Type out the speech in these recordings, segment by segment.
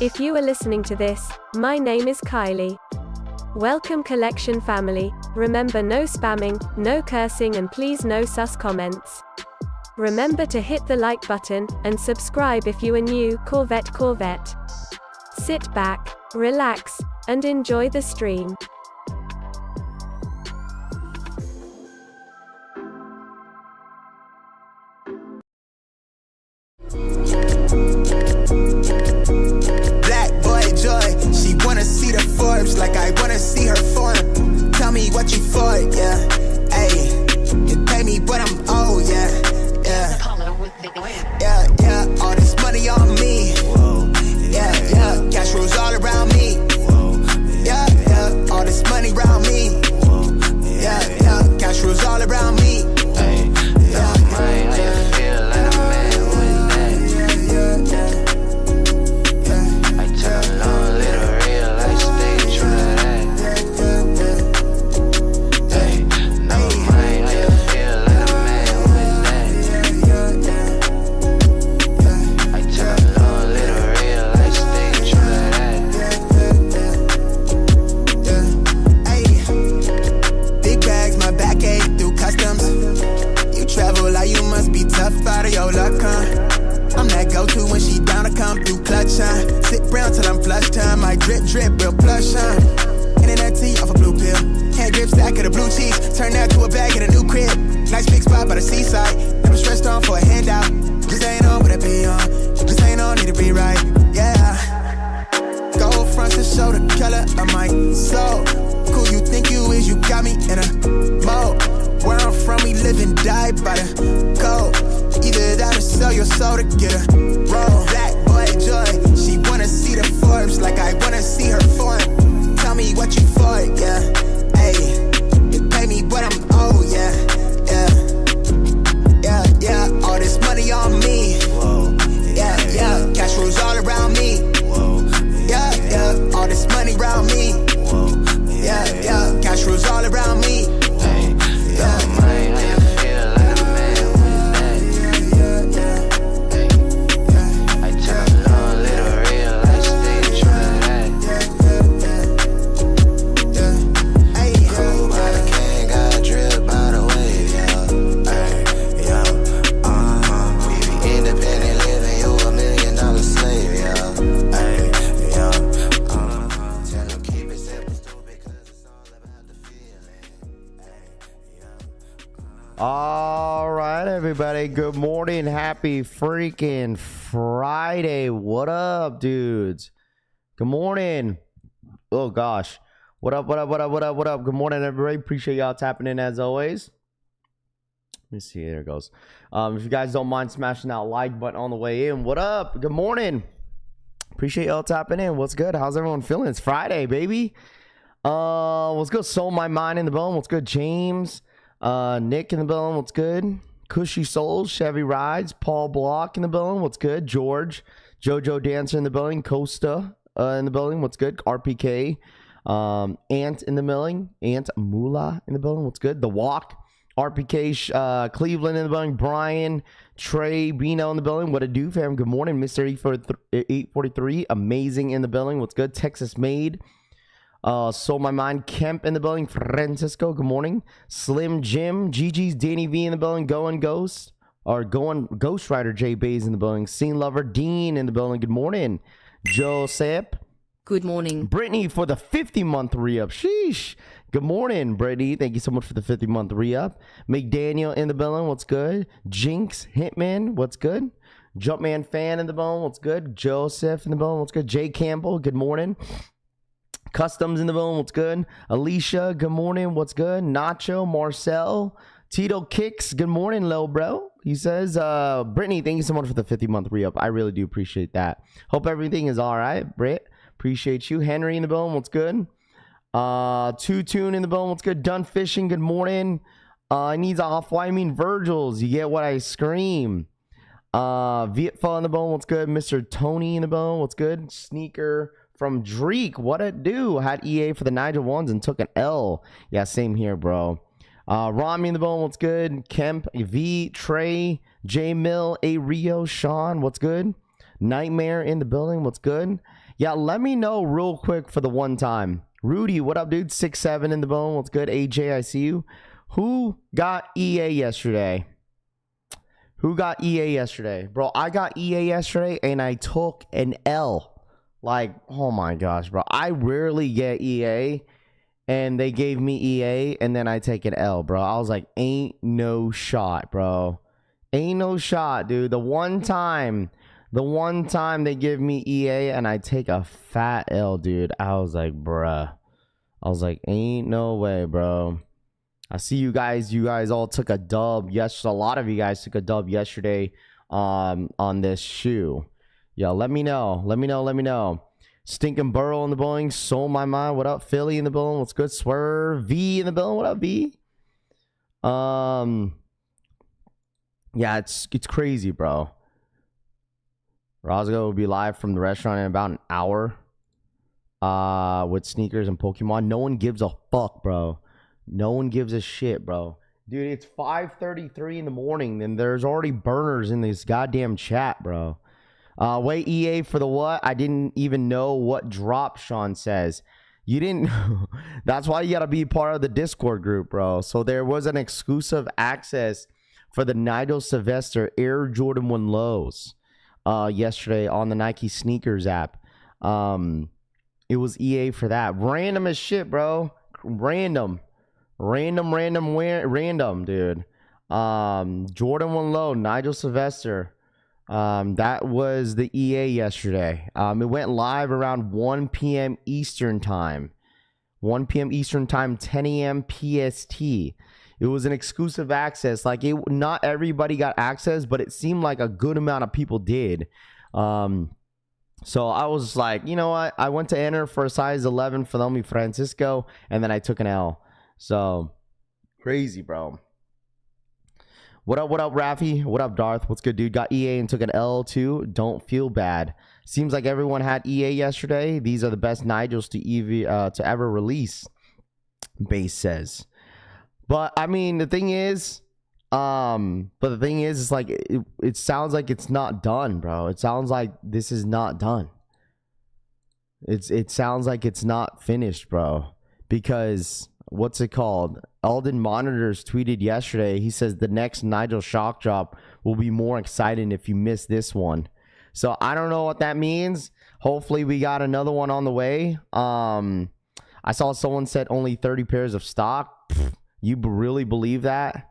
If you are listening to this, my name is Kylie. Welcome collection family. Remember, no spamming, no cursing, and please no sus comments. Remember to hit the like button, and subscribe if you are new. Corvette. Sit back, relax, and enjoy the stream. Black boy joy, she wanna see the Forbes like I wanna see her form. Tell me what you for, yeah. Ayy, you pay me what I'm owed, yeah. Yeah, all this money on me. Yeah, cash rules all around me. Yeah, all this money around me. Yeah, cash rules all around me. Out of your luck, huh? I'm that go-to when she down to come through clutch, huh? Sit round till I'm flush time. My drip, real plush, huh? Internet tea off a blue pill. Hand grip stack of the blue cheese. Turn that to a bag in a new crib. Nice big spot by the seaside. Never stressed on for a handout. Just ain't on what I be on. Just ain't on, need to be right, yeah. Gold fronts to show the color of my soul. Cool you think you is, you got me in a mode. Where I'm from, we live and die by the code. Either that or sell your soul to get a roll. Black boy joy, she wanna see the Forbes like I wanna see her form. Tell me what you for, yeah. Ayy, you pay me what I'm owed, yeah. Yeah, all this money on me. Yeah, cash rules all around me. Yeah, all this money around me. Yeah, cash rules all around me. All right, everybody. Good morning. Happy freaking Friday. What up, dudes? Good morning. Oh, gosh. What up? Good morning, everybody. Appreciate y'all tapping in as always. Let me see. There it goes. If you guys don't mind smashing that like button on the way in. What up? Good morning. Appreciate y'all tapping in. What's good? How's everyone feeling? It's Friday, baby. What's good? Soul My Mind in the bone. What's good? James. Nick in the building, what's good? Cushy Souls, Chevy Rides, Paul Block in the building, what's good? George, Jojo Dancer in the building, Costa in the building, what's good? RPK, Ant in the building, Ant Mula in the building, what's good? The Walk, RPK, Cleveland in the building, Brian, Trey, Bino in the building, what a do, fam? Good morning, Mr. 843, amazing in the building, what's good? Texas Made. Soul My Mind, Kemp in the building, Francisco, good morning. Slim Jim, Gigi's, Danny V in the building, Going Ghost Rider, Jay Bays in the building, Scene Lover, Dean in the building, good morning. Joseph, good morning. Brittany for the 50-month re-up, sheesh. Good morning, Brittany, thank you so much for the 50-month re-up. McDaniel in the building, what's good? Jinx, Hitman, what's good? Jumpman Fan in the building, what's good? Joseph in the building, what's good? Jay Campbell, good morning. Customs in the building, what's good? Alicia, good morning, what's good? Nacho, Marcel, Tito Kicks, good morning, little bro. He says, Brittany, thank you so much for the 50-month re-up. I really do appreciate that. Hope everything is all right, Britt. Appreciate you. Henry in the building, what's good? Two-Tune in the building, what's good? Done Fishing, good morning. Needs off, why I mean Virgil's, you get what I scream. Vietfall in the building, what's good? Mr. Tony in the building, what's good? Sneaker from Dreek, what it do? Had EA for the Nigel ones and took an L. Yeah, same here, bro. Rami in the bone, what's good? Kemp, V, Trey, J Mill, A Rio, Sean, what's good? Nightmare in the building, what's good? Yeah, let me know real quick for the one time. Rudy, what up, dude? 6'7" in the bone. What's good? AJ, I see you. Who got EA yesterday? Who got EA yesterday? Bro, I got EA yesterday and I took an L. Like, oh my gosh, bro. I rarely get EA and they gave me EA and then I take an L, bro. I was like, ain't no shot, bro. Ain't no shot, dude. The one time they give me EA and I take a fat L, dude. I was like, bruh. I was like, ain't no way, bro. I see you guys all took a dub. Yes, a lot of you guys took a dub yesterday on this shoe. Yeah, let me know. Stinking Burrow in the building. Soul My Mind. What up, Philly in the building? What's good? Swerve V in the building. What up, V? Yeah, it's crazy, bro. Roscoe will be live from the restaurant in about an hour. With sneakers and Pokemon. No one gives a fuck, bro. No one gives a shit, bro. Dude, it's 5:33 in the morning and there's already burners in this goddamn chat, bro. Wait, EA for the what? I didn't even know what drop, Sean says. You didn't know. That's why you gotta be part of the Discord group, bro. So there was an exclusive access for the Nigel Sylvester Air Jordan 1 Lows yesterday on the Nike Snkrs app. It was EA for that. Random as shit, bro. Random, dude. Jordan 1 Low, Nigel Sylvester. That was the EA yesterday. It went live around 1 p.m. Eastern time. 1 p.m. Eastern time, 10 a.m. PST. It was an exclusive access. Like, not everybody got access, but it seemed like a good amount of people did. So I was like, you know what? I went to enter for a size 11 for the homie Francisco, and then I took an L. So, crazy, bro. What up, Raffy? What up, Darth? What's good, dude? Got EA and took an L, too. Don't feel bad. Seems like everyone had EA yesterday. These are the best Nigels to ever release, Base says. But, I mean, the thing is, it's like, it sounds like it's not done, bro. It sounds like this is not done. It sounds like it's not finished, bro. Because, what's it called? Alden Monitors tweeted yesterday. He says the next Nigel shock drop will be more exciting if you miss this one. So I don't know what that means. Hopefully we got another one on the way. I saw someone said only 30 pairs of stock. Pfft, you really believe that?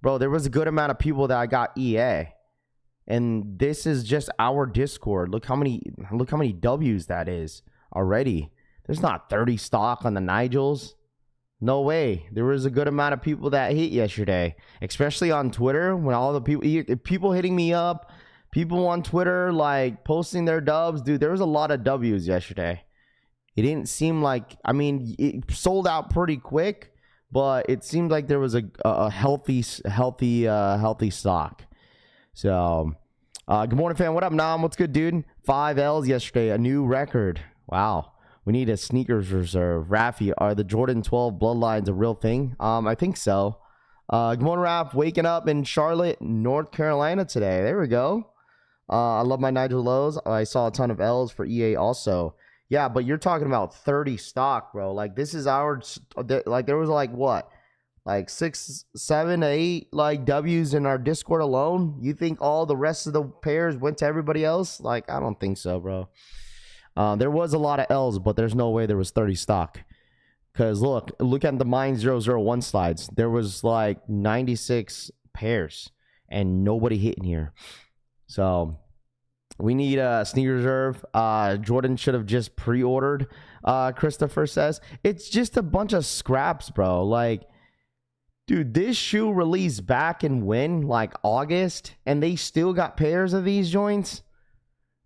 Bro, there was a good amount of people that I got EA. And this is just our Discord. Look how many W's that is already. There's not 30 stock on the Nigels. No way. There was a good amount of people that hit yesterday, especially on Twitter. When all the people hitting me up, people on Twitter like posting their dubs, dude. There was a lot of W's yesterday. It didn't seem like, I mean, it sold out pretty quick, but it seemed like there was a healthy stock. So, good morning, fam. What up, Nam? What's good, dude? 5 L's yesterday, a new record. Wow. We need a sneakers reserve. Raffy, are the Jordan 12 bloodlines a real thing? I think so. Good morning, Raph. Waking up in Charlotte, North Carolina today. There we go. I love my Nigel Lows. I saw a ton of L's for EA also. Yeah, but you're talking about 30 stock, bro. Like, this is our, like, there was like what? Like 6, 7, 8 like W's in our Discord alone. You think all the rest of the pairs went to everybody else? Like, I don't think so, bro. There was a lot of L's, but there's no way there was 30 stock. Because look at the Mine 001 slides. There was like 96 pairs and nobody hitting here. So we need a sneaker reserve. Jordan should have just pre-ordered, Christopher says. It's just a bunch of scraps, bro. Like, dude, this shoe released back in when? Like August? And they still got pairs of these joints?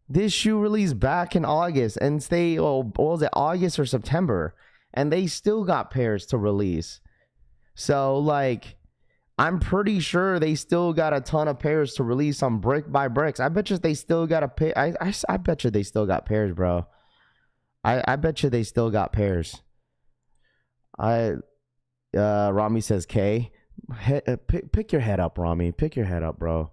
This shoe released back in August and what was it, August or September? And they still got pairs to release. So, like, I'm pretty sure they still got a ton of pairs to release on brick by bricks. I bet you they still got a pair. I bet you they still got pairs, bro. I bet you they still got pairs. Rami says K. Pick your head up, Rami. Pick your head up, bro.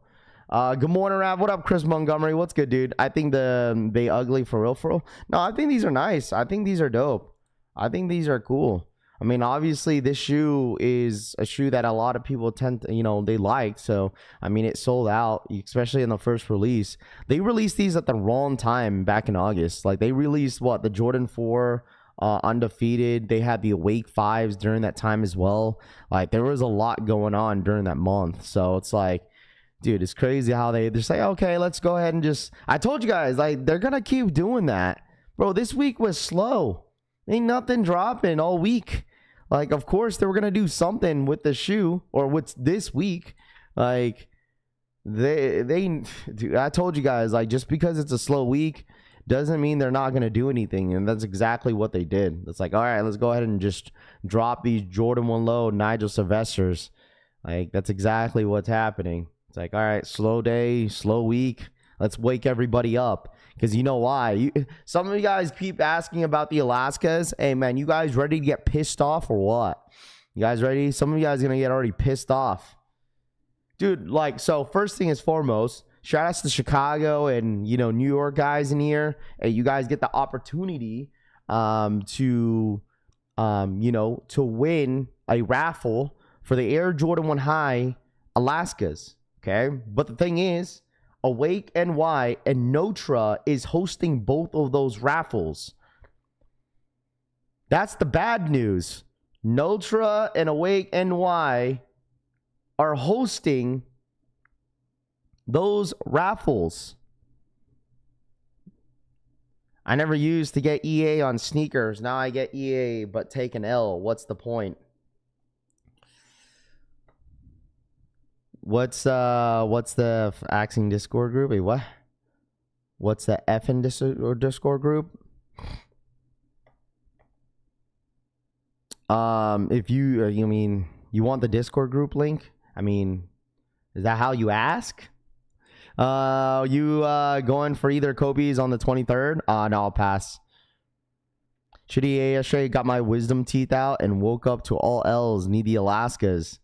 Good morning, Rav. What up, Chris Montgomery? What's good, dude? I think they ugly for real, for real. No, I think these are nice. I think these are dope. I think these are cool. I mean, obviously, this shoe is a shoe that a lot of people tend to, they liked. So, I mean, it sold out, especially in the first release. They released these at the wrong time back in August. Like, they released, the Jordan 4 undefeated. They had the Awake 5s during that time as well. Like, there was a lot going on during that month. So, it's like, dude, it's crazy how they say, okay, let's go ahead and just... I told you guys, like, they're going to keep doing that. Bro, this week was slow. Ain't nothing dropping all week. Like, of course, they were going to do something with the shoe or with this week. Like, dude, I told you guys, like, just because it's a slow week doesn't mean they're not going to do anything. And that's exactly what they did. It's like, all right, let's go ahead and just drop these Jordan 1 Low Nigel Sylvesters. Like, that's exactly what's happening. It's like, all right, slow day, slow week. Let's wake everybody up. Because you know why? Some of you guys keep asking about the Alaskas. Hey, man, you guys ready to get pissed off or what? You guys ready? Some of you guys are going to get already pissed off. Dude, like, so first thing is foremost, shout outs to Chicago and, New York guys in here. Hey, you guys get the opportunity to win a raffle for the Air Jordan 1 High Alaskas. Okay, but the thing is, Awake NY and Notra is hosting both of those raffles. That's the bad news. Notra and Awake NY are hosting those raffles. I never used to get EA on sneakers. Now I get EA, but take an L. What's the point? What's the Axing Discord group? Wait, what? What's the effing Discord group? If you mean you want the Discord group link? I mean, is that how you ask? You going for either Kobe's on the 23rd? No, I'll pass. Shitty yesterday, got my wisdom teeth out and woke up to all L's. Need the Alaskas.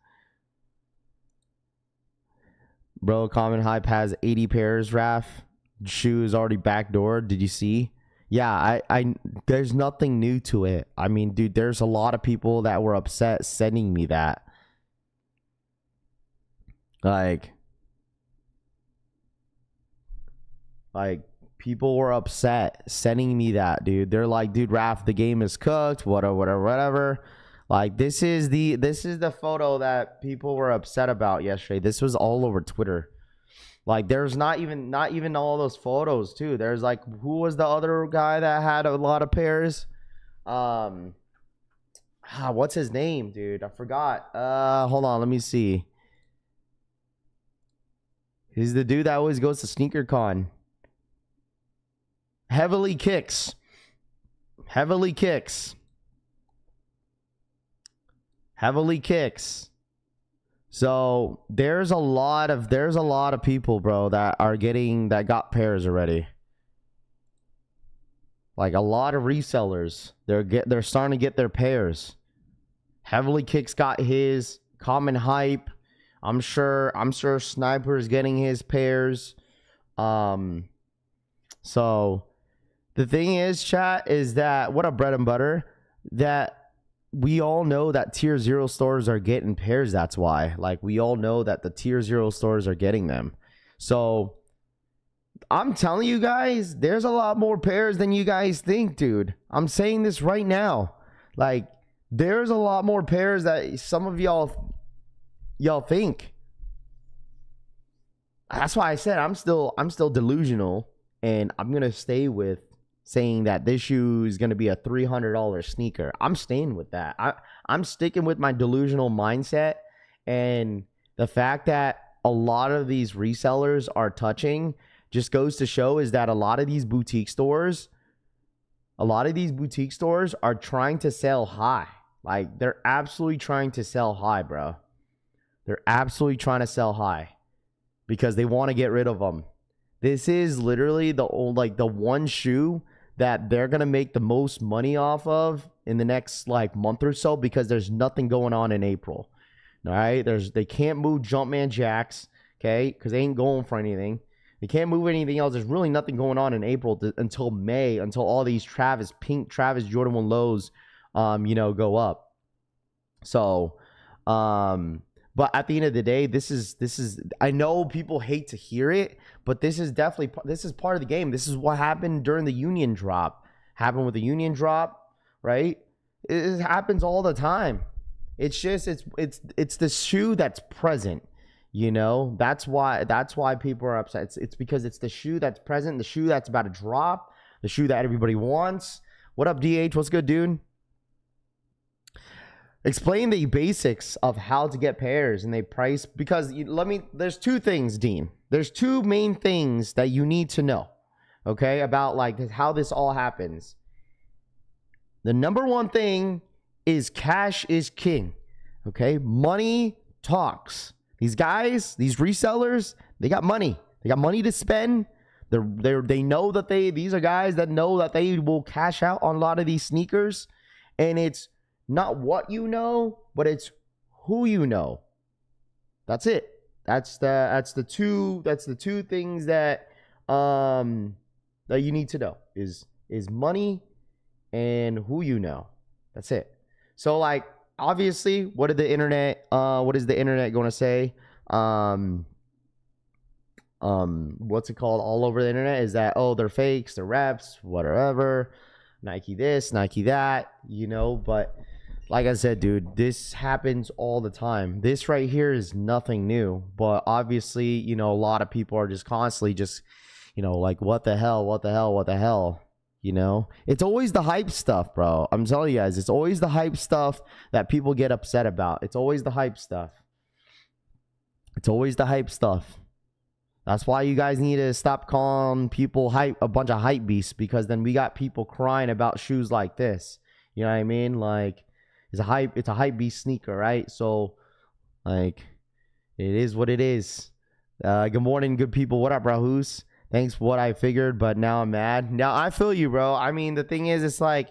Bro, Common Hype has 80 pairs, Raf. Shoe is already backdoored. Did you see? Yeah, I there's nothing new to it. I mean, dude, there's a lot of people that were upset sending me that. Like people were upset sending me that, dude. They're like, dude, Raf, the game is cooked, whatever. Like, this is the photo that people were upset about yesterday. This was all over Twitter. Like, there's not even all those photos too. There's like, who was the other guy that had a lot of pairs? What's his name, dude? I forgot. Hold on, let me see. He's the dude that always goes to SneakerCon. Heavily kicks. So there's a lot of people, bro, that got pairs already. Like, a lot of resellers, they're starting to get their pairs. Heavily Kicks got his. Common Hype, I'm sure Sniper is getting his pairs. So the thing is, chat, is that what a bread and butter, that we all know that tier 0 stores are getting pairs. That's why, like, we all know that the tier 0 stores are getting them. So I'm telling you guys, there's a lot more pairs than you guys think, dude. I'm saying this right now. Like, there's a lot more pairs that some of y'all think. That's why I said I'm still delusional, and I'm gonna stay with saying that this shoe is gonna be a $300 sneaker. I'm staying with that. I'm sticking with my delusional mindset, and the fact that a lot of these resellers are touching just goes to show is that a lot of these boutique stores are trying to sell high. Like, they're absolutely trying to sell high, bro. They're absolutely trying to sell high because they want to get rid of them. This is literally the one shoe that they're going to make the most money off of in the next month or so, because there's nothing going on in April. All right, they can't move Jumpman jacks. okay? Because they ain't going for anything. They can't move anything else. There's really nothing going on in April until May, until all these Travis Jordan 1 lows, go up. So, but at the end of the day, this is. I know people hate to hear it, but this is part of the game. This is what happened during the union drop. Happened with the union drop, right? It happens all the time. It's just it's the shoe that's present. That's why people are upset. It's because it's the shoe that's present, the shoe that's about to drop, the shoe that everybody wants. What up, DH? What's good, dude? Explain the basics of how to get pairs and they price, because there's two things, Dean. There's two main things that you need to know, okay, about like how this all happens. The number one thing is cash is king, okay? Money talks. These guys, these resellers, they got money. They got money to spend. They know that these are guys that know that they will cash out on a lot of these sneakers, and it's not what you know, but it's who you know. That's it. That's the two things that that you need to know is money and who you know. That's it. So like obviously, what is the internet going to say? What's it called all over the internet is that, oh, they're fakes, they're reps, whatever. Nike this, Nike that, but like I said, dude, this happens all the time. This right here is nothing new, but obviously, a lot of people are just constantly just, like, what the hell? It's always the hype stuff, bro. I'm telling you guys, it's always the hype stuff that people get upset about. It's always the hype stuff. That's why you guys need to stop calling people a bunch of hype beasts, because then we got people crying about shoes like this. You know what I mean? Like, it's a hype beast sneaker, right? So, like, it is what it is. Good morning, good people. What up, Rahus? Thanks for what I figured, but now I'm mad. Now, I feel you, bro. I mean, the thing is, it's like,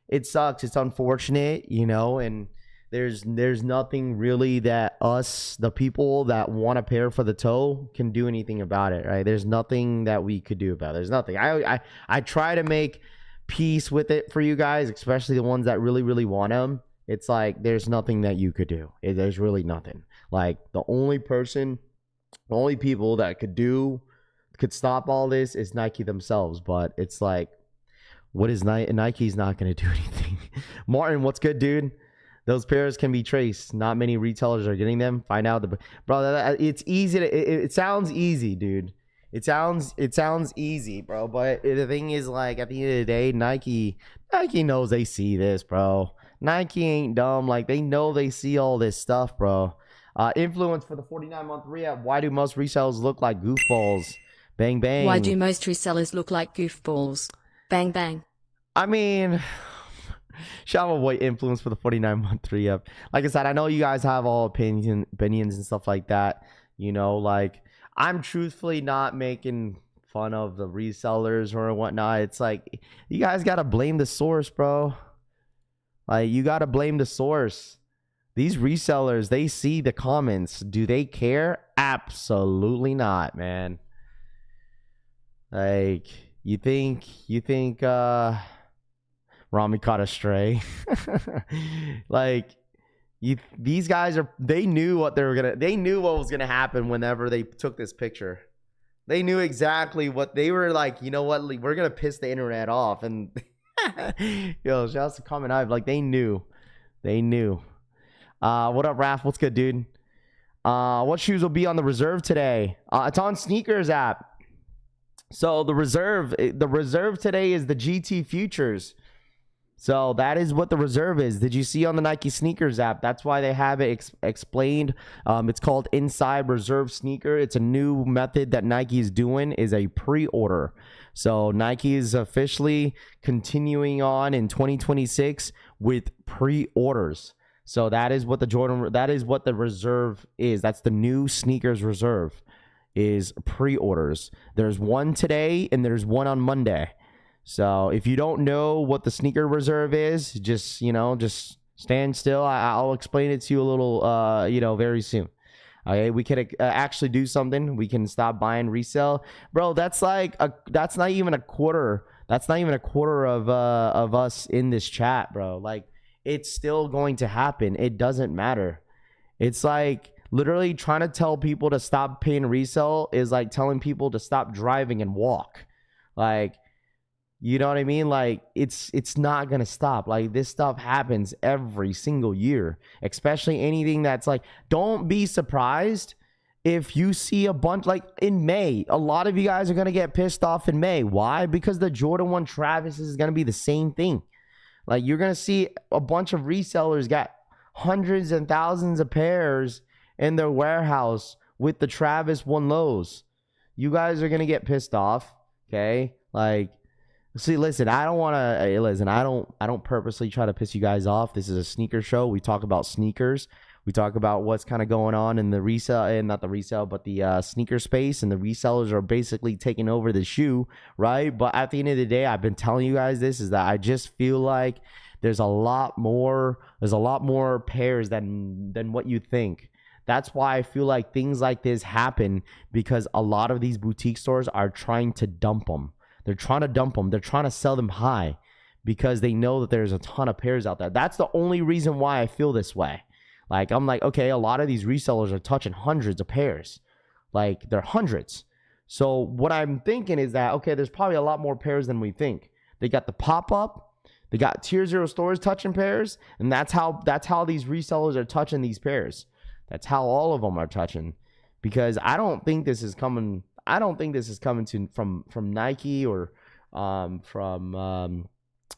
it sucks. It's unfortunate, and there's nothing really that us, the people that want a pair for the toe, can do anything about it, right? There's nothing that we could do about it. There's nothing. I try to make peace with it for you guys, especially the ones that really, really want them. It's like, there's nothing that you could do. There's really nothing. Like, the only people that could stop all this is Nike themselves. But it's like, what is Nike's not going to do anything. Martin, what's good, dude? Those pairs can be traced. Not many retailers are getting them. Find out bro. It's easy. It sounds easy, dude. It sounds easy, bro. But the thing is, like, at the end of the day, Nike knows they see this, bro. Nike ain't dumb. Like, they know they see all this stuff, bro. Influence for the 49-month re-up. Why do most resellers look like goofballs? Bang, bang. Why do most resellers look like goofballs? Bang, bang. I mean, shout out what influence for the 49-month re-up. Like I said, I know you guys have all opinions and stuff like that. Like, I'm truthfully not making fun of the resellers or whatnot. It's like, you guys got to blame the source, bro. Like, you got to blame the source. These resellers, they see the comments. Do they care? Absolutely not, man. Like, you think Rami caught a stray? Like, these guys they knew what was gonna happen whenever they took this picture. They knew exactly what they were like. You know what? We're gonna piss the internet off. And yo, shout out to Comment Hive. Like, they knew. What up, Raph? What's good, dude? What shoes will be on the reserve today? It's on Snkrs app. So the reserve today is the GT Futures. So that is what the reserve is. Did you see on the Nike Snkrs app? That's why they have it explained. It's called Inside Reserve Sneaker. It's a new method that Nike is doing, is a pre-order. So Nike is officially continuing on in 2026 with pre-orders. So that is what the reserve is. That's the new Snkrs reserve, is pre-orders. There's one today and there's one on Monday. So if you don't know what the sneaker reserve is, just stand still. I'll explain it to you a little, very soon. Okay, we could actually do something. We can stop buying resale, bro. That's like that's not even a quarter. That's not even a quarter of us in this chat, bro. Like, it's still going to happen. It doesn't matter. It's like literally trying to tell people to stop paying resale is like telling people to stop driving and walk. Like, you know what I mean? Like, it's not gonna stop. Like, this stuff happens every single year, especially anything that's like, don't be surprised if you see a bunch, like in May, a lot of you guys are gonna get pissed off in May. Why? Because the Jordan 1 Travis is gonna be the same thing. Like, you're gonna see a bunch of resellers got hundreds and thousands of pairs in their warehouse with the Travis 1 lows. You guys are gonna get pissed off. Okay, like, see, listen, I don't purposely try to piss you guys off. This is a sneaker show. We talk about sneakers. We talk about what's kind of going on in the resale, and not the resale, but the sneaker space, and the resellers are basically taking over the shoe, right? But at the end of the day, I've been telling you guys this, is that I just feel like there's a lot more pairs than what you think. That's why I feel like things like this happen, because a lot of these boutique stores are trying to dump them. They're trying to dump them. They're trying to sell them high because they know that there's a ton of pairs out there. That's the only reason why I feel this way. Like, I'm like, okay, a lot of these resellers are touching hundreds of pairs. Like, they're hundreds. So what I'm thinking is that, okay, there's probably a lot more pairs than we think. They got the pop-up. They got tier 0 stores touching pairs. And that's how these resellers are touching these pairs. That's how all of them are touching. Because I don't think this is coming from Nike or from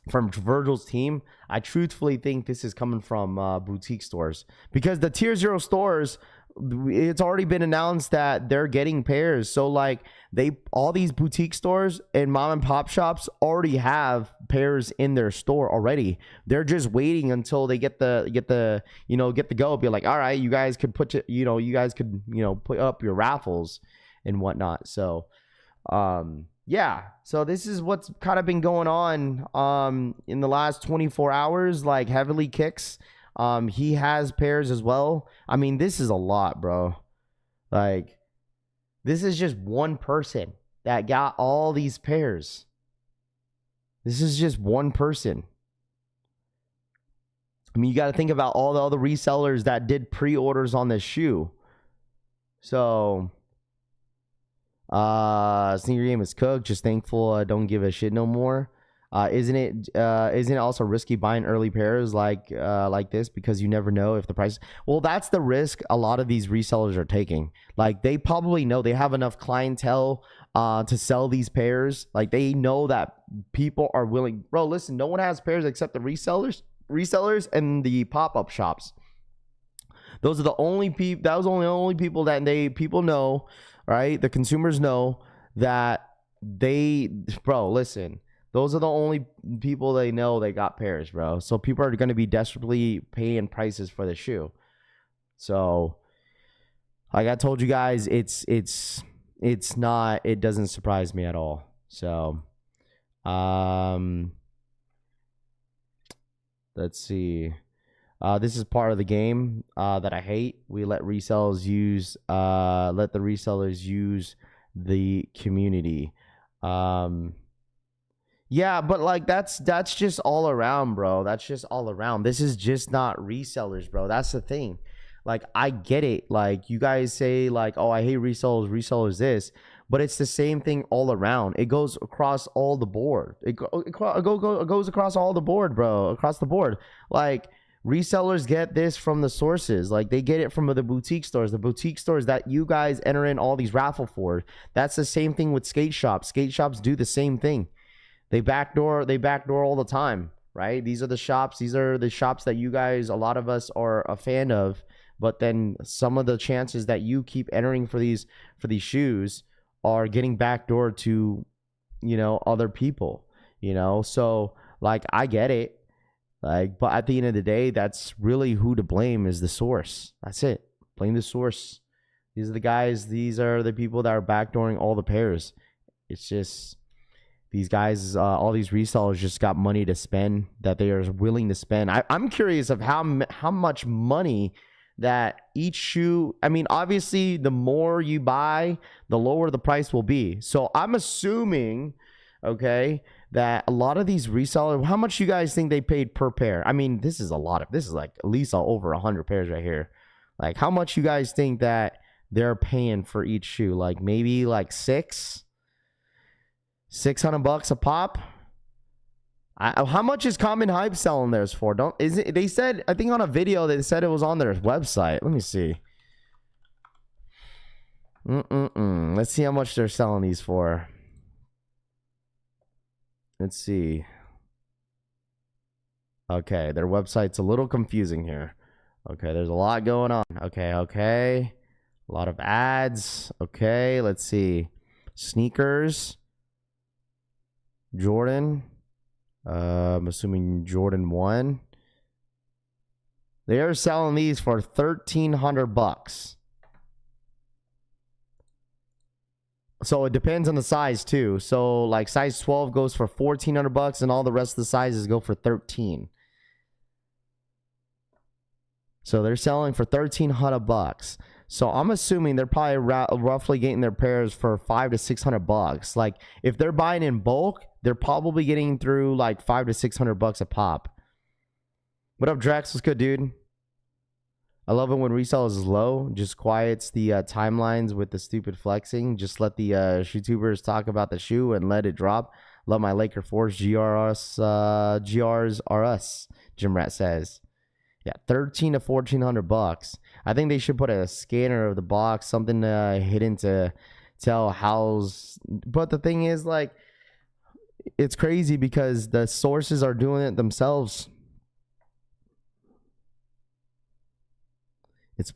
Virgil's team. I truthfully think this is coming from boutique stores, because the tier 0 stores, it's already been announced that they're getting pairs. So like, all these boutique stores and mom and pop shops already have pairs in their store already. They're just waiting until they get the go. Be like, all right, you guys could put up your raffles and whatnot. So yeah, so this is what's kind of been going on in the last 24 hours. Like, Heavily Kicks, he has pairs as well. I mean, this is a lot, bro. Like, this is just one person that got all these pairs. This is just one person. I mean, you got to think about all the other resellers that did pre-orders on this shoe. So sneaker game is cooked. Just thankful I don't give a shit no more. Isn't it also risky buying early pairs like this, because you never know if the price? Well, that's the risk a lot of these resellers are taking. Like, they probably know they have enough clientele to sell these pairs. Like, they know that people are willing. Bro, listen, no one has pairs except the resellers and the pop-up shops. Those are the only people. That was only people that people know. Right? The consumers know that bro, listen, those are the only people they know they got pairs, bro. So people are going to be desperately paying prices for the shoe. So, like I told you guys, it doesn't surprise me at all. So, let's see. This is part of the game that I hate. We let the resellers use the community. Yeah, but like, that's just all around, bro. That's just all around. This is just not resellers, bro. That's the thing. Like, I get it. Like, you guys say like, oh, I hate resellers this, but it's the same thing all around. It goes across all the board. It goes across all the board, bro. Across the board. Like, resellers get this from the sources. Like, they get it from the boutique stores. The boutique stores that you guys enter in all these raffle for. That's the same thing with skate shops. Skate shops do the same thing. They backdoor all the time, right? These are the shops that you guys, a lot of us are a fan of, but then some of the chances that you keep entering for these shoes are getting backdoor to, other people, So, like, I get it. Like, but at the end of the day, that's really who to blame is the source. That's it. Blame the source. These are the guys. These are the people that are backdooring all the pairs. It's just, these guys, all these resellers just got money to spend that they are willing to spend. I'm curious of how much money that each shoe, I mean, obviously the more you buy, the lower the price will be. So I'm assuming, okay, that a lot of these resellers, how much you guys think they paid per pair? I mean, this is like at least over 100 pairs right here. Like, how much you guys think that they're paying for each shoe? Like maybe like $600 a pop. How much is Common Hype selling theirs for? They said, I think on a video they said it was on their website. Let me see. Let's see how much they're selling these for. Let's see. Okay, their website's a little confusing here. Okay, there's a lot going on. Okay. A lot of ads. Okay, let's see. Sneakers. Jordan. I'm assuming Jordan 1. They are selling these for $1,300. So it depends on the size too. So like size 12 goes for $1,400 and all the rest of the sizes go for $13. So they're selling for $1,300. So I'm assuming they're probably roughly getting their pairs for $500 to $600. Like if they're buying in bulk, they're probably getting through like $500 to $600 a pop. What up, Drax? What's good, dude? I love it when resale is low. Just quiets the timelines with the stupid flexing. Just let the YouTubers talk about the shoe and let it drop. Love my Laker Force. GRs are us, Jim Rat says. Yeah, $1,300 to $1,400. I think they should put a scanner of the box, something hidden to tell how's. But the thing is, like, it's crazy because the sources are doing it themselves.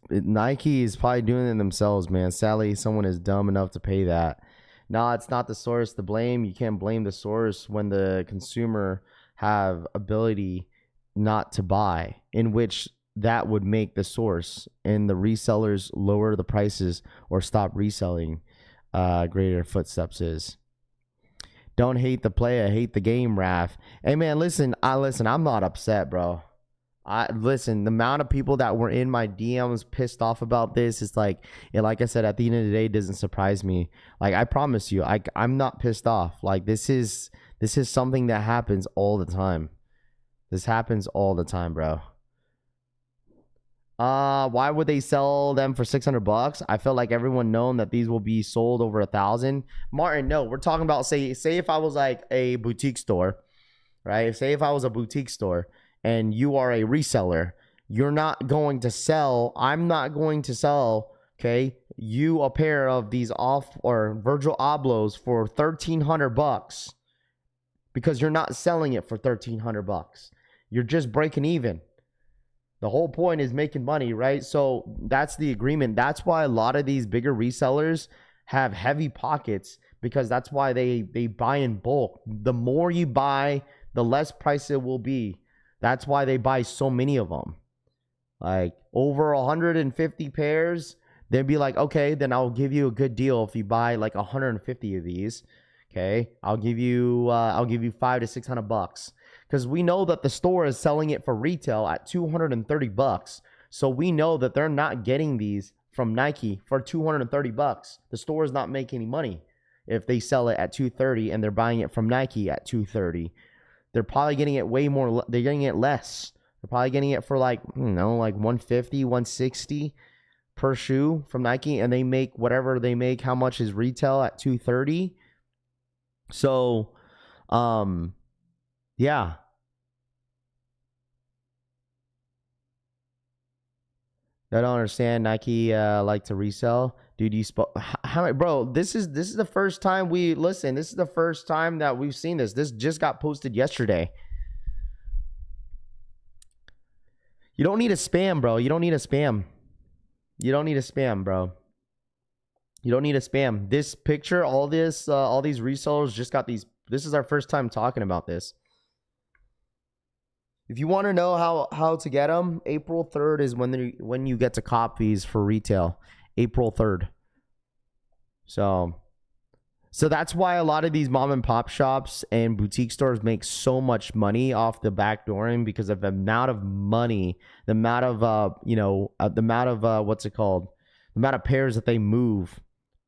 Nike is probably doing it themselves, man. Sadly, someone is dumb enough to pay that. No, it's not the source to blame. You can't blame the source when the consumer have ability not to buy, in which that would make the source and the resellers lower the prices or stop reselling. Greater footsteps is. Don't hate the player, hate the game, Raph. Hey man, listen, I'm not upset, bro. Listen, the amount of people that were in my DMs pissed off about this is like, like I said, at the end of the day, it doesn't surprise me. Like, I promise you, I'm not pissed off. Like, this is something that happens all the time. This happens all the time, bro. Why would they sell them for $600? I feel like everyone known that these will be sold over 1,000. Martin, no, we're talking about say if I was like a boutique store, right? Say if I was a boutique store and you are a reseller, you're not going to sell. I'm not going to sell. Okay, you a pair of these Virgil Ablohs for $1,300 because you're not selling it for $1,300. You're just breaking even. The whole point is making money, right? So that's the agreement. That's why a lot of these bigger resellers have heavy pockets, because that's why they buy in bulk. The more you buy, the less price it will be. That's why they buy so many of them. Like over 150 pairs, they'd be like, okay, then I'll give you a good deal if you buy like 150 of these. Okay, I'll give you $500 to $600. Because we know that the store is selling it for retail at $230. So we know that they're not getting these from Nike for $230. The store is not making any money if they sell it at $230 and they're buying it from Nike at $230. They're probably getting it way more. They're getting it less. They're probably getting it for like, like $150, $160 per shoe from Nike, and they make whatever they make. How much is retail at $230? So, yeah. I don't understand. Nike like to resell. Dude, you bro, this is the first time this is the first time that we've seen this. This just got posted yesterday. You don't need a spam, bro. You don't need a spam. You don't need a spam, bro. You don't need a spam. This picture, all these resellers just got these. This is our first time talking about this. If you want to know how to get them, April 3rd is when you get to cop these for retail. April 3rd. So So that's why a lot of these mom and pop shops and boutique stores make so much money off the backdooring, because of the amount of money, the amount of the amount of what's it called, the amount of pairs that they move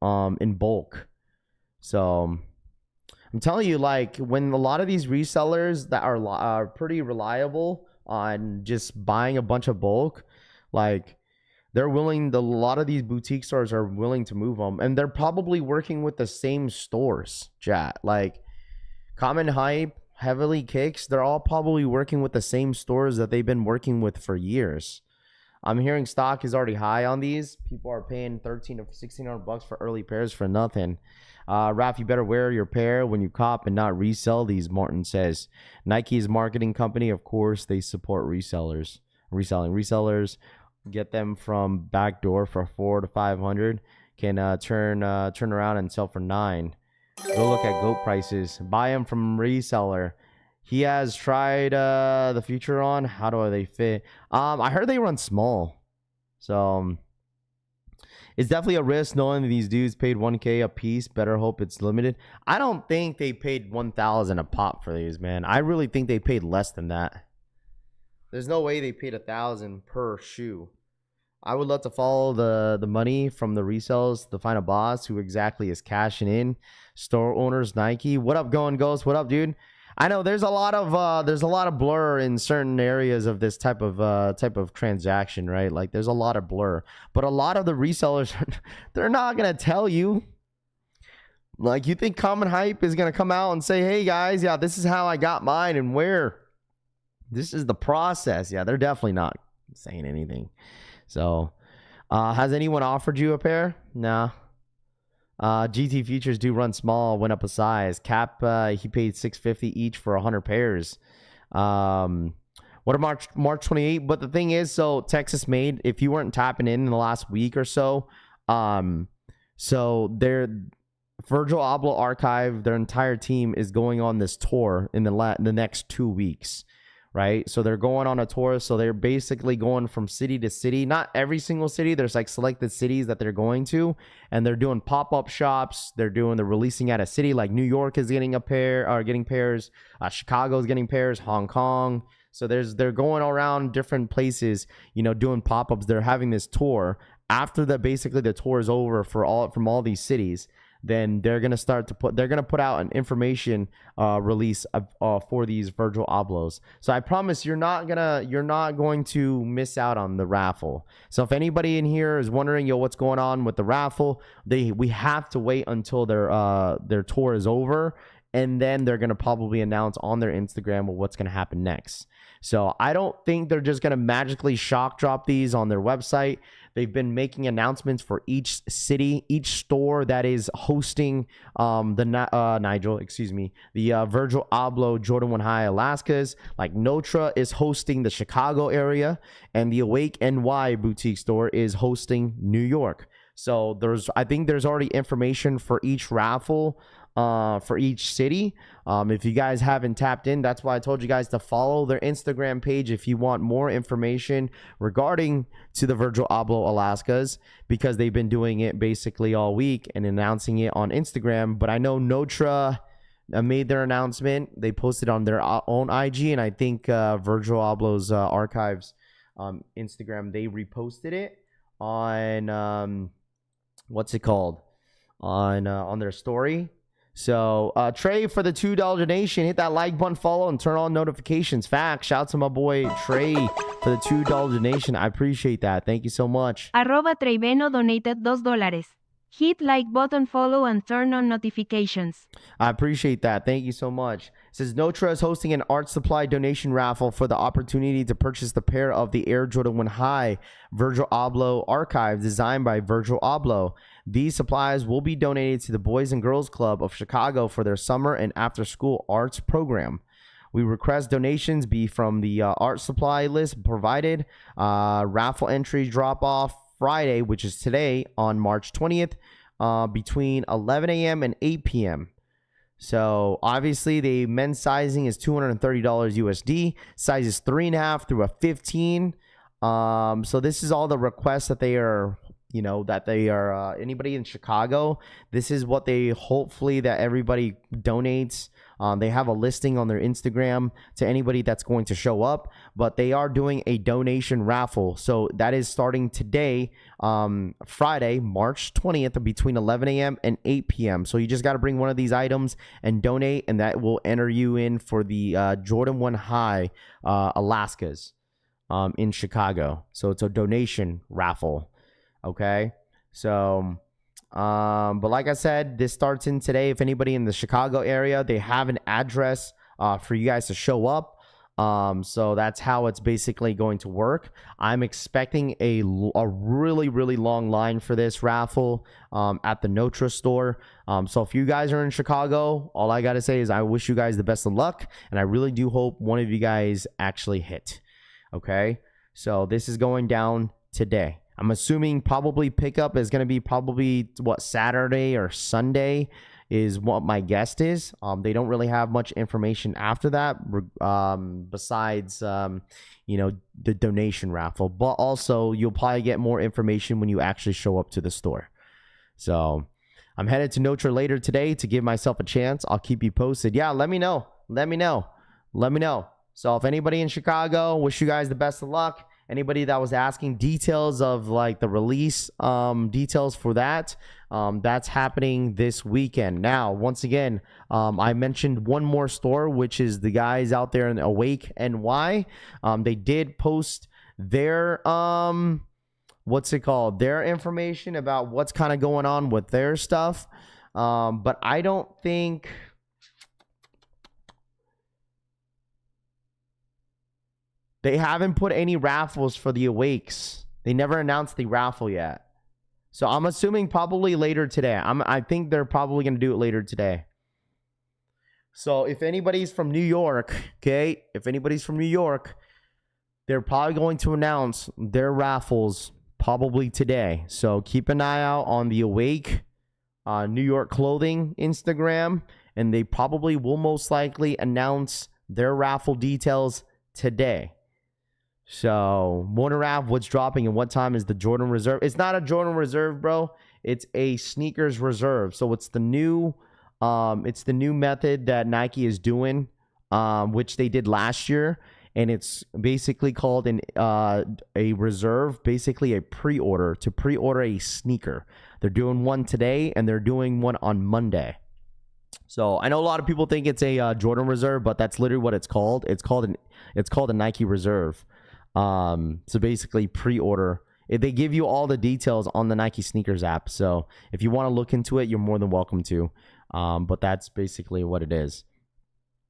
in bulk. So I'm telling you, like, when a lot of these resellers that are pretty reliable on just buying a bunch of bulk, like, they're willing, a lot of these boutique stores are willing to move them, and they're probably working with the same stores, chat. Like, Common Hype, Heavily Kicks, they're all probably working with the same stores that they've been working with for years. I'm hearing stock is already high on these. People are paying $1,300 to $1,600 for early pairs for nothing. Raph, you better wear your pair when you cop and not resell these, Martin says. Nike's marketing company, of course, they support resellers. Resellers get them from backdoor for $400 to $500. Can turn around and sell for $9. Go look at goat prices. Buy them from reseller. He has tried the Future on. How do they fit? I heard they run small, so it's definitely a risk knowing that these dudes paid $1K a piece. Better hope it's limited. I don't think they paid $1,000 a pop for these, man. I really think they paid less than that. There's no way they paid $1,000 per shoe. I would love to follow the money from the resales to find a boss who exactly is cashing in. Store owners, Nike. What up, Going Ghost? What up, dude? I know there's a lot of blur in certain areas of this type of transaction, right? Like, there's a lot of blur, but a lot of the resellers, they're not gonna tell you. Like, you think Common Hype is gonna come out and say, "Hey guys, yeah, this is how I got mine and where. This is the process." Yeah, they're definitely not saying anything. So, has anyone offered you a pair? Nah. GT Futures do run small, went up a size. Cap, he paid $650 each for 100 pairs. What are March 28th? But the thing is, so Texas made, if you weren't tapping in the last week or so, so their Virgil Abloh Archive, their entire team is going on this tour in the next 2 weeks. Right, so they're going on a tour. So they're basically going from city to city. Not every single city. There's like selected cities that they're going to, and they're doing pop-up shops. They're releasing at a city. Like New York is getting getting pairs. Chicago is getting pairs. Hong Kong. So they're going around different places, doing pop-ups. They're having this tour. After the tour is over from all these cities, then they're gonna put out an information release for these Virgil Ablohs. So I promise you're not going to miss out on the raffle. So if anybody in here is wondering, what's going on with the raffle, we have to wait until their tour is over, and then they're gonna probably announce on their Instagram what's gonna happen next. So I don't think they're just gonna magically shock drop these on their website. They've been making announcements for each city, each store that is hosting the Virgil Abloh Jordan 1 High Alaskas. Like Notre is hosting the Chicago area, and the Awake NY boutique store is hosting New York. So I think there's already information for each raffle for each city. If you guys haven't tapped in, that's why I told you guys to follow their Instagram page if you want more information regarding to the Virgil Abloh Alaskas, because they've been doing it basically all week and announcing it on Instagram. But I know Notre made their announcement. They posted on their own IG, and I think Virgil Abloh's Archives Instagram, they reposted it on what's it called, on their story. So, Trey, for the $2 donation, hit that like button, follow, and turn on notifications. Facts. Shout out to my boy Trey for the $2 donation. I appreciate that. Thank you so much. @Treyveno donated $2. Hit like button, follow, and turn on notifications. I appreciate that. Thank you so much. It says Notre is hosting an art supply donation raffle for the opportunity to purchase the pair of the Air Jordan 1 High Virgil Abloh Archive designed by Virgil Abloh. These supplies will be donated to the Boys and Girls Club of Chicago for their summer and after-school arts program. We request donations be from the art supply list provided. Raffle entry drop-off Friday, which is today, on March 20th, between 11 a.m. and 8 p.m. So obviously the men's sizing is $230 USD, sizes 3.5 through a 15. So this is all the requests that they are you know, that they are anybody in Chicago. This is what they hopefully that everybody donates. They have a listing on their Instagram to anybody that's going to show up, but they are doing a donation raffle. So that is starting today, Friday, March 20th, between 11 a.m. and 8 p.m. So you just got to bring one of these items and donate, and that will enter you in for the Jordan 1 High Alaskas in Chicago. So it's a donation raffle. Okay. So but like I said, this starts in today. If anybody in the Chicago area, they have an address for you guys to show up. So that's how it's basically going to work. I'm expecting a really, really long line for this raffle at the Notre store. So if you guys are in Chicago, all I got to say is I wish you guys the best of luck. And I really do hope one of you guys actually hit. Okay. So this is going down today. I'm assuming probably pickup is going to be probably what, Saturday or Sunday is what my guess is. They don't really have much information after that besides, you know, the donation raffle. But also you'll probably get more information when you actually show up to the store. So I'm headed to Notre later today to give myself a chance. I'll keep you posted. Yeah, let me know. Let me know. Let me know. So if anybody in Chicago, wish you guys the best of luck. Anybody that was asking details of like the release details for that, that's happening this weekend. Now, once again, I mentioned one more store, which is the guys out there in Awake NY. They did post their what's it called? Their information about what's kind of going on with their stuff. But I don't think they haven't put any raffles for the Awakes. They never announced the raffle yet. So I'm assuming probably later today. I think they're probably going to do it later today. So if anybody's from New York, okay, if anybody's from New York, they're probably going to announce their raffles probably today. So keep an eye out on the Awake New York Clothing Instagram, and they probably will most likely announce their raffle details today. So, wonder what's dropping and what time is the Jordan Reserve? It's not a Jordan Reserve, bro. It's a Snkrs Reserve. So it's the new method that Nike is doing, which they did last year, and it's basically called a reserve, basically a pre-order to pre-order a sneaker. They're doing one today, and they're doing one on Monday. So I know a lot of people think it's a Jordan Reserve, but that's literally what it's called. It's called a Nike Reserve. So basically pre-order. They give you all the details on the Nike Sneakers app. So if you want to look into it, you're more than welcome to. But that's basically what it is.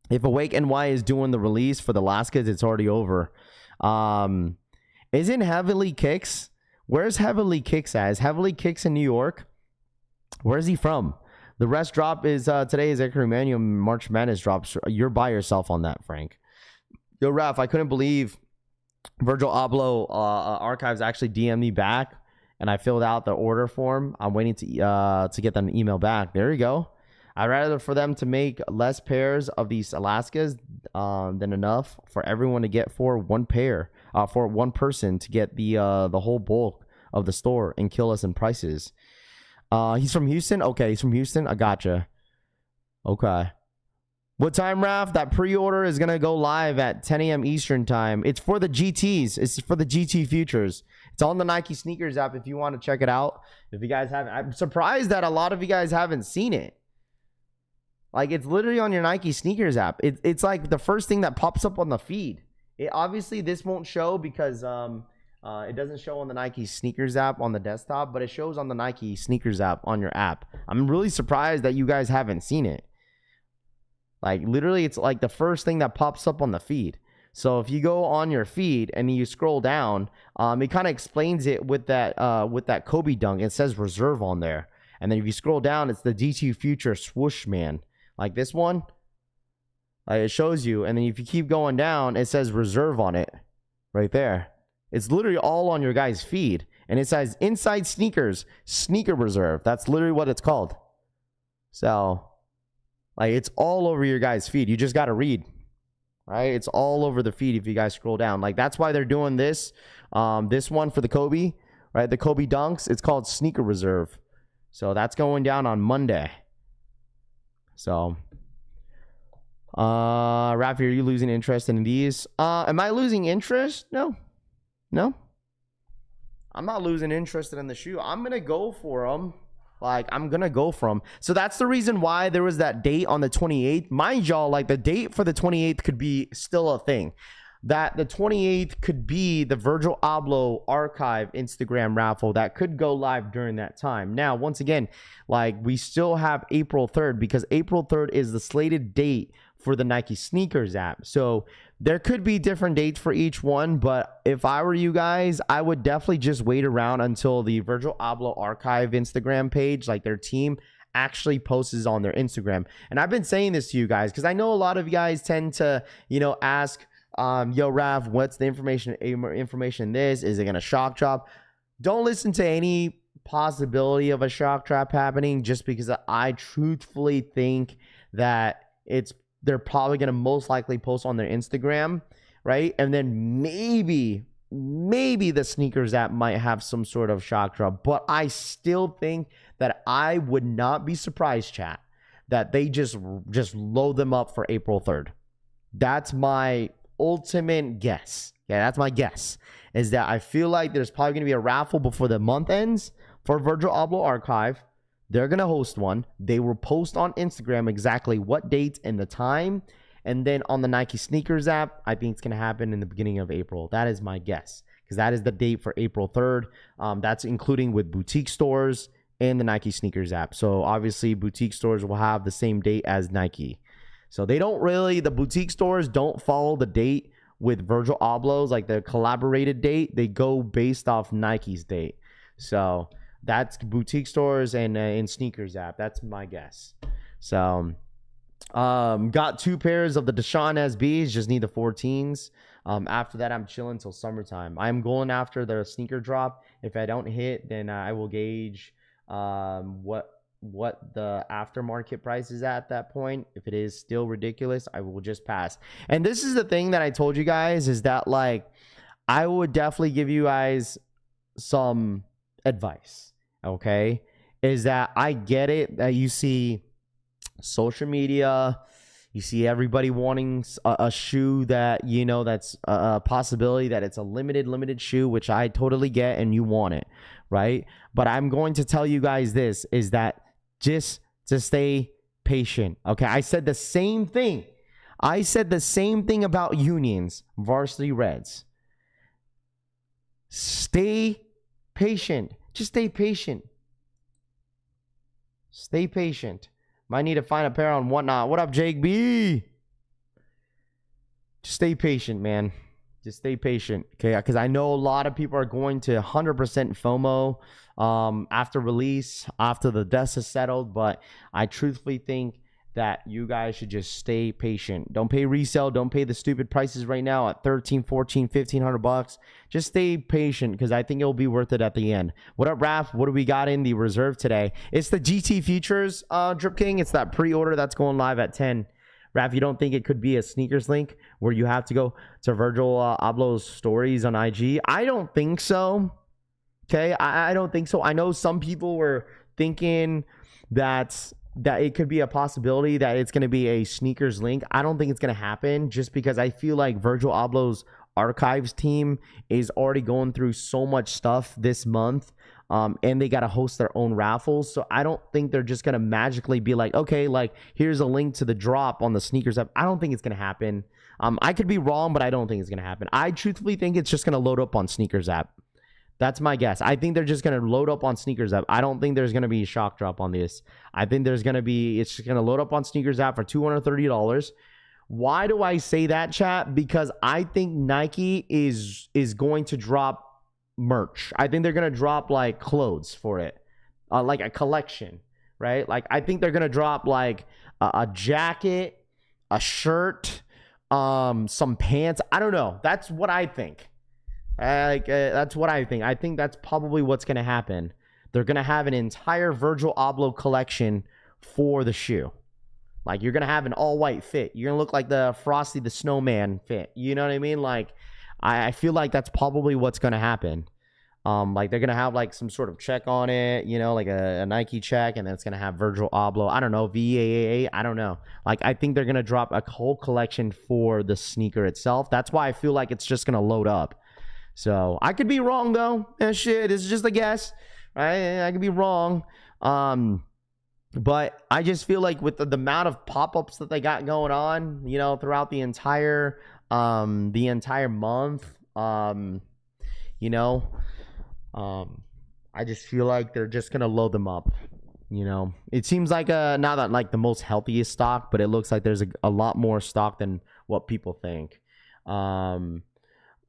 If Awake NY is doing the release for the Alaskas, it's already over. Isn't Heavily Kicks? Where's Heavily Kicks at? Is Heavily Kicks in New York? Where is he from? The rest drop is today is Edgar Emanuel March Madness drops. You're by yourself on that, Frank. Yo, Raph, I couldn't believe Virgil Abloh Archives actually DM'd me back, and I filled out the order form. I'm waiting to get an email back. There you go. I'd rather for them to make less pairs of these Alaskas than enough for everyone to get for one pair, for one person to get the whole bulk of the store and kill us in prices. He's from Houston? Okay, he's from Houston. I gotcha. Okay. What time, Raph? That pre-order is going to go live at 10 a.m. Eastern time. It's for the GTs. It's for the GT futures. It's on the Nike Sneakers app if you want to check it out. If you guys haven't, I'm surprised that a lot of you guys haven't seen it. Like, it's literally on your Nike Sneakers app. It's like the first thing that pops up on the feed. Obviously, this won't show because it doesn't show on the Nike Sneakers app on the desktop, but it shows on the Nike Sneakers app on your app. I'm really surprised that you guys haven't seen it. Like, literally, it's like the first thing that pops up on the feed. So if you go on your feed and you scroll down, it kind of explains it with that Kobe dunk. It says reserve on there. And then if you scroll down, it's the GT Future swoosh, man. Like this one. It shows you. And then if you keep going down, it says reserve on it. Right there. It's literally all on your guys' feed. And it says Inside Sneakers, Sneaker Reserve. That's literally what it's called. So, like, it's all over your guys' feed. You just got to read. Right? It's all over the feed if you guys scroll down. Like, that's why they're doing this. This one for the Kobe. right? The Kobe Dunks, it's called Sneaker Reserve. So that's going down on Monday. So, Rafi, are you losing interest in these? Am I losing interest? No. I'm not losing interest in the shoe. I'm going to go for them. Like, I'm going to go for them. So that's the reason why there was that date on the 28th. Mind y'all, like, the date for the 28th could be still a thing. That the 28th could be the Virgil Abloh archive Instagram raffle that could go live during that time. Now, once again, like, we still have April 3rd because April 3rd is the slated date for the Nike Snkrs app. So there could be different dates for each one, but if I were you guys, I would definitely just wait around until the Virgil Abloh archive Instagram page, like their team, actually posts on their Instagram. And I've been saying this to you guys because I know a lot of you guys tend to, you know, ask, yo, Rav, what's the information in this? Is it going to shock drop? Don't listen to any possibility of a shock drop happening just because I truthfully think that they're probably going to most likely post on their Instagram, right? And then maybe the Snkrs app might have some sort of shock drop. But I still think that I would not be surprised, chat, that they just load them up for April 3rd. That's my ultimate guess. Yeah, that's my guess. Is that I feel like there's probably going to be a raffle before the month ends for Virgil Abloh Archive. They're going to host one. They will post on Instagram exactly what date and the time. And then on the Nike Snkrs app, I think it's going to happen in the beginning of April. That is my guess because that is the date for April 3rd. That's including with boutique stores and the Nike Snkrs app. So obviously boutique stores will have the same date as Nike. So they don't really, the boutique stores don't follow the date with Virgil Abloh's, like the collaborated date. They go based off Nike's date. So that's boutique stores and in Snkrs app. That's my guess. So, got 2 pairs of the Deshaun SBs. Just need the 14s. After that, I'm chilling till summertime. I'm going after the sneaker drop. If I don't hit, then I will gauge what the aftermarket price is at that point. If it is still ridiculous, I will just pass. And this is the thing that I told you guys is that, like, I would definitely give you guys some advice. Okay, is that I get it that you see social media, you see everybody wanting a shoe that, you know, that's a possibility that it's a limited shoe, which I totally get, and you want it, right? But I'm going to tell you guys this, is that just to stay patient. Okay, I said the same thing. I said the same thing about Unions, Varsity Reds. Stay patient. Just stay patient. Stay patient. Might need to find a pair on Whatnot. What up, Jake B? Just stay patient, man. Just stay patient, okay? Because I know a lot of people are going to 100% FOMO after release, after the dust is settled. But I truthfully think that you guys should just stay patient. Don't pay resale. Don't pay the stupid prices right now at $1,300, $1,400, $1,500. Just stay patient because I think it'll be worth it at the end. What up, Raph? What do we got in the reserve today? It's the GT Futures, Drip King. It's that pre-order that's going live at 10. Raph, you don't think it could be a sneakers link where you have to go to Virgil Abloh's stories on IG? I don't think so. Okay, I don't think so. I know some people were thinking that it could be a possibility that it's going to be a sneakers link. I don't think it's going to happen just because I feel like Virgil Abloh's archives team is already going through so much stuff this month, and they got to host their own raffles. So I don't think they're just going to magically be like, okay, like here's a link to the drop on the sneakers app. I don't think it's going to happen. I could be wrong, but I don't think it's going to happen. I truthfully think it's just going to load up on sneakers app. That's my guess. I think they're just going to load up on Snkrs app. I don't think there's going to be a shock drop on this. I think there's going to be, it's just going to load up on Snkrs app for $230. Why do I say that, chat? Because I think Nike is going to drop merch. I think they're going to drop like clothes for it, like a collection, right? Like I think they're going to drop like a jacket, a shirt, some pants. I don't know. That's what I think. That's what I think. I think that's probably what's going to happen. They're going to have an entire Virgil Abloh collection for the shoe. Like you're going to have an all-white fit. You're going to look like the Frosty the Snowman fit. You know what I mean? Like I feel like that's probably what's going to happen. Like they're gonna have like some sort of check on it, you know, like a Nike check, and then it's gonna have Virgil Abloh. I don't know, VAAA. I don't know. Like I think they're gonna drop a whole collection for the sneaker itself. That's why I feel like it's just gonna load up. So I could be wrong though. And shit, it's just a guess. Right? I could be wrong. But I just feel like with the amount of pop-ups that they got going on, you know, throughout the entire month, you know, I just feel like they're just gonna load them up. You know, it seems like not like the most healthiest stock, but it looks like there's a lot more stock than what people think.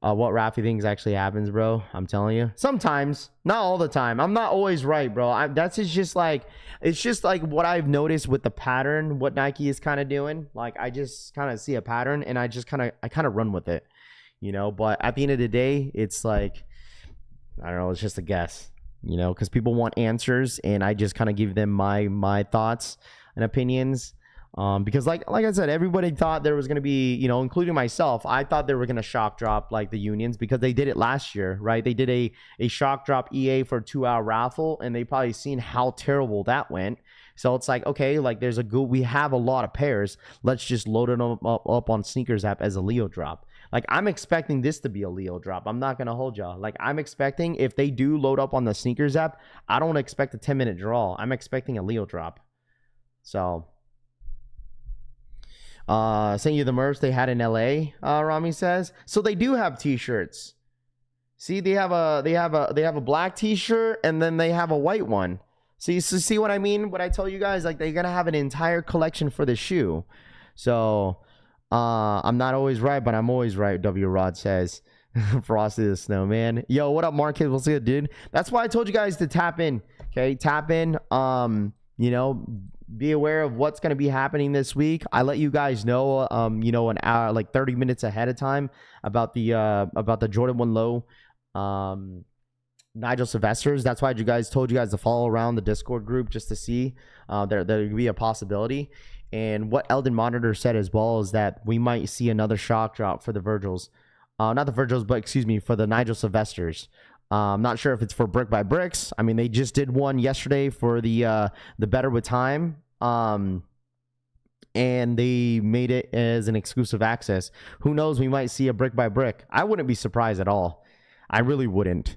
What Raffy thinks actually happens, bro. I'm telling you, sometimes, not all the time. I'm not always right, bro. That's just like, it's just like what I've noticed with the pattern, what Nike is kind of doing. Like I just kind of see a pattern and I kind of run with it, you know. But at the end of the day, it's like, I don't know, it's just a guess, you know, because people want answers and I just kind of give them my thoughts and opinions. Because like I said, everybody thought there was going to be, you know, including myself, I thought they were going to shock drop like the unions because they did it last year, right? They did a shock drop EA for a 2-hour raffle and they probably seen how terrible that went. So it's like, okay, like we have a lot of pairs. Let's just load it up on Snkrs app as a Leo drop. Like I'm expecting this to be a Leo drop. I'm not going to hold y'all. Like I'm expecting if they do load up on the Snkrs app, I don't expect a 10-minute draw. I'm expecting a Leo drop. So sent you the merch they had in LA, Rami says. So they do have t-shirts. See, they have a black t-shirt and then they have a white one. So you see what I mean? What I tell you guys, like they're gonna have an entire collection for the shoe. So I'm not always right, but I'm always right, W Rod says. Frosty the Snowman. Yo, what up, Marcus? What's good, dude? That's why I told you guys to tap in. Okay, tap in. You know, be aware of what's going to be happening this week. I let you guys know, you know, an hour, like 30 minutes ahead of time about the Jordan 1 Low, Nigel Sylvesters. That's why told you guys to follow around the Discord group just to see there could be a possibility. And what Eldon Monitor said as well is that we might see another shock drop for the Virgils, not the Virgils, but excuse me, for the Nigel Sylvesters. I'm not sure if it's for Brick by Bricks. I mean, they just did one yesterday for the Better with Time, and they made it as an exclusive access. Who knows? We might see a Brick by Brick. I wouldn't be surprised at all. I really wouldn't.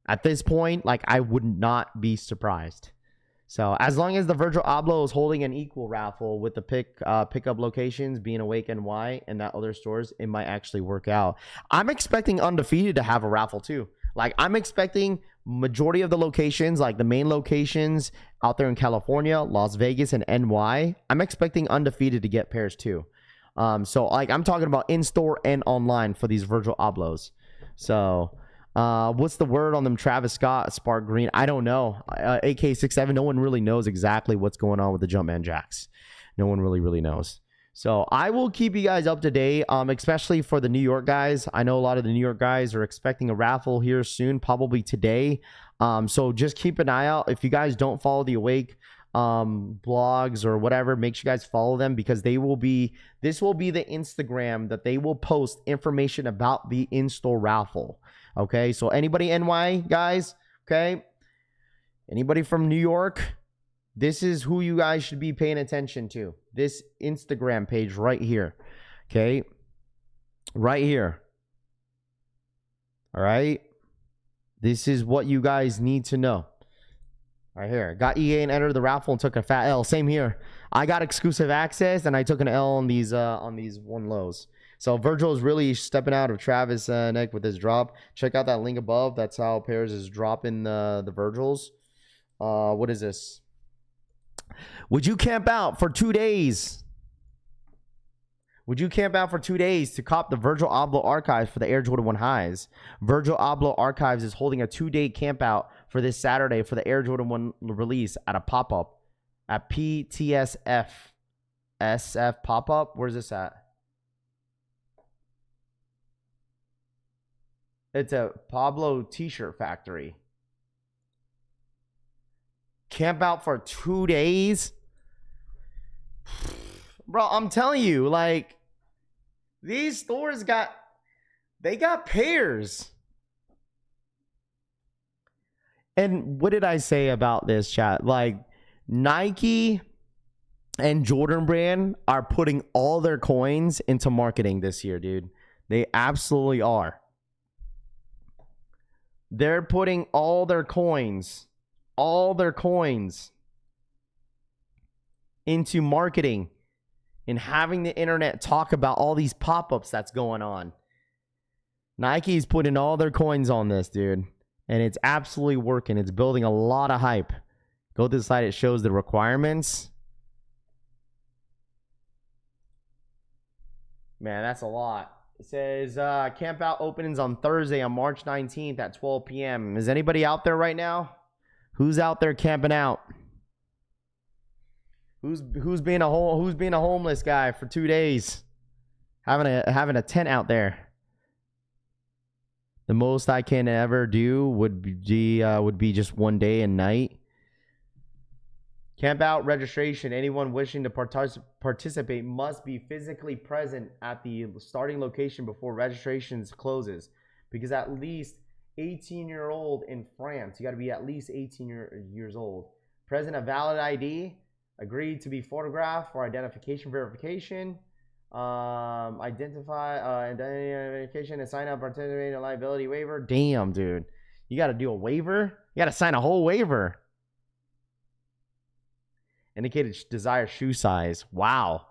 At this point, like I would not be surprised. So as long as the Virgil Abloh is holding an equal raffle with the pickup locations being Awake NY and that other stores, it might actually work out. I'm expecting Undefeated to have a raffle too. Like I'm expecting majority of the locations, like the main locations out there in California, Las Vegas, and NY, I'm expecting Undefeated to get pairs too. So like I'm talking about in-store and online for these Virgil Ablohs. So what's the word on them Travis Scott, Spark Green? I don't know. AK67, no one really knows exactly what's going on with the Jumpman Jacks. No one really knows. So I will keep you guys up to date, especially for the New York guys. I know a lot of the New York guys are expecting a raffle here soon, probably today. So just keep an eye out. If you guys don't follow the Awake blogs or whatever, make sure you guys follow them because this will be the Instagram that they will post information about the in-store raffle. Okay, so anybody NY guys, okay, anybody from New York, this is who you guys should be paying attention to. This Instagram page right here. Okay. Right here. All right. This is what you guys need to know. Right here. Got EA and entered the raffle and took a fat L. Same here. I got exclusive access and I took an L on these 1 lows. So Virgil is really stepping out of Travis' neck with his drop. Check out that link above. That's how Pairs is dropping the Virgils. What is this? Would you camp out for 2 days? Would you camp out for 2 days to cop the Virgil Abloh Archives for the Air Jordan 1 highs? Virgil Abloh Archives is holding a 2-day camp out for this Saturday for the Air Jordan 1 release at a pop-up at PTSF. SF pop-up? Where's this at? It's a Pablo t-shirt factory. Camp out for 2 days? Bro, I'm telling you, like, these stores got pairs. And what did I say about this, chat? Like, Nike and Jordan Brand are putting all their coins into marketing this year, dude. They absolutely are. They're putting all their coins into marketing and having the internet talk about all these pop-ups that's going on. Nike's putting all their coins on this, dude. And it's absolutely working. It's building a lot of hype. Go to the site. It shows the requirements. Man, that's a lot. It says camp out openings on Thursday on March 19th at 12 p.m. Is anybody out there right now? Who's out there camping out? Who's being a homeless guy for 2 days? Having a tent out there. The most I can ever do would be just 1 day and night. Camp out registration. Anyone wishing to participate must be physically present at the starting location before registrations closes. Because at least 18-year-old in France, you got to be at least 18 years old. Present a valid ID. Agreed to be photographed for identification verification. Identification and sign up, participate in a liability waiver. Damn, dude. You got to do a waiver? You got to sign a whole waiver. Indicated desired shoe size. Wow.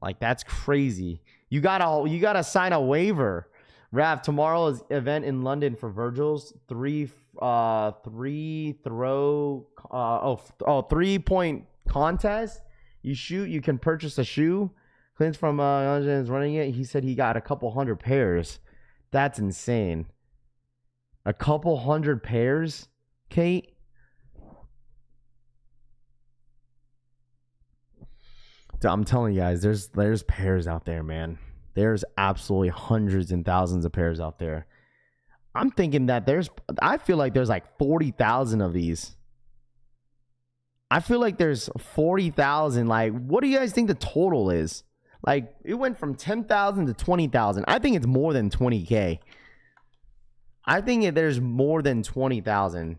Like, that's crazy. You gotta sign a waiver. Rav, tomorrow's event in London for Virgil's 3-point contest. You shoot, you can purchase a shoe. Clint's from is running it. He said he got a couple hundred pairs. That's insane. A couple hundred pairs, Kate? I'm telling you guys, there's pairs out there, man. There's absolutely hundreds and thousands of pairs out there. I'm thinking that I feel like there's like 40,000 of these. I feel like there's 40,000. Like, what do you guys think the total is? Like, it went from 10,000 to 20,000. I think it's more than 20K. I think there's more than 20,000.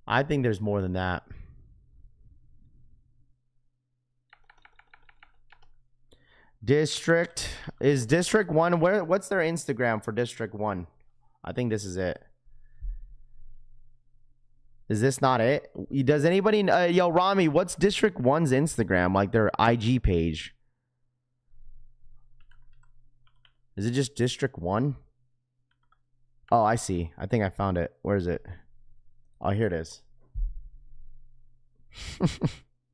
I think there's more than that. District 1. What's their Instagram for District 1? I think this is it. Is this not it? Does anybody yo, Rami, what's District 1's Instagram? Like, their IG page? Is it just District 1? Oh, I see. I think I found it. Where is it? Oh, here it is.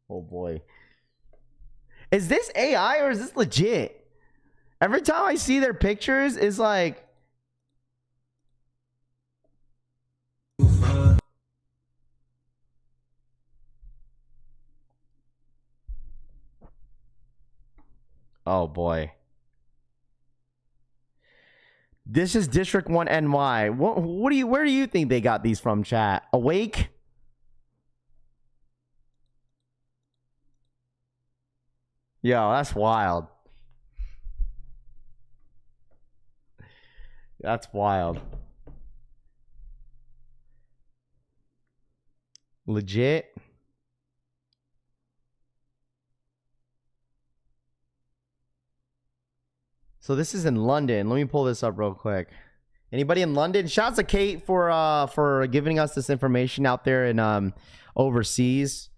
Oh boy. Is this AI or is this legit? Every time I see their pictures, it's like, oh boy. This is District 1 NY. Where do you think they got these from, chat? Awake? Yo, that's wild. That's wild. Legit. So this is in London. Let me pull this up real quick. Anybody in London? Shouts to Kate for giving us this information out there in overseas.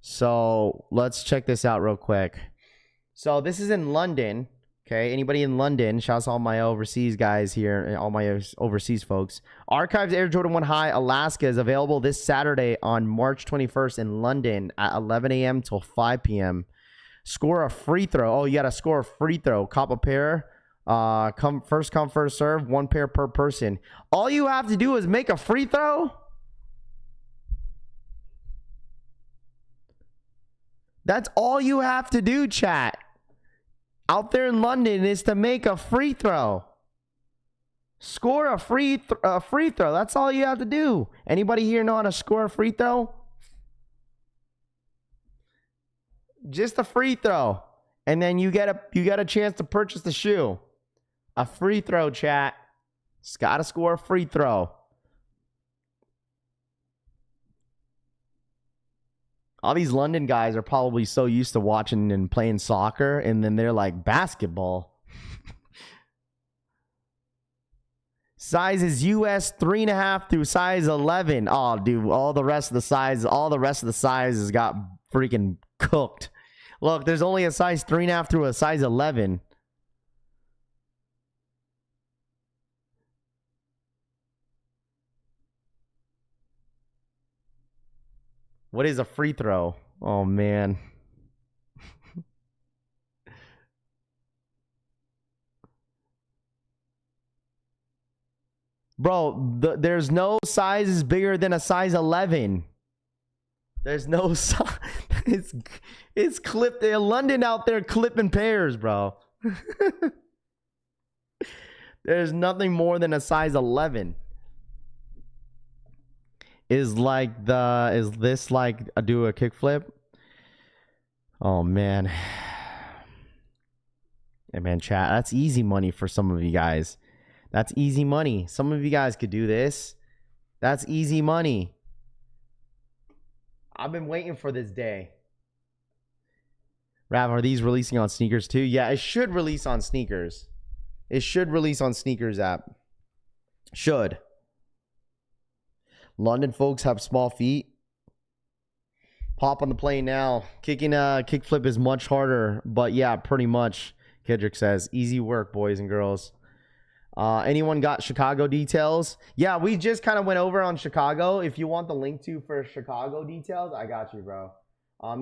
So let's check this out real quick. So this is in London. Okay, anybody in London? Shouts to all my overseas guys here and all my overseas folks. Archives Air Jordan 1 High Alaska is available this Saturday on March 21st in London at 11 a.m. till 5 p.m. Score a free throw. Oh, you got to score a free throw. Cop a pair. First come, first serve. 1 pair per person. All you have to do is make a free throw. That's all you have to do, chat. Out there in London is to make a free throw. Score a free throw. That's all you have to do. Anybody here know how to score a free throw? Just a free throw. and then you get a chance to purchase the shoe. A free throw, chat. Just gotta score a free throw. All these London guys are probably so used to watching and playing soccer, and then they're like, basketball. Size is US 3.5 through size 11. Oh, dude, all the rest of the sizes got freaking cooked. Look, there's only a size 3.5 through a size 11. What is a free throw? Oh, man. Bro, there's no sizes bigger than a size 11. There's no size. It's clipped. They're London out there clipping pairs, bro. There's nothing more than a size 11. Is this like do a kickflip? Oh man. Hey man, chat. That's easy money for some of you guys. That's easy money. Some of you guys could do this. That's easy money. I've been waiting for this day. Rav, are these releasing on Snkrs too? Yeah, it should release on Snkrs. It should release on Snkrs app. Should. London folks have small feet. Pop on the plane now. Kicking a kickflip is much harder, but yeah, pretty much. Kedrick says, easy work, boys and girls. Anyone got Chicago details? Yeah, we just kind of went over on Chicago. If you want the link for Chicago details, I got you, bro.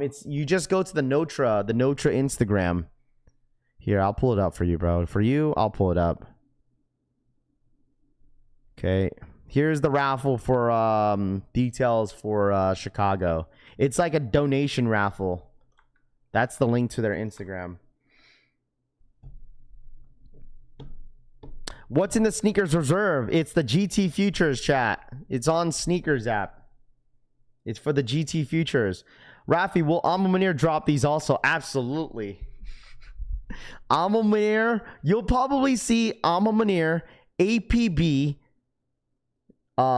It's you just go to the Notra Instagram. Here, I'll pull it up for you, bro. For you, I'll pull it up. Okay. Here's the raffle for details for Chicago. It's like a donation raffle. That's the link to their Instagram. What's in the Snkrs reserve? It's the GT Futures, chat. It's on Snkrs app. It's for the GT Futures. Rafi, will Alma Munir drop these also? Absolutely. Alma Munir, you'll probably see Alma Munir, APB,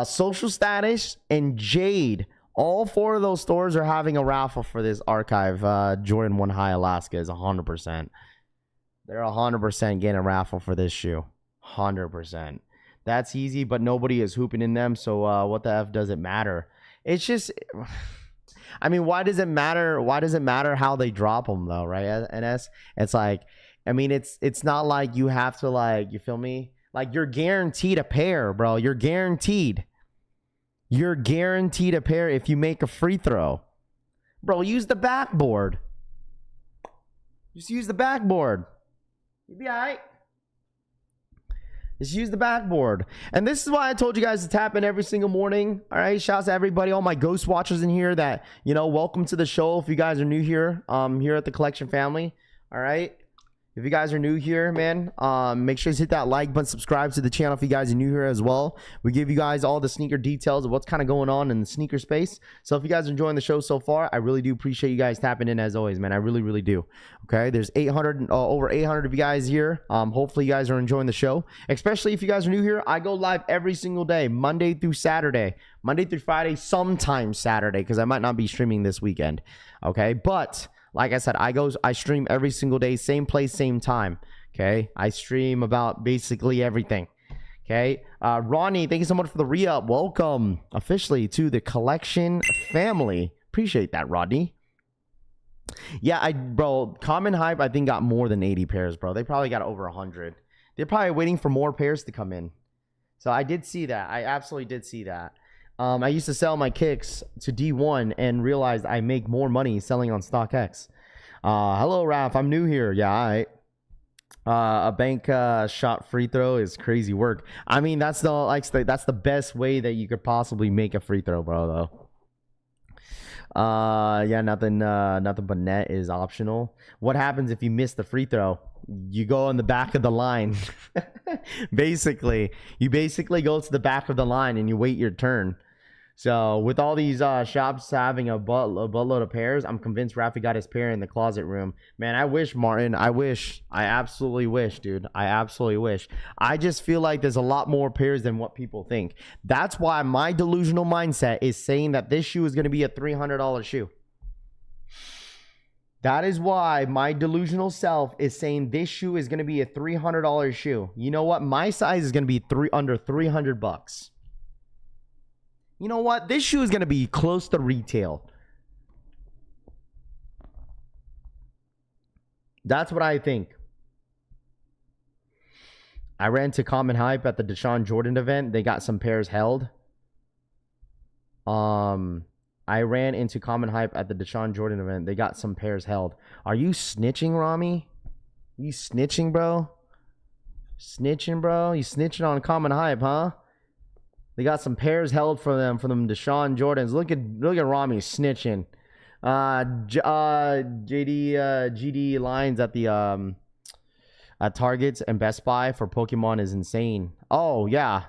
Social Status, and Jade. All four of those stores are having a raffle for this archive. Jordan 1 High Alaska is 100%. They're 100% getting a raffle for this shoe. 100%. That's easy, but nobody is hooping in them. So what the F does it matter? It's just, I mean, why does it matter? Why does it matter how they drop them though, right? NS, it's like, I mean, it's not like you have to like, you feel me? Like you're guaranteed a pair, bro. You're guaranteed. You're guaranteed a pair if you make a free throw. Bro, use the backboard. Just use the backboard. You'll be all right. Just use the backboard. And this is why I told you guys to tap in every single morning. All right. Shouts to everybody, all my ghost watchers in here that, you know, welcome to the show. If you guys are new here, here at the collection family. All right. If you guys are new here, man, make sure you hit that like button, subscribe to the channel if you guys are new here as well. We give you guys all the sneaker details of what's kind of going on in the sneaker space. So if you guys are enjoying the show so far, I really do appreciate you guys tapping in as always, man. I really, really do. Okay, there's over 800 of you guys here. Hopefully you guys are enjoying the show, especially if you guys are new here. I go live every single day, Monday through Saturday, Monday through Friday, sometimes Saturday, because I might not be streaming this weekend. Okay, but like I said, I stream every single day, same place, same time. Okay, I stream about basically everything. Okay, Ronnie, thank you so much for the re-up. Welcome officially to the collection family. Appreciate that, Rodney. Yeah, bro, Common Hype I think got more than 80 pairs, bro. They probably got over 100. They're probably waiting for more pairs to come in. So I did see that. I absolutely did see that. I used to sell my kicks to D1 and realized I make more money selling on StockX. Hello, Raph. I'm new here. Yeah, all right. A bank shot free throw is crazy work. I mean, that's the best way that you could possibly make a free throw, bro. Though. Yeah, nothing but net is optional. What happens if you miss the free throw? You go on the back of the line. You basically go to the back of the line and you wait your turn. So with all these shops having a buttload of pairs, I'm convinced Rafi got his pair in the closet room. Man, I wish, Martin. I absolutely wish, dude. I absolutely wish. I just feel like there's a lot more pairs than what people think. That's why my delusional mindset is saying that this shoe is going to be a $300 shoe. That is why my delusional self is saying this shoe is going to be a $300 shoe. You know what? My size is going to be under $300. You know what? This shoe is going to be close to retail. That's what I think. I ran to Common Hype at the Deshaun Jordan event. They got some pairs held. I ran into Common Hype at the Deshaun Jordan event. They got some pairs held. Are you snitching, Rami? You snitching, bro? Snitching, bro? You snitching on Common Hype, huh? They got some pairs held for them Deshaun Jordans. Look at Rami snitching. GD lines at the at Targets and Best Buy for Pokemon is insane. Oh yeah,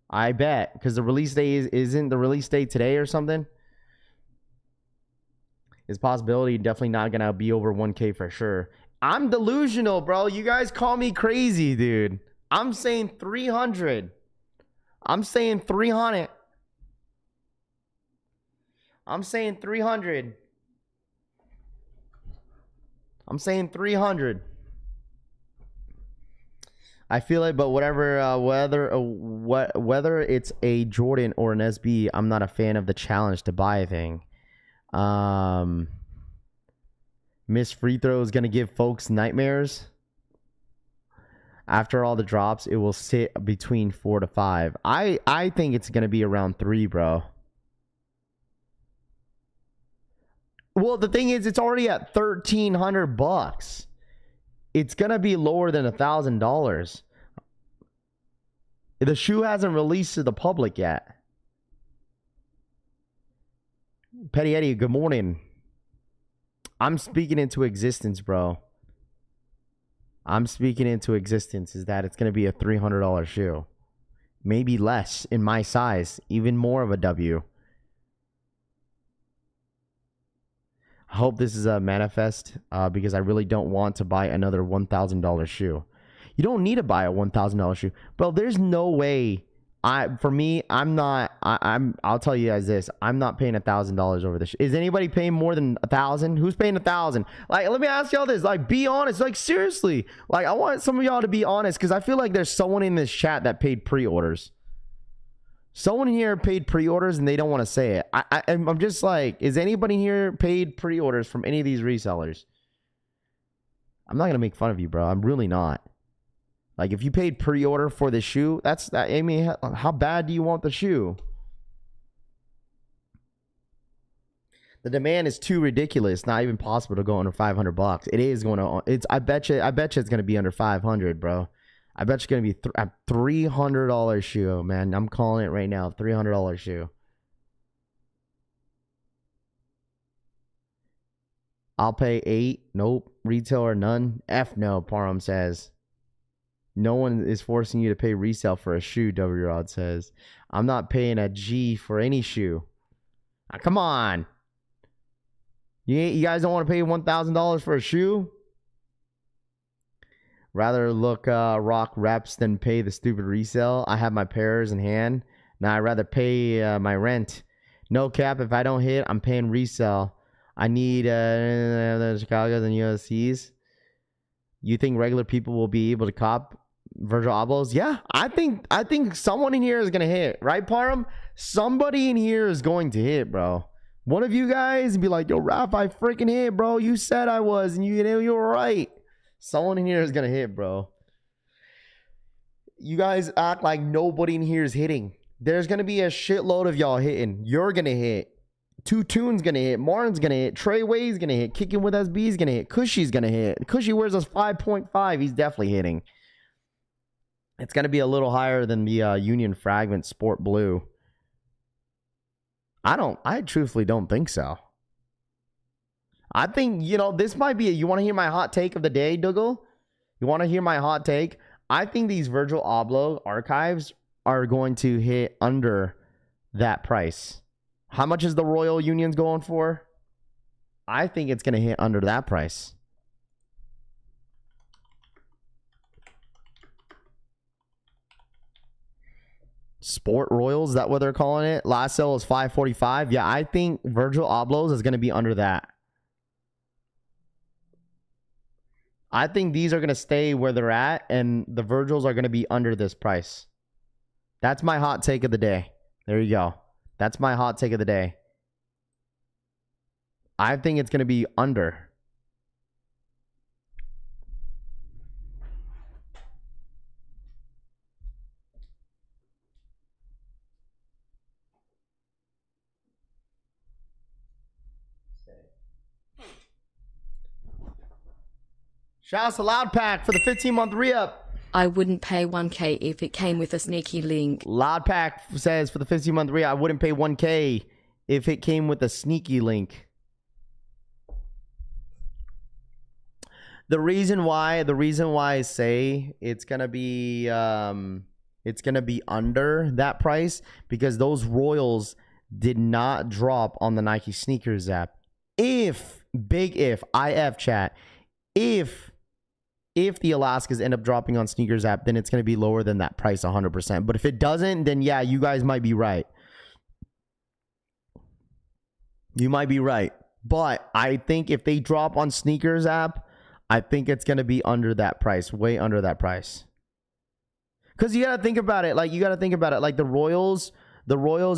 I bet, because the release date isn't the release date today or something. It's a possibility. Definitely not gonna be over 1K for sure. I'm delusional, bro. You guys call me crazy, dude. I'm saying 300. I'm saying 300. I'm saying 300. I'm saying 300. I feel like, but whatever, whether it's a Jordan or an SB, I'm not a fan of the challenge to buy a thing. Miss Free Throw is gonna give folks nightmares. After all the drops, it will sit between 4 to 5. I think it's going to be around 3, bro. Well, the thing is, it's already at $1,300. It's going to be lower than $1,000. The shoe hasn't released to the public yet. Petty Eddie, good morning. I'm speaking into existence, bro. I'm speaking into existence is that it's going to be a $300 shoe. Maybe less in my size. Even more of a W. I hope this is a manifest because I really don't want to buy another $1,000 shoe. You don't need to buy a $1,000 shoe. Bro, there's no way. I'll tell you guys this. I'm not paying $1,000 over this. Is anybody paying more than $1,000? Who's paying $1,000? Like, let me ask y'all this. Like, be honest. Like, seriously. Like, I want some of y'all to be honest because I feel like there's someone in this chat that paid pre-orders. Someone here paid pre-orders and they don't want to say it. I'm just like, is anybody here paid pre-orders from any of these resellers? I'm not going to make fun of you, bro. I'm really not. Like, if you paid pre-order for the shoe, I mean, how bad do you want the shoe? The demand is too ridiculous. Not even possible to go under $500. It is going to. I bet you it's going to be under 500, bro. I bet you it's going to be a $300 shoe, man. I'm calling it right now. $300 shoe. I'll pay 8. Nope. Retail or none. F no. Parham says. No one is forcing you to pay resale for a shoe, W Rod says. I'm not paying a G for any shoe. Come on. You guys don't want to pay $1,000 for a shoe? Rather look rock reps than pay the stupid resale. I have my pairs in hand. Now I'd rather pay my rent. No cap, if I don't hit, I'm paying resale. I need Chicago's and USC's. You think regular people will be able to cop Virgil Ablohs? Yeah, I think someone in here is gonna hit, right, Parham? Somebody in here is going to hit, bro. One of you guys be like, yo, Raph, I freaking hit, bro. You said I was, and you were right. Someone in here is gonna hit, bro. You guys act like nobody in here is hitting. There's gonna be a shitload of y'all hitting. You're gonna hit. Two Tune's gonna hit. Martin's gonna hit. Trey Way's gonna hit. Kicking with SB's gonna hit. Cushy's gonna hit. Cushy wears us 5.5. He's definitely hitting. It's gonna be a little higher than the Union Fragment Sport Blue. I truthfully don't think so. I think, this might be you want to hear my hot take of the day, Dougal? You want to hear my hot take? I think these Virgil Abloh archives are going to hit under that price. How much is the Royal Unions going for? I think it's going to hit under that price. Sport Royals, is that what they're calling it? Last sale is $545. Yeah, I think Virgil Abloh's is going to be under that. I think these are going to stay where they're at, and the Virgils are going to be under this price. That's my hot take of the day. There you go. That's my hot take of the day. I think it's going to be under. Shout out to Loud Pack for the 15-month re-up. I wouldn't pay 1K if it came with a sneaky link. Loud Pack says for the 15-month re-up, I wouldn't pay 1K if it came with a sneaky link. The reason why I say it's gonna be under that price, because those Royals did not drop on the Nike Sneakers app. If IF chat, if the Alaskas end up dropping on Sneakers app, then it's going to be lower than that price 100%. But if it doesn't, then yeah, you guys might be right. You might be right. But I think if they drop on Sneakers app, I think it's going to be under that price, way under that price. Because you got to think about it. Like the Royals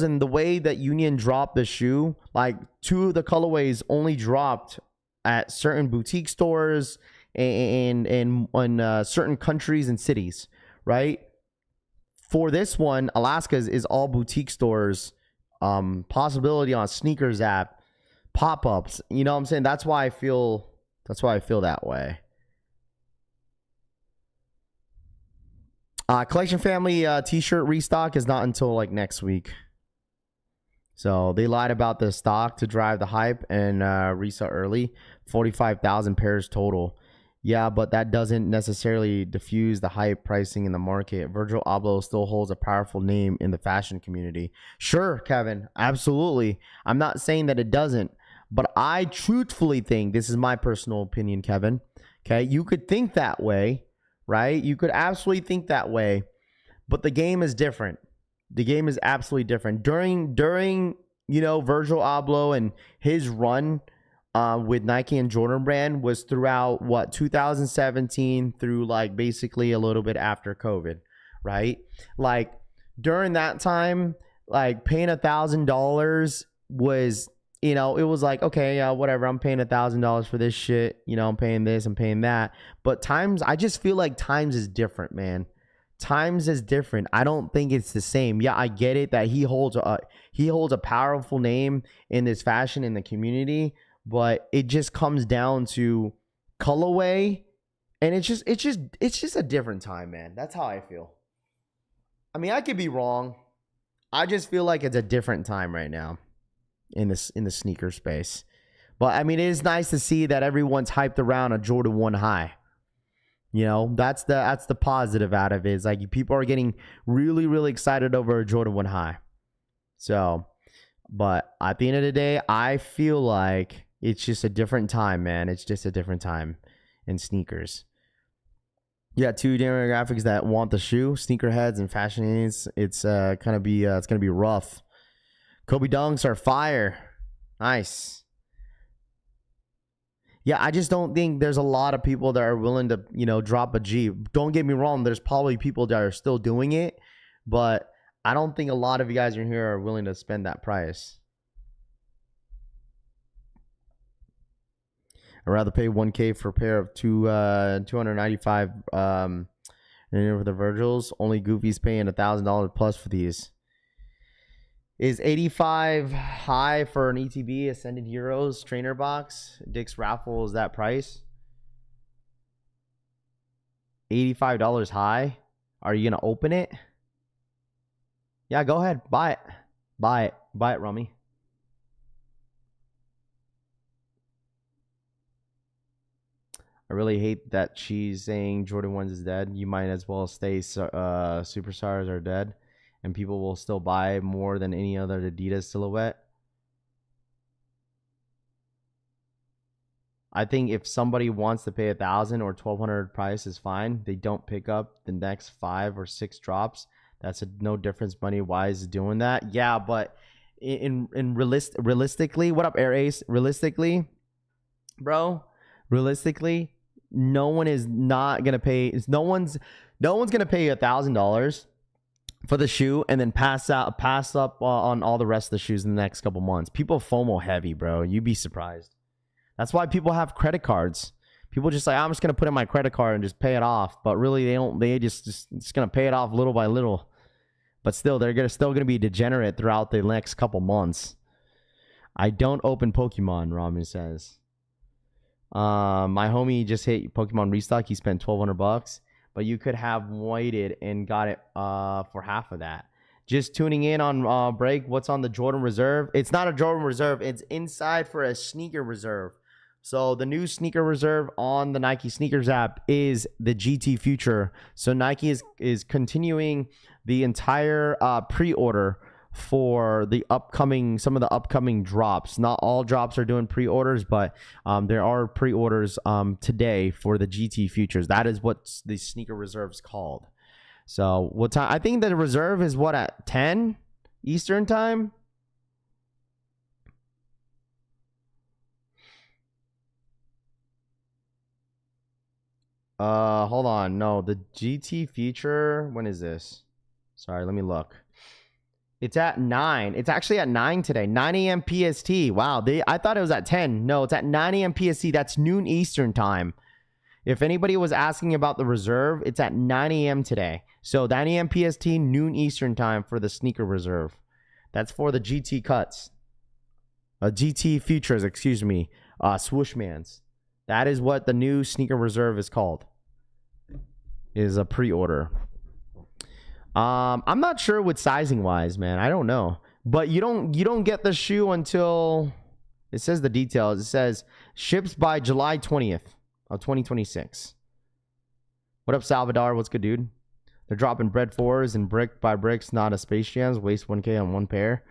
and the way that Union dropped the shoe, like 2 of the colorways only dropped at certain boutique stores and certain countries and cities, right? For this one, Alaska's is all boutique stores, possibility on Sneakers app, pop-ups. You know what I'm saying? That's why I feel that way. Collection Family t-shirt restock is not until like next week. So they lied about the stock to drive the hype and resell early. 45,000 pairs total. Yeah, but that doesn't necessarily diffuse the hype pricing in the market. Virgil Abloh still holds a powerful name in the fashion community. Sure, Kevin, absolutely. I'm not saying that it doesn't, but I truthfully think, this is my personal opinion, Kevin. Okay, you could think that way, right? You could absolutely think that way, but the game is different. The game is absolutely different. During Virgil Abloh and his run with Nike and Jordan Brand was throughout 2017 through like basically a little bit after COVID, right? Like during that time, like paying $1,000 was, it was like, okay, whatever, I'm paying $1,000 for this shit. I'm paying this, I'm paying that. But I just feel like times is different, man. Times is different. I don't think it's the same. Yeah, I get it that he holds a powerful name in this fashion in the community, but it just comes down to colorway, and it's just a different time, man. That's how I feel. I mean, I could be wrong. I just feel like it's a different time right now in the sneaker space. But I mean, it is nice to see that everyone's hyped around a Jordan 1 high. That's the positive out of it. Is like people are getting really, really excited over a Jordan 1 high. So, but at the end of the day, I feel like it's just a different time, man. It's just a different time in sneakers. You got 2 demographics that want the shoe, sneakerheads and fashionistas. It's gonna be rough. Kobe Dunks are fire. Nice. Yeah, I just don't think there's a lot of people that are willing to, drop a G. Don't get me wrong. There's probably people that are still doing it, but I don't think a lot of you guys in here are willing to spend that price. I'd rather pay 1K for a pair of 295 and for the Virgils. Only Goofy's paying $1,000 plus for these. Is 85 high for an ETB Ascended Heroes trainer box? Dick's Raffle is that price? $85 high? Are you going to open it? Yeah, go ahead. Buy it. Buy it, Rummy. I really hate that she's saying Jordan 1s is dead. You might as well stay superstars are dead and people will still buy more than any other Adidas silhouette. I think if somebody wants to pay $1,000 or $1,200 price is fine. They don't pick up the next 5 or 6 drops. That's no difference money wise doing that. Yeah, but realistically, what up, Air Ace? Realistically, bro, no one is not gonna pay. No one's gonna pay you $1,000 for the shoe and then pass up on all the rest of the shoes in the next couple months. People FOMO heavy, bro. You'd be surprised. That's why people have credit cards. People just like, I'm just gonna put in my credit card and just pay it off. But really, they don't. They just gonna pay it off little by little. But still, they're still gonna be degenerate throughout the next couple months. I don't open Pokemon. Ramen says. My homie just hit Pokemon restock. He spent $1,200, but you could have waited and got it for half of that. Just tuning in on break. What's on the Jordan Reserve? It's not a Jordan Reserve. It's inside for a sneaker reserve. So the new sneaker reserve on the Nike Sneakers app is the GT Future. So Nike is continuing the entire pre-order for some of the upcoming drops. Not all drops are doing pre-orders, but there are pre-orders today for the GT Futures. That is what the sneaker reserve is called. So what time? I think the reserve is what, at 10 Eastern time. Hold on. No, the GT Future. When is this? Sorry, let me look. It's at 9. It's actually at 9 today. 9 a.m. PST. Wow. I thought it was at 10. No, it's at 9 a.m. PST. That's noon Eastern time. If anybody was asking about the reserve, it's at 9 a.m. today. So 9 a.m. PST, noon Eastern time for the sneaker reserve. That's for the GT cuts. GT Futures, excuse me. Swooshmans. That is what the new sneaker reserve is called. Is a pre-order. I'm not sure with sizing wise, man. I don't know. But you don't get the shoe until it says the details. It says ships by July 20th of 2026. What up, Salvador? What's good, dude? They're dropping bread 4s and brick by bricks, not a Space Jams. Waste 1K on one pair.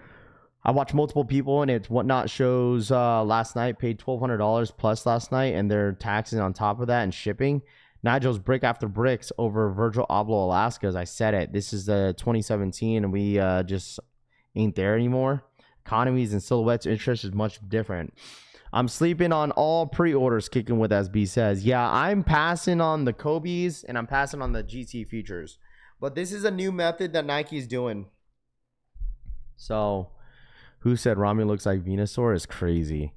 I watched multiple people, and it's Whatnot shows last night. Paid $1,200 plus last night, and they're taxing on top of that and shipping. Nigel's brick after bricks over Virgil Abloh Alaska. As I said it, this is the 2017, and we just ain't there anymore. Economies and silhouettes interest is much different. I'm sleeping on all pre-orders, kicking with SB says. Yeah, I'm passing on the Kobe's and I'm passing on the GT Futures. But this is a new method that Nike's doing. So, who said Rami looks like Venusaur is crazy.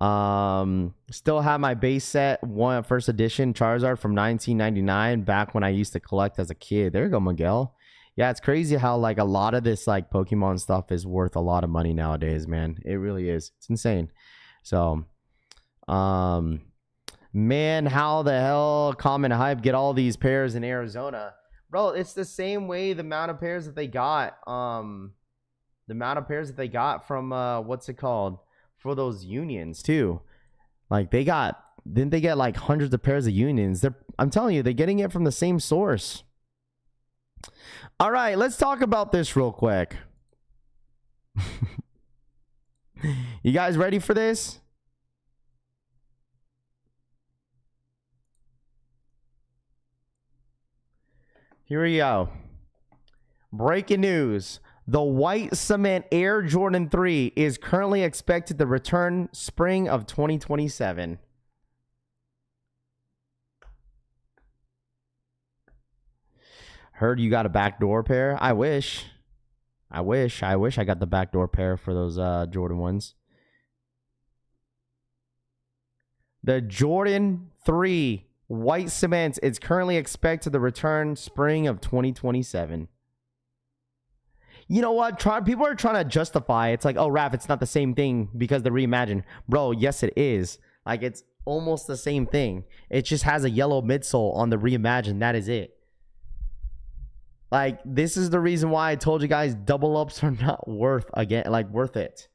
Still have my base set, first edition Charizard from 1999, back when I used to collect as a kid. There you go, Miguel. Yeah, it's crazy how like a lot of this like Pokemon stuff is worth a lot of money nowadays, man. It really is. It's insane. So, man, how the hell Common Hype get all these pairs in Arizona? Bro, it's the same way the amount of pairs that they got, from, what's it called? For those unions too. Like didn't they get like hundreds of pairs of unions? I'm telling you, they're getting it from the same source. All right, let's talk about this real quick. You guys ready for this? Here we go. Breaking news. The white cement Air Jordan 3 is currently expected to return spring of 2027. Heard you got a backdoor pair. I wish I got the backdoor pair for those Jordan ones. The Jordan 3 white cement is currently expected to return spring of 2027. You know what? People are trying to justify. It's like, oh, Raph, it's not the same thing because they're reimagined. Bro, yes, it is. Like, it's almost the same thing. It just has a yellow midsole on the reimagined. That is it. Like, this is the reason why I told you guys double ups are not worth it.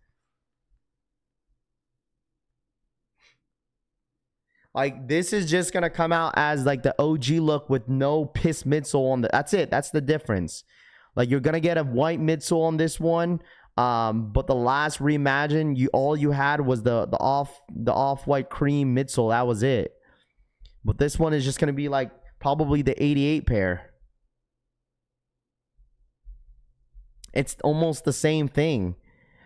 Like, this is just going to come out as like the OG look with no piss midsole on the. That's it. That's the difference. Like, you're gonna get a white midsole on this one. But the last reimagine, all you had was the off-white cream midsole. That was it. But this one is just gonna be like probably the 88 pair. It's almost the same thing.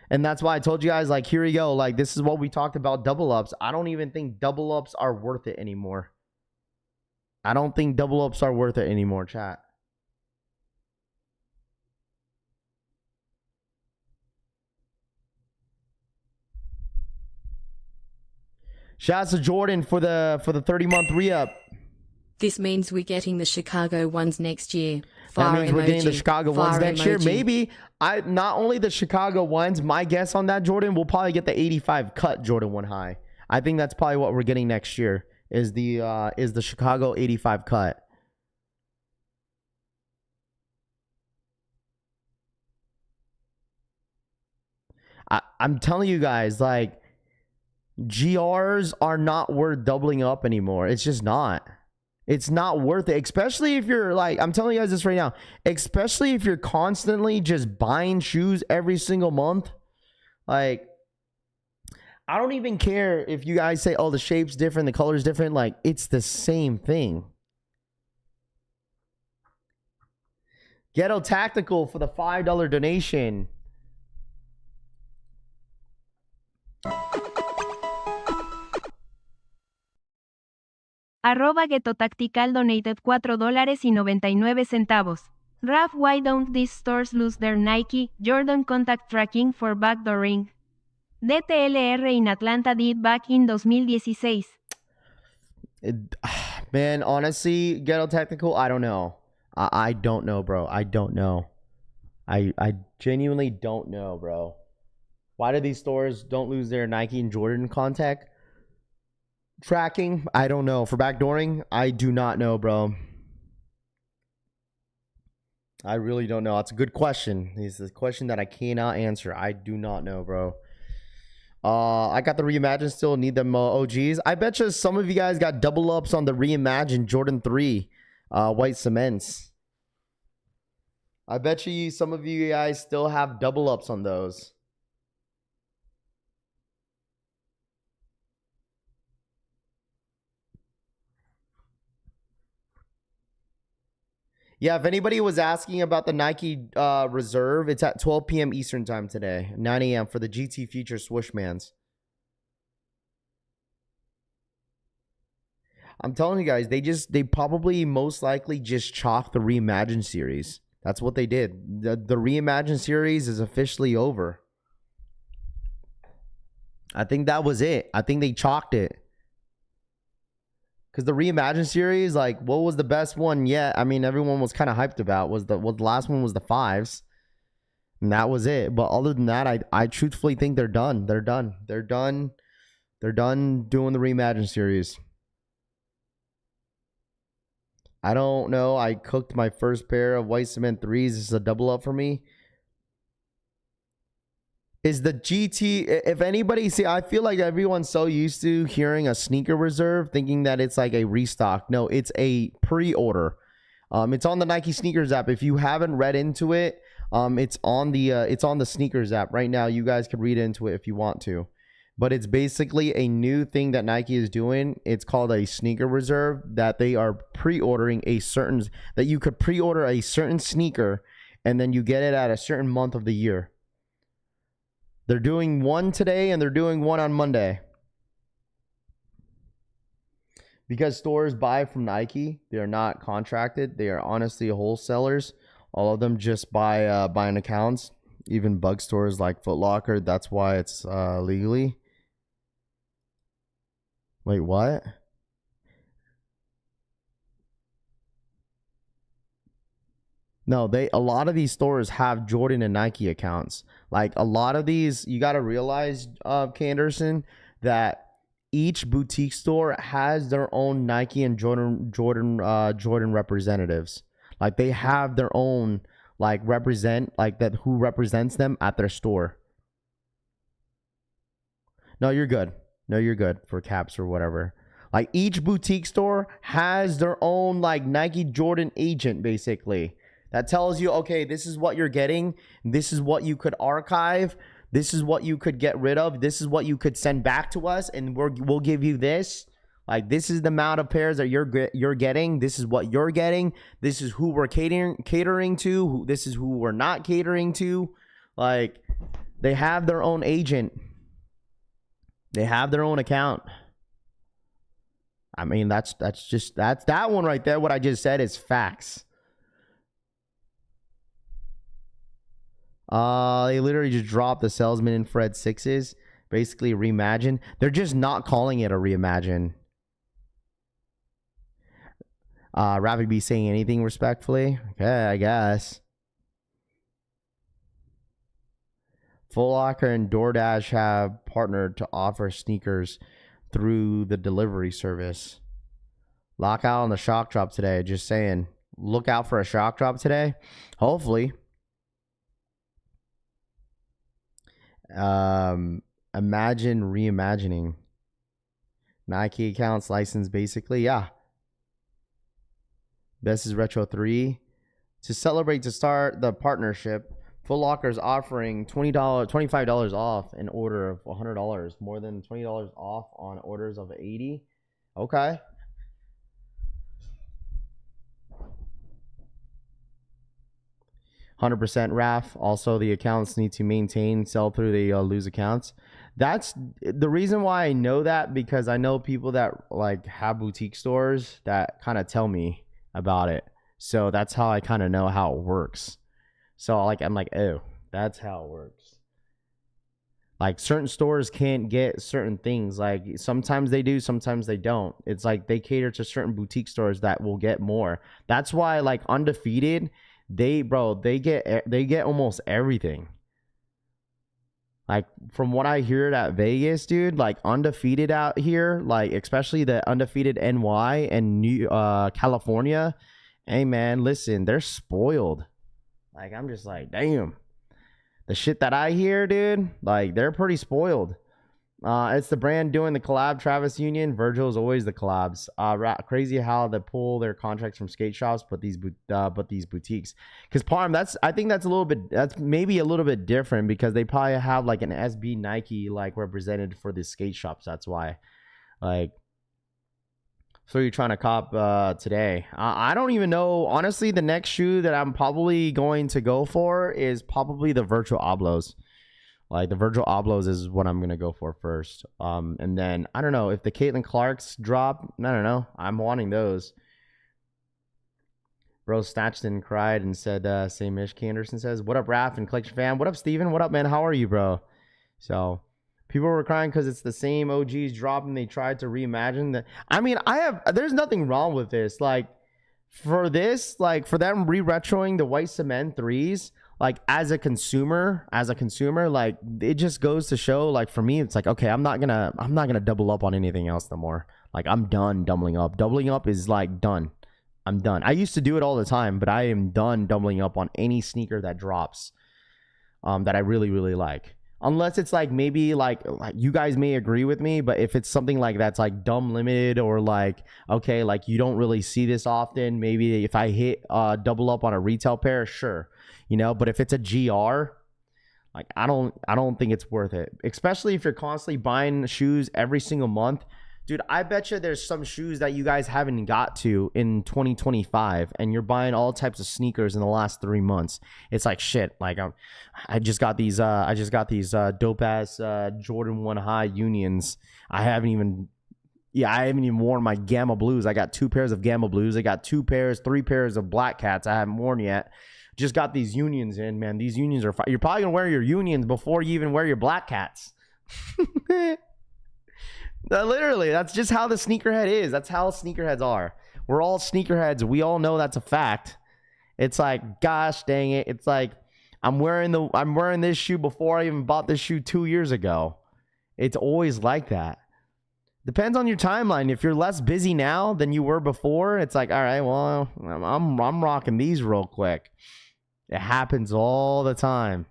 And that's why I told you guys, like, here you go. Like, this is what we talked about, double ups. I don't even think double ups are worth it anymore. I don't think double ups are worth it anymore, chat. Shouts to Jordan for the 30-month re-up. This means we're getting the Chicago ones next year. That means we're getting the emoji. Chicago Fire ones next year. emoji. Maybe. Not only the Chicago ones, my guess on that, Jordan, we'll probably get the 85 cut Jordan 1 high. I think that's probably what we're getting next year is the Chicago 85 cut. I'm telling you guys, like, GRs are not worth doubling up anymore. It's just not. It's not worth it, especially if you're like, I'm telling you guys this right now, especially if you're constantly just buying shoes every single month. Like, I don't even care if you guys say, oh, the shape's different, the color's different. Like, it's the same thing. Ghetto Tactical for the $5 donation. Arroba Ghetto Tactical donated $4.99. Raf, why don't these stores lose their Nike, Jordan contact tracking for backdooring? DTLR in Atlanta did back in 2016. Man, honestly, Ghetto Tactical, I don't know. I don't know, bro. I don't know. I genuinely don't know, bro. Why do these stores don't lose their Nike and Jordan contact tracking? I don't know. For backdooring, I do not know, bro. I really don't know. It's a good question. It's a question that I cannot answer. I do not know, bro. I got the Reimagine still. Need them OGs. I bet you some of you guys got double ups on the Reimagine Jordan 3 white cements. I bet you some of you guys still have double ups on those. Yeah, if anybody was asking about the Nike Reserve, it's at 12 p.m. Eastern time today, 9 a.m. for the GT Future Swishmans. I'm telling you guys, they probably most likely just chalked the Reimagine series. That's what they did. The Reimagine series is officially over. I think that was it. I think they chalked it. Because the Reimagine series, like, what was the best one yet? I mean, everyone was kind of hyped about the last one was the 5s. And that was it. But other than that, I truthfully think they're done. They're done. They're done. They're done doing the Reimagine series. I don't know. I cooked my first pair of white cement 3s. This is a double up for me. Is the GT, if anybody, see, I feel like everyone's so used to hearing a sneaker reserve thinking that it's like a restock. No, it's a pre-order. It's on the Nike Sneakers app. If you haven't read into it, it's on the Sneakers app right now. You guys can read into it if you want to. But it's basically a new thing that Nike is doing. It's called a sneaker reserve, that they are pre-ordering that you could pre-order a certain sneaker and then you get it at a certain month of the year. They're doing one today and they're doing one on Monday. Because stores buy from Nike, they are not contracted. They are honestly wholesalers. All of them just buy buying accounts. Even bug stores like Foot Locker, that's why it's legally. Wait, what? No, a lot of these stores have Jordan and Nike accounts. Like, a lot of these, you got to realize, K. Anderson, that each boutique store has their own Nike and Jordan representatives. Like, they have their own, like, who represents them at their store. No, you're good. No, you're good for caps or whatever. Like, each boutique store has their own, like, Nike Jordan agent, basically. that tells you, okay, this is what you're getting. This is what you could archive. This is what you could get rid of. This is what you could send back to us, and we'll give you this. Like, this is the amount of pairs that you're getting. This is what you're getting. This is who we're catering to. This is who we're not catering to. Like, they have their own agent. They have their own account. I mean, that's that one right there. What I just said is facts. They literally just dropped the Salesman Infrared 6s. Basically reimagine. They're just not calling it a reimagine. Ravi be saying anything respectfully? Okay, I guess. Foot Locker and DoorDash have partnered to offer sneakers through the delivery service. Lock out on the shock drop today. Just saying. Look out for a shock drop today. Hopefully. Imagine reimagining. Nike accounts license basically. Yeah. Best is Retro 3. To celebrate to start the partnership, Foot Locker is offering $25 off an order of $100. More than $20 off on orders of $80. Okay. $100% RAF. Also, the accounts need to maintain sell through. They lose accounts. That's the reason why I know that, because I know people that like have boutique stores that kind of tell me about it. So that's how I kind of know how it works. So like I'm like, oh, that's how it works. Like certain stores can't get certain things. Like sometimes they do, sometimes they don't. It's like they cater to certain boutique stores that will get more. That's why like Undefeated, they get almost everything. Like from what I hear at Vegas, dude, like Undefeated out here, like especially the Undefeated NY and California. Hey man, listen, they're spoiled. Like I'm just like, damn. The shit that I hear, dude, like they're pretty spoiled. It's the brand doing the collab. Travis Union, Virgil is always the collabs. Crazy how they pull their contracts from skate shops, but these boutiques. Because Parm, I think that's maybe a little bit different because they probably have like an SB Nike like represented for the skate shops. That's why, like, so you're trying to cop today. I don't even know. Honestly, the next shoe that I'm probably going to go for is probably the Virgil Ablohs. Like the Virgil Ablohs is what I'm gonna go for first. And then I don't know if the Caitlin Clarks drop. I don't know. I'm wanting those. Bro snatched and cried and said same ish. Anderson says, "What up, Raph and Collection fam? What up, Steven? What up, man? How are you, bro?" So people were crying because it's the same OGs dropping. They tried to reimagine that. I mean, there's nothing wrong with this. Like for this, like for them re-retroing the white cement threes. Like as a consumer, like it just goes to show, like for me, it's like, okay, I'm not gonna double up on anything else no more. Like I'm done doubling up. Doubling up is like done. I'm done. I used to do it all the time, but I am done doubling up on any sneaker that drops, that I really, really like. Unless it's like maybe like you guys may agree with me, but if it's something like that's like dumb limited or like, okay, like you don't really see this often, maybe if I hit double up on a retail pair, sure. You know, but if it's a GR, like I don't think it's worth it. Especially if you're constantly buying shoes every single month. Dude, I bet you there's some shoes that you guys haven't got to in 2025 and you're buying all types of sneakers in the last 3 months. It's like shit. Like I just got these dope ass Jordan 1 High Unions. I haven't even worn my Gamma Blues. I got 2 pairs of Gamma Blues. I got 3 pairs of Black Cats I haven't worn yet. Just got these Unions in, man. These Unions are you're probably gonna wear your Unions before you even wear your Black Cats. Literally, that's just how the sneakerhead is. That's how sneakerheads are. We're all sneakerheads. We all know that's a fact. It's like, gosh dang it. It's like I'm wearing this shoe before I even bought this shoe 2 years ago. It's always like that. Depends on your timeline. If you're less busy now than you were before, it's like, all right, well, I'm rocking these real quick. It happens all the time.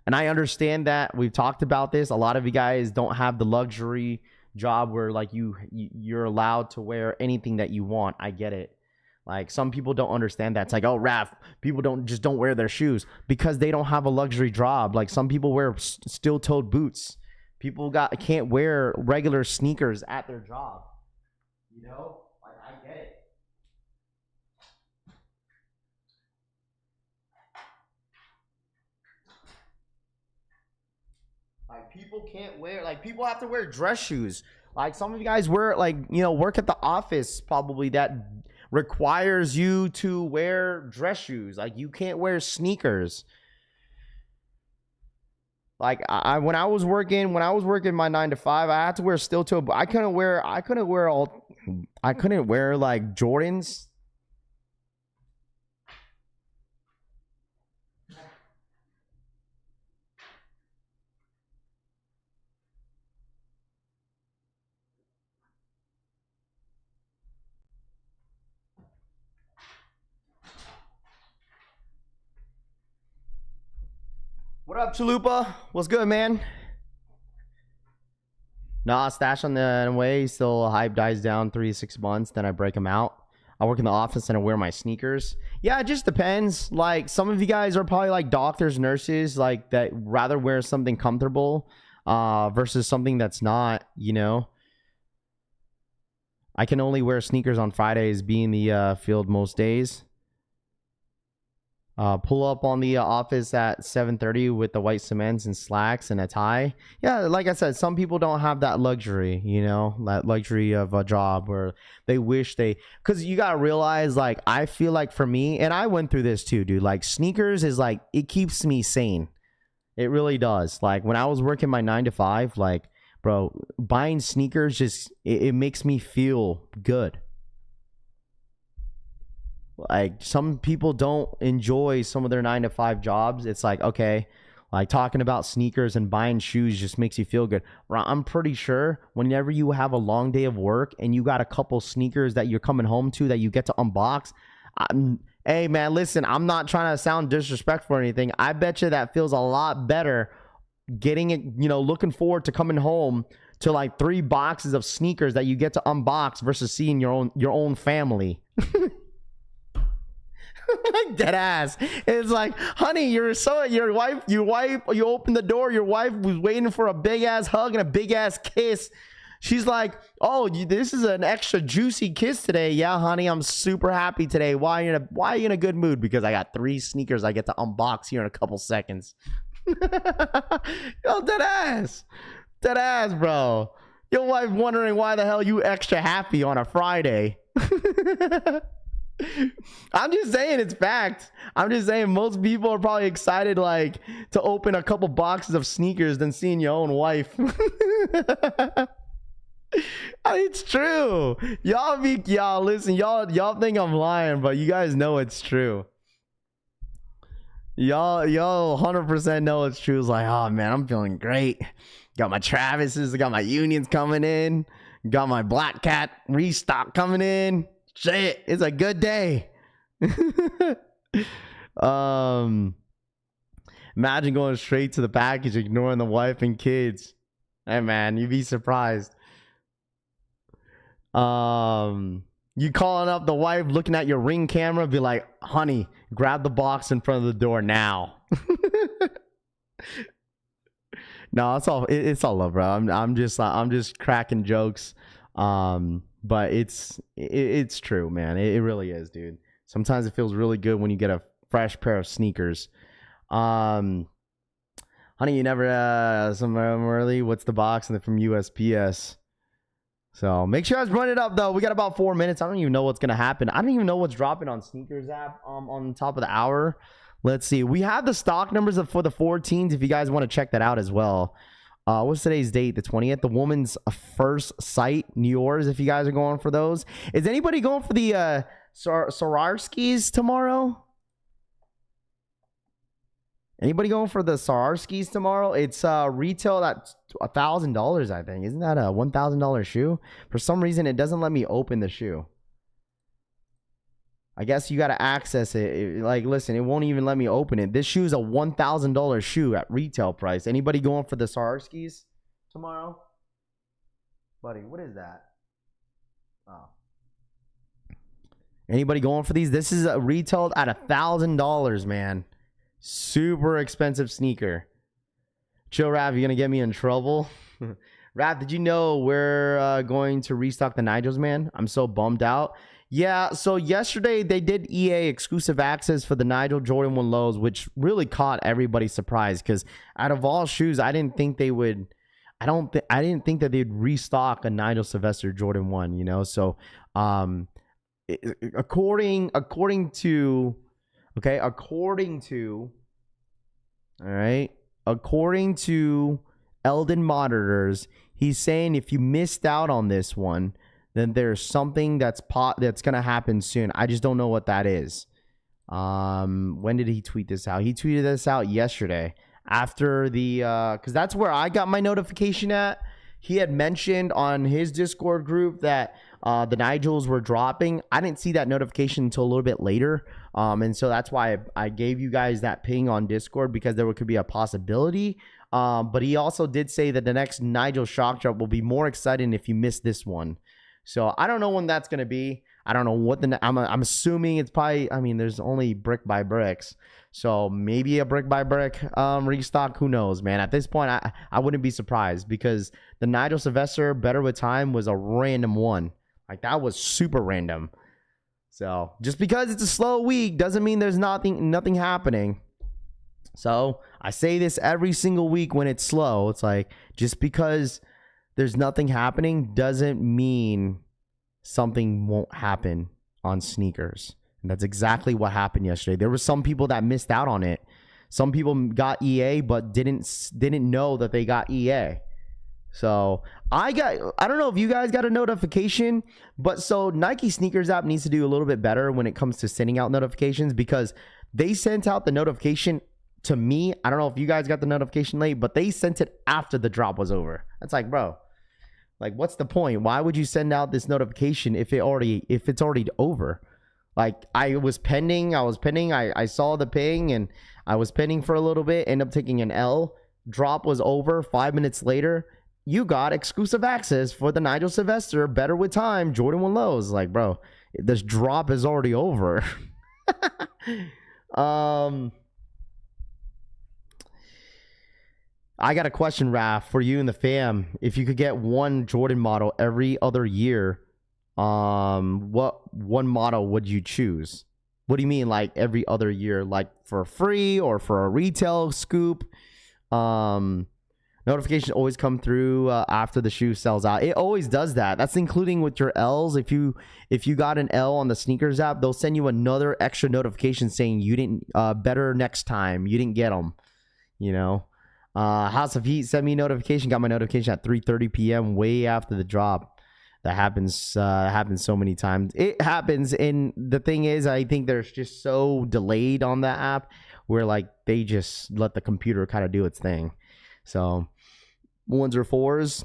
And I understand that. We've talked about this. A lot of you guys don't have the luxury job where like you're allowed to wear anything that you want. I get it. Like some people don't understand that. It's like, oh, Raph, people don't wear their shoes because they don't have a luxury job. Like some people wear steel-toed boots. People can't wear regular sneakers at their job. You know, like I get it. Like people can't wear, like people have to wear dress shoes. Like some of you guys wear, like, you know, work at the office probably that requires you to wear dress shoes. Like you can't wear sneakers. Like when I was working my 9 to 5, I had to wear steel toe. I couldn't wear like Jordans. What up, Chalupa? What's good, man? Nah, stash on the way. Still, hype dies down 3 to 6 months. Then I break them out. I work in the office and I wear my sneakers. Yeah, it just depends. Like some of you guys are probably like doctors, nurses, like that rather wear something comfortable versus something that's not, you know. I can only wear sneakers on Fridays, be in the field most days. Pull up on the office at 7:30 with the white cements and slacks and a tie. Yeah, like I said, some people don't have that luxury, you know, that luxury of a job where they wish they, because you gotta realize, like, I feel like for me, and I went through this too, dude, like sneakers is like, it keeps me sane. It really does. Like when I was working my 9 to 5, like, bro, buying sneakers just, it makes me feel good. Like some people don't enjoy some of their 9 to 5 jobs. It's like, okay, like talking about sneakers and buying shoes just makes you feel good. I'm pretty sure whenever you have a long day of work and you got a couple sneakers that you're coming home to that you get to unbox. Hey man, listen, I'm not trying to sound disrespectful or anything. I bet you that feels a lot better getting it, you know, looking forward to coming home to like 3 boxes of sneakers that you get to unbox versus seeing your own family. Like dead ass. It's like, honey, you open the door, your wife was waiting for a big ass hug and a big ass kiss. She's like, oh, this is an extra juicy kiss today. Yeah, honey, I'm super happy today. Why are you in a good mood? Because I got 3 sneakers I get to unbox here in a couple seconds. Yo, dead ass, bro. Your wife wondering why the hell you extra happy on a Friday. I'm just saying it's fact. I'm just saying most people are probably excited like to open a couple boxes of sneakers than seeing your own wife. It's true. Y'all listen, y'all think I'm lying, but you guys know it's true. Y'all 100% know it's true. It's like, oh man, I'm feeling great. Got my Travises, got my Unions coming in, got my Black Cat restock coming in. Shit, it's a good day. Imagine going straight to the package, ignoring the wife and kids. Hey man, you'd be surprised. You calling up the wife, looking at your Ring camera, be like, honey, grab the box in front of the door now. No, it's all love, bro. I'm just cracking jokes. But it's true, man. It really is, dude. Sometimes it feels really good when you get a fresh pair of sneakers. Honey, you never some early. What's the box? And from USPS. So make sure I run it up though. We got about 4 minutes. I don't even know what's gonna happen. I don't even know what's dropping on Sneakers app on top of the hour. Let's see. We have the stock numbers for the 14s if you guys want to check that out as well. What's today's date? The 20th. The woman's first sight, New York. If you guys are going for those, is anybody going for the Snkrs tomorrow? Anybody going for the Snkrs tomorrow? It's retail at $1,000, I think. Isn't that a $1,000 shoe? For some reason, it doesn't let me open the shoe. I guess you got to access it. Like, listen, it won't even let me open it. This shoe is a $1,000 shoe at retail price. Anybody going for the Snkrs tomorrow? Buddy, what is that? Oh. Anybody going for these? This is retailed at $1,000, man. Super expensive sneaker. Chill, Rav, you gonna get me in trouble? Rav, did you know we're going to restock the Nigels, man? I'm so bummed out. Yeah, so yesterday they did EA exclusive access for the Nigel Jordan 1 lows, which really caught everybody's surprise because out of all shoes, I didn't think they would. I didn't think that they'd restock a Nigel Sylvester Jordan 1. You know, so according to Eldon Monitors, he's saying if you missed out on this one, then there's something that's gonna happen soon. I just don't know what that is. When did he tweet this out? He tweeted this out yesterday after the because that's where I got my notification at. He had mentioned on his Discord group that the Nigels were dropping. I didn't see that notification until a little bit later. And so that's why I gave you guys that ping on Discord, because there could be a possibility. But he also did say that the next Nigel shock drop will be more exciting if you miss this one. So I don't know when that's going to be. I don't know what I'm assuming it's probably, I mean, there's only brick by bricks. So maybe a brick by brick restock. Who knows, man? At this point, I wouldn't be surprised, because the Nigel Sylvester Better With Time was a random one. Like, that was super random. So just because it's a slow week doesn't mean there's nothing happening. So I say this every single week when it's slow. It's like, just because there's nothing happening doesn't mean something won't happen on sneakers. And that's exactly what happened yesterday. There were some people that missed out on it. Some people got EA but didn't know that they got EA. So I don't know if you guys got a notification, but so Nike Sneakers app needs to do a little bit better when it comes to sending out notifications, because they sent out the notification to me. I don't know if you guys got the notification late, but they sent it after the drop was over. It's like, bro, like, what's the point? Why would you send out this notification if it's already over? Like, I was pending. I saw the ping and I was pending for a little bit, ended up taking an L. Drop was over. 5 minutes later, you got exclusive access for the Nigel Sylvester Better With Time Jordan 1 lows. Like, bro, this drop is already over. I got a question, Raph, for you and the fam. If you could get one Jordan model every other year, what one model would you choose? What do you mean, like every other year? Like for free or for a retail scoop? Notifications always come through after the shoe sells out. It always does that. That's including with your L's. If you got an L on the Snkrs app, they'll send you another extra notification saying you didn't better next time. You didn't get them. You know. House of Heat sent me a notification. Got my notification at 3:30 p.m. way after the drop. That happens so many times. It happens, and the thing is, I think they're just so delayed on that app where like they just let the computer kind of do its thing. So 1s or 4s.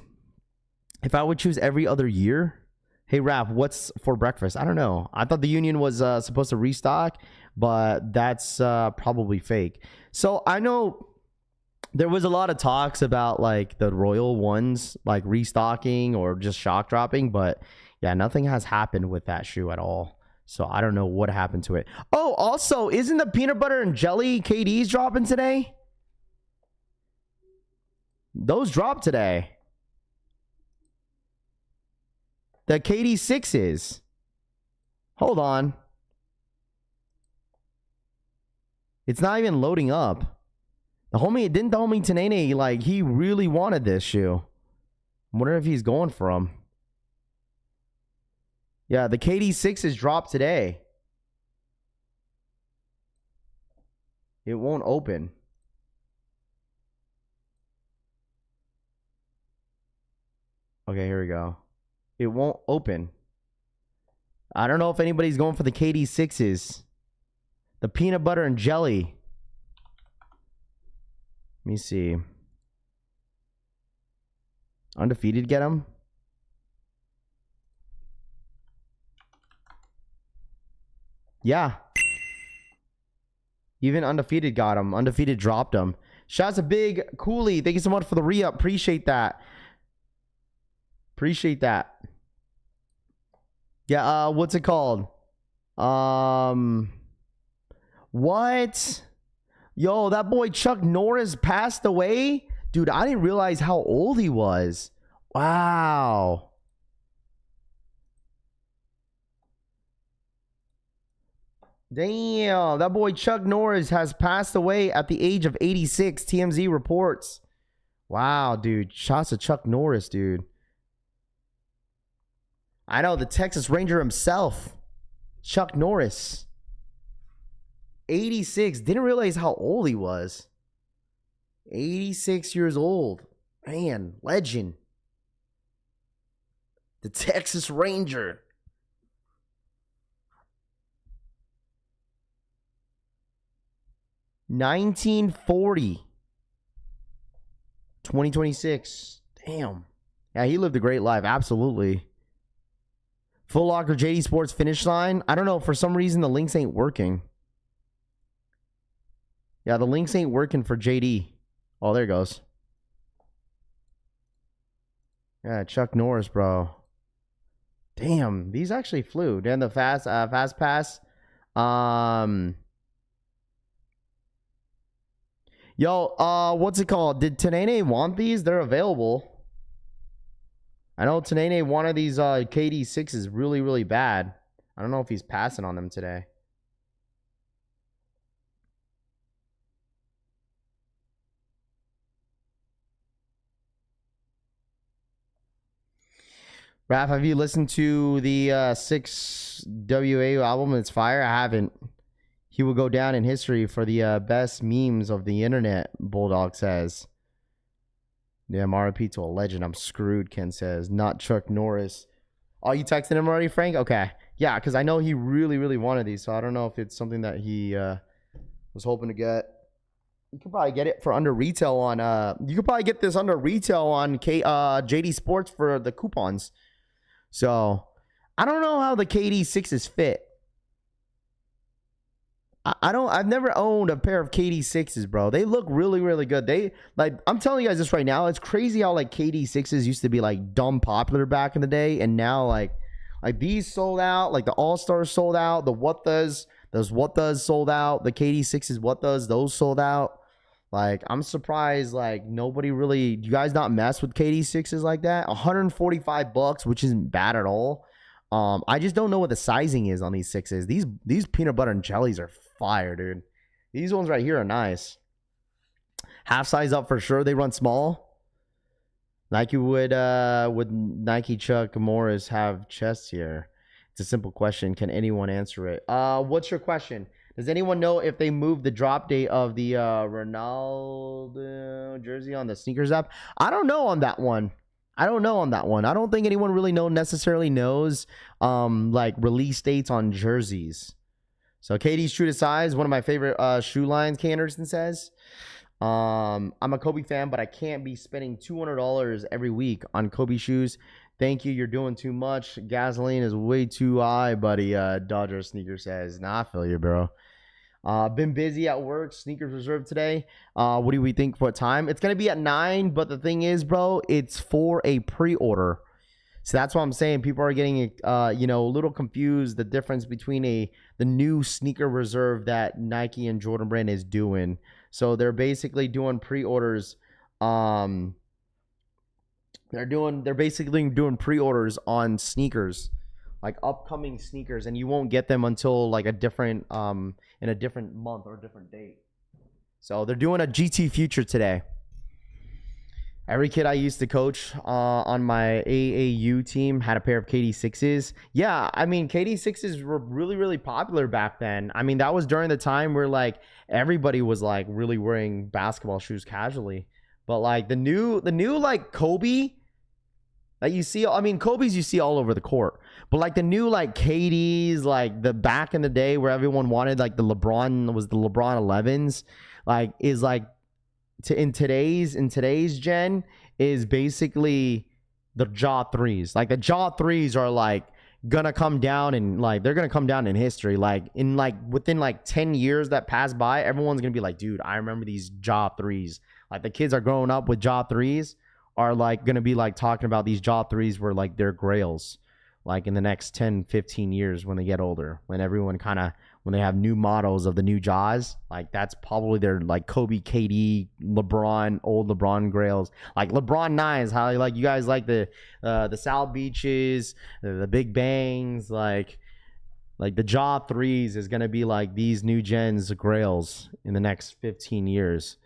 If I would choose every other year, hey Raph, what's for breakfast? I don't know. I thought the Union was supposed to restock, but that's probably fake. So I know there was a lot of talks about like the Royal ones like restocking or just shock dropping, but yeah, nothing has happened with that shoe at all. So I don't know what happened to it. Oh, also, isn't the peanut butter and jelly KDs dropping today? Those dropped today. The KD 6s. Hold on. It's not even loading up. Didn't the homie Tanene, like, he really wanted this shoe. I'm wondering if he's going for him. Yeah, the KD 6s dropped today. It won't open. Okay, here we go. It won't open. I don't know if anybody's going for the KD 6s. The peanut butter and jelly. Let me see. Undefeated get him? Yeah. Even Undefeated got him. Undefeated dropped him. Shouts a big Cooley. Thank you so much for the re-up. Appreciate that. Appreciate that. Yeah, what's it called? What? Yo, that boy Chuck Norris passed away? Dude, I didn't realize how old he was. Wow. Damn, that boy Chuck Norris has passed away at the age of 86, TMZ reports. Wow, dude. Shots of Chuck Norris, dude. I know, the Texas Ranger himself, Chuck Norris. 86. Didn't realize how old he was. 86 years old. Man, legend. The Texas Ranger. $1940. 2026. Damn. Yeah, he lived a great life. Absolutely. Full Locker JD Sports finish line. I don't know. For some reason, the links ain't working. Yeah, the links ain't working for JD. Oh, there it goes. Yeah, Chuck Norris, bro. Damn, these actually flew. Then the fast pass. Yo, what's it called? Did Tanene want these? They're available. I know Tanene wanted these KD6s really, really bad. I don't know if he's passing on them today. Raph, have you listened to the 6 WA album? It's fire. I haven't. He will go down in history for the best memes of the internet, Bulldog says. Yeah, RIP to a legend. I'm screwed, Ken says. Not Chuck Norris. Oh, you texted him already, Frank? Okay. Yeah, because I know he really, really wanted these, so I don't know if it's something that he was hoping to get. You could probably get it for under retail on... you could probably get this under retail on JD Sports for the coupons. So, I don't know how the KD6s fit. I've never owned a pair of KD6s, bro. They look really, really good. I'm telling you guys this right now. It's crazy how like KD6s used to be like dumb popular back in the day, and now like these sold out, like the All-Stars sold out, the those What Does sold out, the KD6s What Does, those sold out. Like, I'm surprised like nobody really, you guys not mess with KD6s like that. $145, which isn't bad at all. I just don't know what the sizing is on these 6s. These peanut butter and jellies are fire, dude. These ones right here are nice. Half size up for sure. They run small. Nike would Nike Chuck Morris have chests here? It's a simple question. Can anyone answer it? What's your question? Does anyone know if they moved the drop date of the Ronaldo jersey on the Snkrs app? I don't know on that one. I don't think anyone really necessarily knows like release dates on jerseys. So KD's true to size, one of my favorite shoe lines, K. Anderson says. I'm a Kobe fan, but I can't be spending $200 every week on Kobe shoes. Thank you. You're doing too much. Gasoline is way too high, buddy. Dodger Sneaker says. Nah, I feel you, bro. Been busy at work. Sneakers reserved today. What do we think for time? It's going to be at 9, but the thing is, bro, it's for a pre-order. So that's what I'm saying. People are getting, a little confused. The difference between the new sneaker reserve that Nike and Jordan Brand is doing. So they're basically doing pre-orders. They're basically doing pre-orders on sneakers, like upcoming sneakers, and you won't get them until like a different in a different month or a different date. So they're doing a GT Future today. Every kid I used to coach on my AAU team had a pair of KD6s. Yeah, I mean, KD6s were really, really popular back then. I mean, that was during the time where like everybody was like really wearing basketball shoes casually. But like the new like Kobe that you see, I mean, Kobe's you see all over the court. But like the new like KDs, like the back in the day where everyone wanted like the LeBron 11s, like is like in today's gen is basically the Jaw 3s. Like the Jaw 3s are like gonna come down and like they're gonna come down in history. Like in like within like 10 years that pass by, everyone's gonna be like, dude, I remember these Jaw 3s. Like the kids are growing up with Jaw 3s are like gonna be like talking about these Jaw 3s were like their grails. like in the next 10, 15 years when they get older, when everyone when they have new models of the new Jaws, like that's probably their like Kobe, KD, LeBron, old LeBron grails, like LeBron 9s, how like you guys like the South Beaches, the Big Bangs, like the Jaw 3s is going to be like these new gens grails in the next 15 years.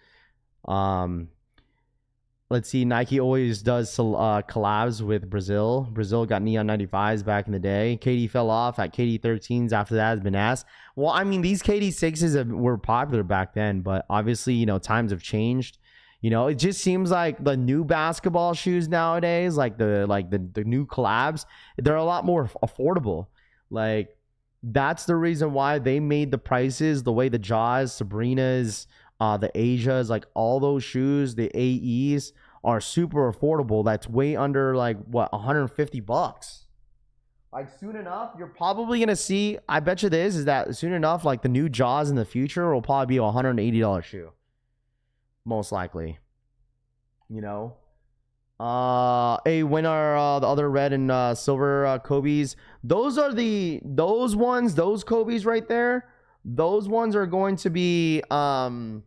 Let's see. Nike always does collabs with Brazil. Brazil got Neon 95s back in the day. KD fell off at KD 13s. After that has been asked. Well, I mean, these KD 6s were popular back then, but obviously, you know, times have changed. You know, it just seems like the new basketball shoes nowadays, like the new collabs, they're a lot more affordable. Like that's the reason why they made the prices the way the Jaws, Sabrinas, the Asias, like all those shoes, the AEs are super affordable. That's way under like what, $150. Like soon enough, you're probably gonna see. I bet you this is that soon enough, like the new Jaws in the future will probably be a $180 shoe, most likely. You know. Hey, when are the other red and silver Kobe's? Those ones, those Kobe's right there. Those ones are going to be the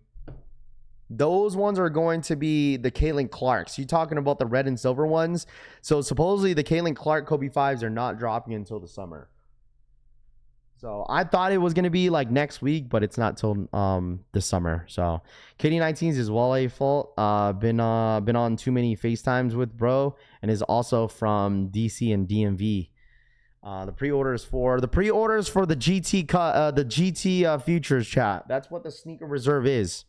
Caitlin Clarks. You talking about the red and silver ones? So supposedly the Caitlin Clark Kobe 5s are not dropping until the summer. So I thought it was gonna be like next week, but it's not till this summer. So KD 19s is Wale fault. Been on too many FaceTimes with bro, and is also from DC and DMV. The pre-orders for the GT futures chat. That's what the sneaker reserve is.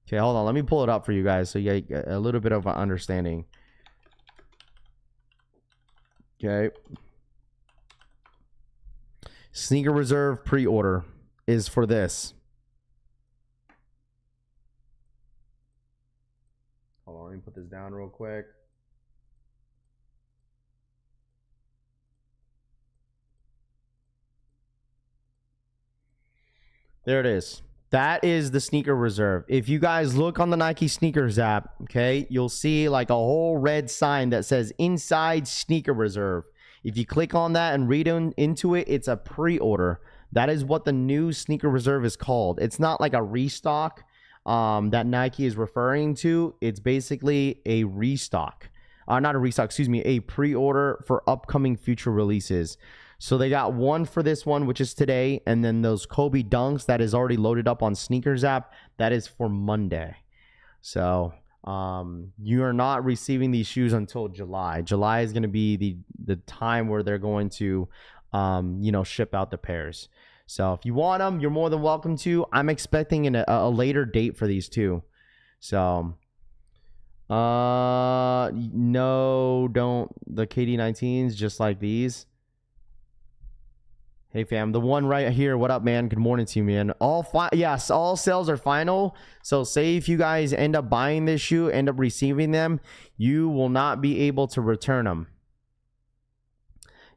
Okay, hold on. Let me pull it up for you guys so you get a little bit of an understanding. Okay. Sneaker reserve pre-order is for this. Hold on, let me put this down real quick. There it is. That is the sneaker reserve. If you guys look on the Nike Snkrs app, okay, you'll see like a whole red sign that says inside sneaker reserve. If you click on that and read into it, it's a pre-order. That is what the new sneaker reserve is called. It's not like a restock that Nike is referring to. It's basically a restock. Not a restock, excuse me, a pre-order for upcoming future releases. So they got one for this one, which is today, and then those Kobe Dunks that is already loaded up on Snkrs app, that is for Monday. So you are not receiving these shoes until July. July is going to be the time where they're going to ship out the pairs. So if you want them, you're more than welcome to. I'm expecting a later date for these too. So no, don't. The KD 19s just like these. Hey fam, the one right here. What up, man? Good morning to you, man. Yes, all sales are final. So say if you guys end up buying this shoe, end up receiving them, you will not be able to return them.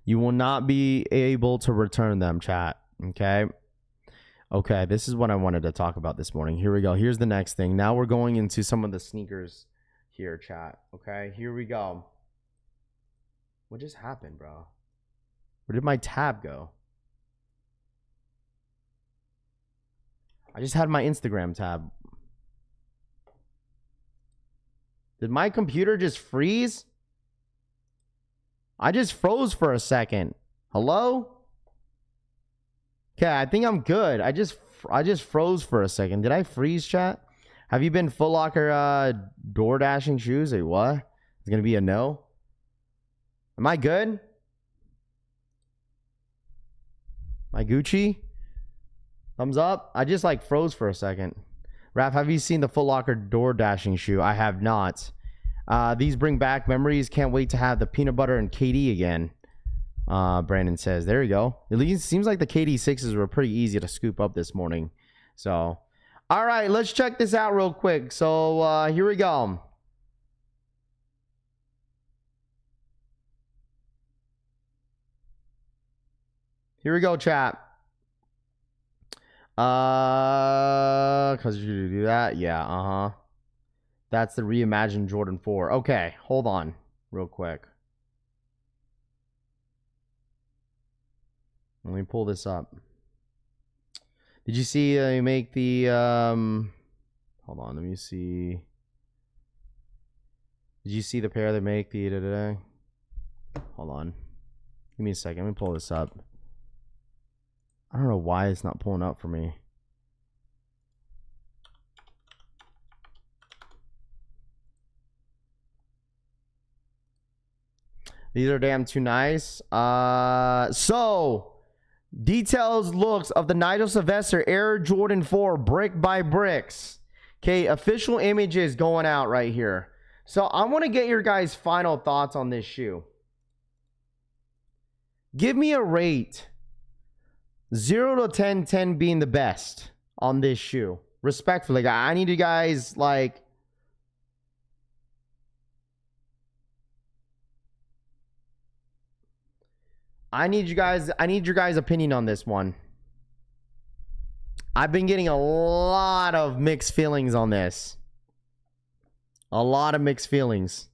You will not be able to return them, chat. Okay. Okay, this is what I wanted to talk about this morning. Here we go. Here's the next thing. Now we're going into some of the sneakers here, chat. Okay, here we go. What just happened, bro? Where did my tab go? I just had my Instagram tab. Did my computer just freeze? I just froze for a second. Hello? Okay, I think I'm good. I just froze for a second. Did I freeze, chat? Have you been Foot Locker door dashing shoes? Wait, what? It's gonna be a no. Am I good? My Gucci? Thumbs up. I just like froze for a second. Raph, have you seen the Foot Locker door dashing shoe? I have not. These bring back memories. Can't wait to have the peanut butter and KD again. Brandon says. There you go. At least seems like the KD 6s were pretty easy to scoop up this morning. So, all right, let's check this out real quick. So here we go. Here we go, chat. Cause you do that, yeah, That's the reimagined Jordan 4. Okay, hold on, real quick. Let me pull this up. Did you see you make the hold on, let me see. Did you see the pair that make the today? Hold on. Give me a second. Let me pull this up. I don't know why it's not pulling up for me. These are damn too nice. So details looks of the Nigel Sylvester Air Jordan 4 brick by bricks. Okay, official images going out right here. So I want to get your guys' final thoughts on this shoe. Give me a rate. 0 to 10, 10 being the best on this shoe. Respectfully, I need you guys like. I need your guys' opinion on this one. I've been getting a lot of mixed feelings on this. A lot of mixed feelings.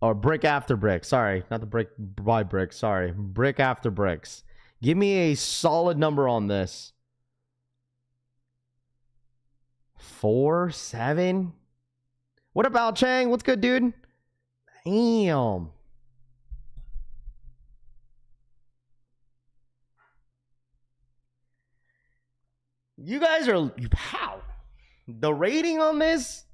Or brick after brick. Sorry, not the brick by brick. Sorry, brick after bricks. Give me a solid number on this. 4, 7. What about Chang? What's good, dude? Damn. You guys are how? The rating on this?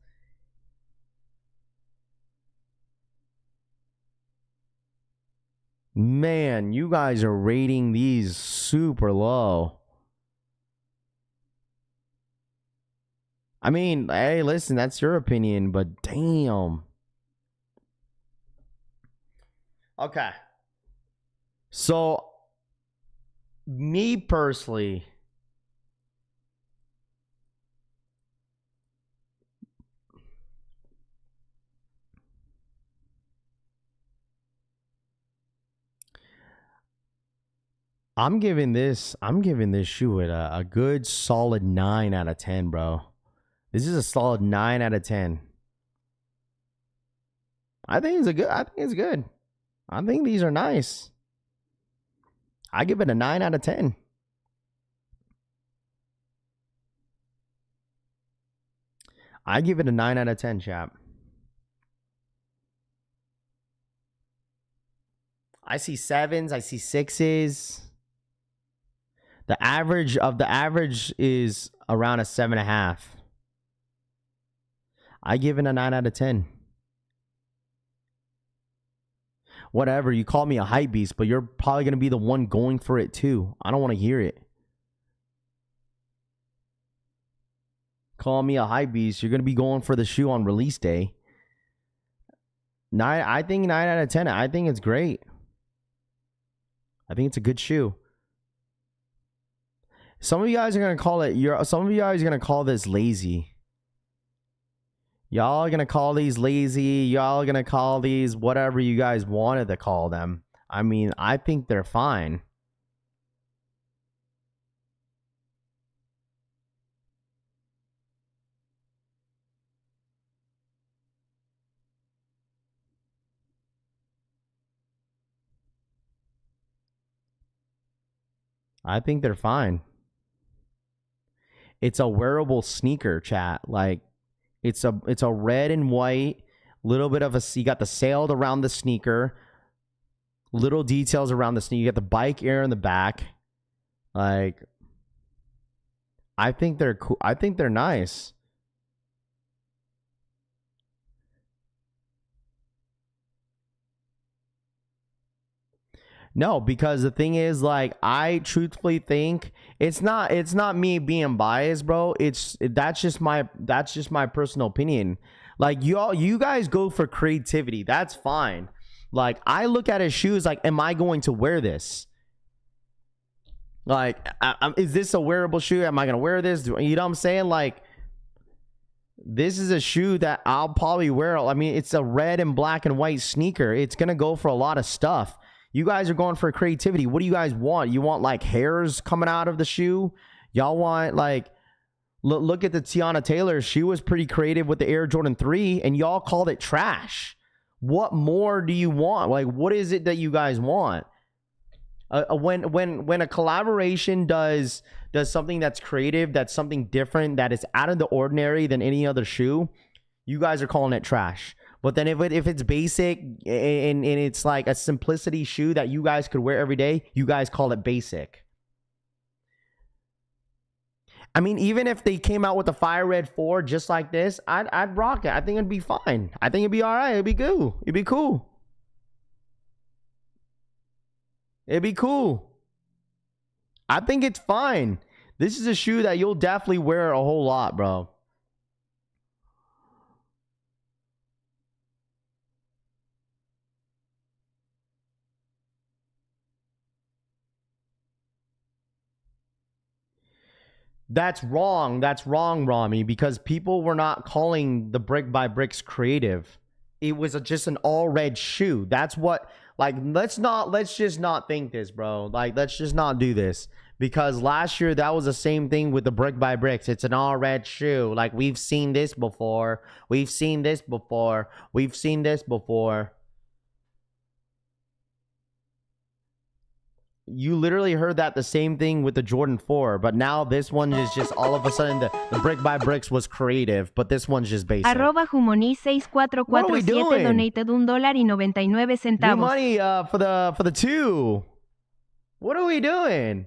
Man, you guys are rating these super low. I mean, hey, listen, that's your opinion, but damn. Okay. So, me personally, I'm giving this shoe a good solid 9 out of 10, bro. This is a solid 9 out of 10. I think it's good. I think these are nice. I give it a 9 out of 10. I give it a 9 out of 10, chap. I see 7s, I see 6s. The average is around a 7.5. I give it a 9 out of 10. Whatever, you call me a hype beast, but you're probably going to be the one going for it too. I don't want to hear it. Call me a hype beast. You're going to be going for the shoe on release day. I think 9 out of 10. I think it's great. I think it's a good shoe. Some of you guys are going to call it, some of you guys are going to call this lazy. Y'all are going to call these lazy. Y'all are going to call these whatever you guys wanted to call them. I mean, I think they're fine. I think they're fine. It's a wearable sneaker, chat. Like, it's a red and white, little bit of a, you got the sailed around the sneaker, little details around the sneaker. You got the bike air in the back. Like, I think they're cool. I think they're nice. No, because the thing is, like, I truthfully think it's not me being biased, bro. That's just my personal opinion. Like, you guys go for creativity. That's fine. Like, I look at his shoes like, am I going to wear this? Like, is this a wearable shoe? Am I going to wear this? You know what I'm saying? Like, this is a shoe that I'll probably wear. I mean, it's a red and black and white sneaker. It's going to go for a lot of stuff. You guys are going for creativity. What do you guys want? You want like hairs coming out of the shoe? Y'all want like, look at the Tiana Taylor. She was pretty creative with the Air Jordan 3 and y'all called it trash. What more do you want? Like, what is it that you guys want? When a collaboration does something that's creative, that's something different, that is out of the ordinary than any other shoe, you guys are calling it trash. But then if it's basic and it's like a simplicity shoe that you guys could wear every day, you guys call it basic. I mean, even if they came out with a Fire Red 4 just like this, I'd rock it. I think it'd be fine. I think it'd be all right. It'd be good. It'd be cool. It'd be cool. I think it's fine. This is a shoe that you'll definitely wear a whole lot, bro. That's wrong. That's wrong, Rami, because people were not calling the Brick by Bricks creative. It was just an all red shoe. That's what, like, let's just not think this, bro. Like, let's just not do this. Because last year, that was the same thing with the Brick by Bricks. It's an all red shoe. Like, we've seen this before. We've seen this before. We've seen this before. You literally heard that the same thing with the Jordan 4, but now this one is just all of a sudden the Brick by Bricks was creative, but this one's just basic. @Jumoni6447 donated $1.99. New money for the 2. What are we doing?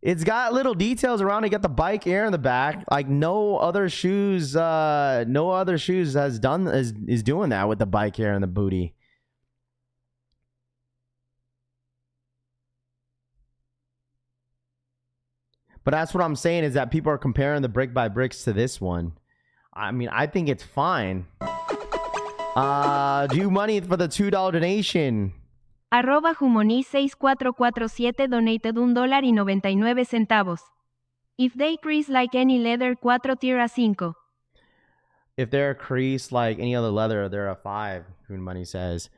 It's got little details around it. Got the bike air in the back. Like no other shoes has done is doing that with the bike air in the booty. But that's what I'm saying, is that people are comparing the Brick by Bricks to this one. I mean, I think it's fine. Due money for the $2 donation. @Jumoni6447 donated $1.99. If they crease like any leather, 4 tier a 5. If they're creased like any other leather, they're a 5, Due money says.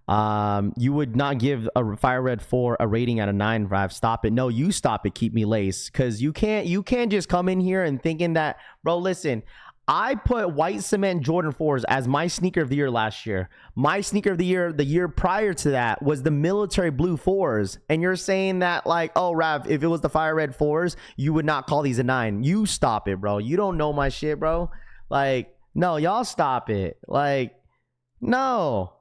You would not give a Fire Red 4 a rating out of 9, Rav. Stop it. No, you stop it. Keep me lace. Because you can't just come in here and thinking that, bro, listen, I put white cement Jordan 4s as my sneaker of the year last year. My sneaker of the year prior to that was the military blue 4s. And you're saying that like, oh, Rav, if it was the Fire Red 4s, you would not call these a 9. You stop it, bro. You don't know my shit, bro. Like, no, y'all stop it. Like, no.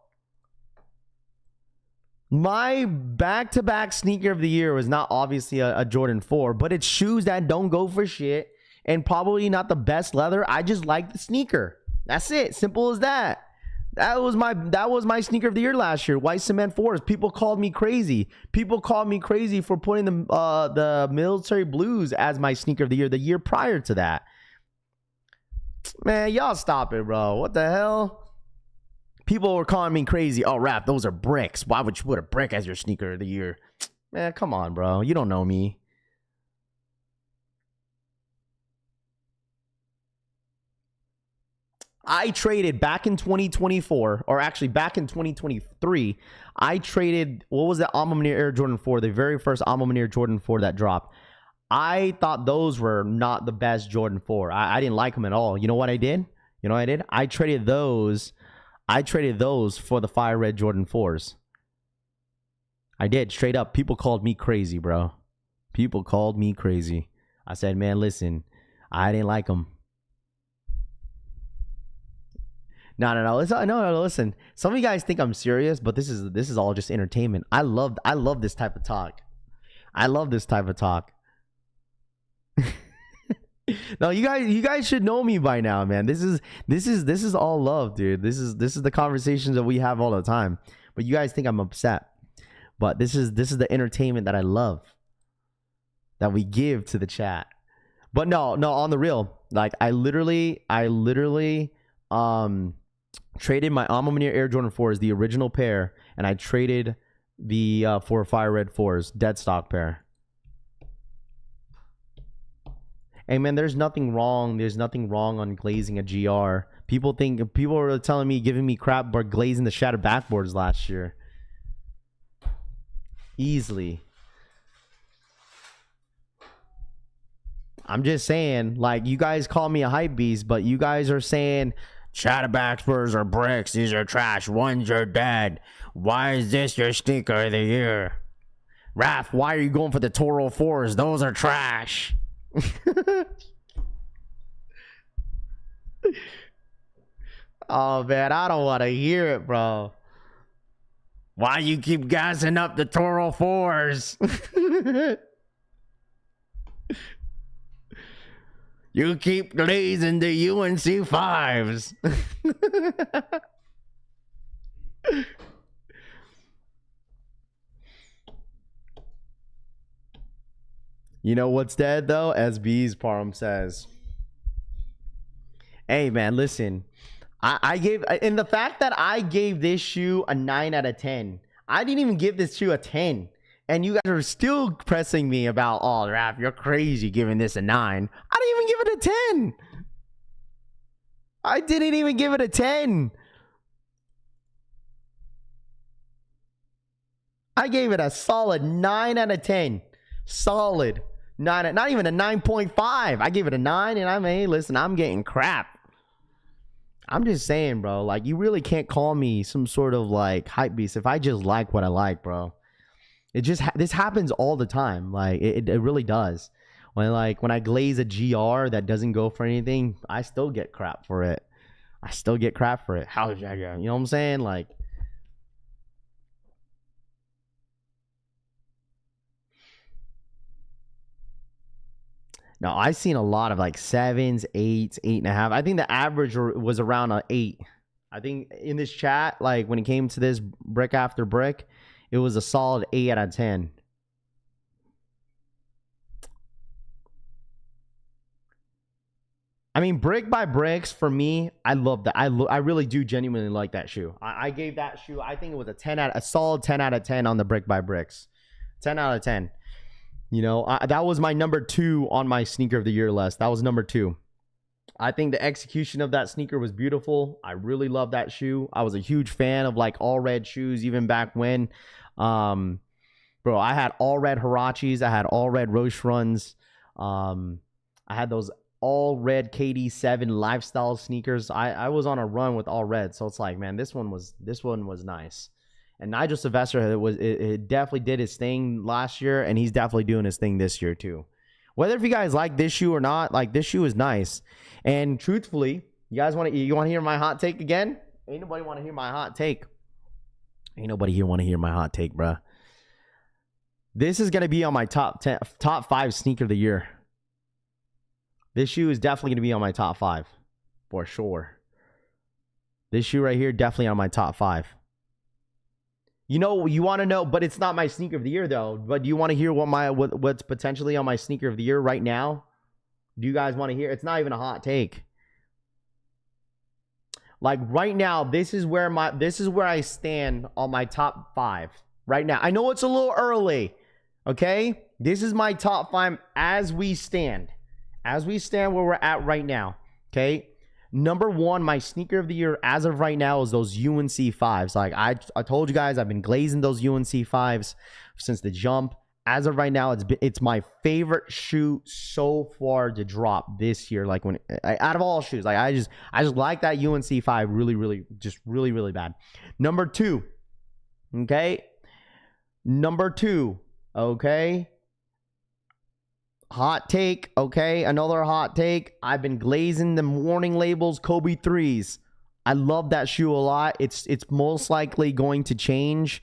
My back-to-back sneaker of the year was not obviously a Jordan 4, but it's shoes that don't go for shit and probably not the best leather. I just like the sneaker. That's it. Simple as that. That was my sneaker of the year last year. White cement 4s. People called me crazy. People called me crazy for putting the military blues as my sneaker of the year prior to that. Man, y'all stop it, bro. What the hell? People were calling me crazy. Oh, Rap, those are bricks. Why would you put a brick as your sneaker of the year? Man, come on, bro. You don't know me. I traded back in 2024, or actually back in 2023, I traded, what was that Alma Mater Air Jordan 4, the very first Alma Mater Jordan 4 that dropped. I thought those were not the best Jordan 4. I didn't like them at all. You know what I did? I traded those for the Fire Red Jordan 4s. I did, straight up. People called me crazy, bro. People called me crazy. I said, man, listen, I didn't like them. No. Listen. Some of you guys think I'm serious, but this is all just entertainment. I love this type of talk. I love this type of talk. No, you guys should know me by now, man. This is all love, dude. This is the conversations that we have all the time. But you guys think I'm upset. But this is the entertainment that I love, that we give to the chat. But no, on the real, like I literally traded my Alma Mater Air Jordan 4s, the original pair, and I traded the for Fire Red 4s, dead stock pair. Hey man, there's nothing wrong on glazing a GR. People were telling me, giving me crap about glazing the shattered backboards last year. Easily. I'm just saying, like, you guys call me a hype beast, but you guys are saying Chatterback Spurs are bricks. These are trash. Ones are dead. Why is this your sneaker of the year? Raph, why are you going for the Toro 4s? Those are trash. Oh, man, I don't want to hear it, bro. Why you keep gassing up the Toro 4s? You keep glazing the UNC 5s. You know what's dead, though? SB's Parham says. Hey, man, listen. I gave, and the fact that I gave this shoe a 9 out of 10, I didn't even give this shoe a 10. And you guys are still pressing me about, oh, Raph, you're crazy giving this a 9. I didn't even give it a 10. I didn't even give it a 10. I gave it a solid 9 out of 10. Solid 9, not even a 9.5. I gave it a 9, and hey, listen, I'm getting crap. I'm just saying, bro, like, you really can't call me some sort of like hype beast if I just like what I like, bro. It just this happens all the time. Like, it really does. When I glaze a GR that doesn't go for anything, I still get crap for it. How is that? You know what I'm saying? Like, now, I've seen a lot of like 7s, 8s, 8.5. I think the average was around an 8. I think in this chat, like when it came to this brick after brick, it was a solid 8 out of 10. I mean, brick by bricks for me, I love that. I really do genuinely like that shoe. I gave that shoe, I think it was a solid 10 out of 10 on the brick by bricks. 10 out of 10. You know, that was my number 2 on my sneaker of the year list. That was number 2. I think the execution of that sneaker was beautiful. I really love that shoe. I was a huge fan of like all red shoes even back when. Bro, I had all red Hirachis. I had all red Roche runs. I had those all red KD7 lifestyle sneakers. I was on a run with all red. So it's like, man, this one was nice. And Nigel Sylvester, it definitely did his thing last year, and he's definitely doing his thing this year too. Whether if you guys like this shoe or not, like, this shoe is nice. And truthfully, you guys want to hear my hot take again? Ain't nobody want to hear my hot take. Ain't nobody here want to hear my hot take, bruh. This is gonna be on my top 5 sneaker of the year. This shoe is definitely gonna be on my top 5 for sure. This shoe right here definitely on my top 5. You know, you want to know, but it's not my sneaker of the year though. But do you want to hear what's potentially on my sneaker of the year right now? Do you guys want to hear? It's not even a hot take. Like right now, this is where I stand on my top 5 right now. I know it's a little early, okay? This is my top 5 as we stand where we're at right now, okay? Number 1, my sneaker of the year as of right now is those UNC 5s. Like I told you guys, I've been glazing those UNC 5s since the jump. As of right now, it's my favorite shoe so far to drop this year. Like out of all shoes, like I just like that UNC 5 really bad. Number 2, okay. Number 2, okay. Hot take, okay, another hot take. I've been glazing the Warning Labels Kobe 3s. I love that shoe a lot. It's most likely going to change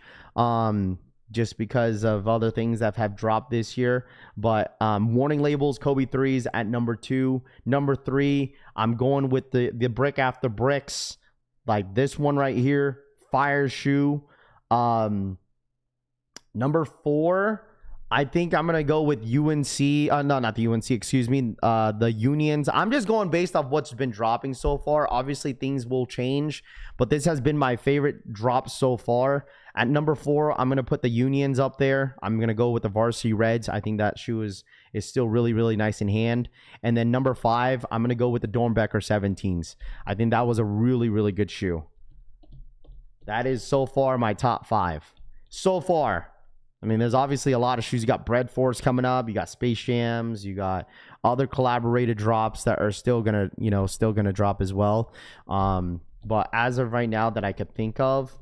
just because of other things that have dropped this year. But Warning Labels Kobe 3s at number 2. Number 3, I'm going with the brick after bricks, like this one right here, fire shoe. Number 4, I think I'm going to go with UNC. No, not the UNC, excuse me. The Unions. I'm just going based off what's been dropping so far. Obviously, things will change, but this has been my favorite drop so far. At number 4, I'm going to put the Unions up there. I'm going to go with the Varsity Reds. I think that shoe is still really nice in hand. And then number 5, I'm going to go with the Dornbecker 17s. I think that was a really good shoe. That is so far my top 5. So far. I mean, there's obviously a lot of shoes. You got Bread Force coming up. You got Space Jams. You got other collaborated drops that are still gonna, still gonna drop as well. But as of right now, that I could think of,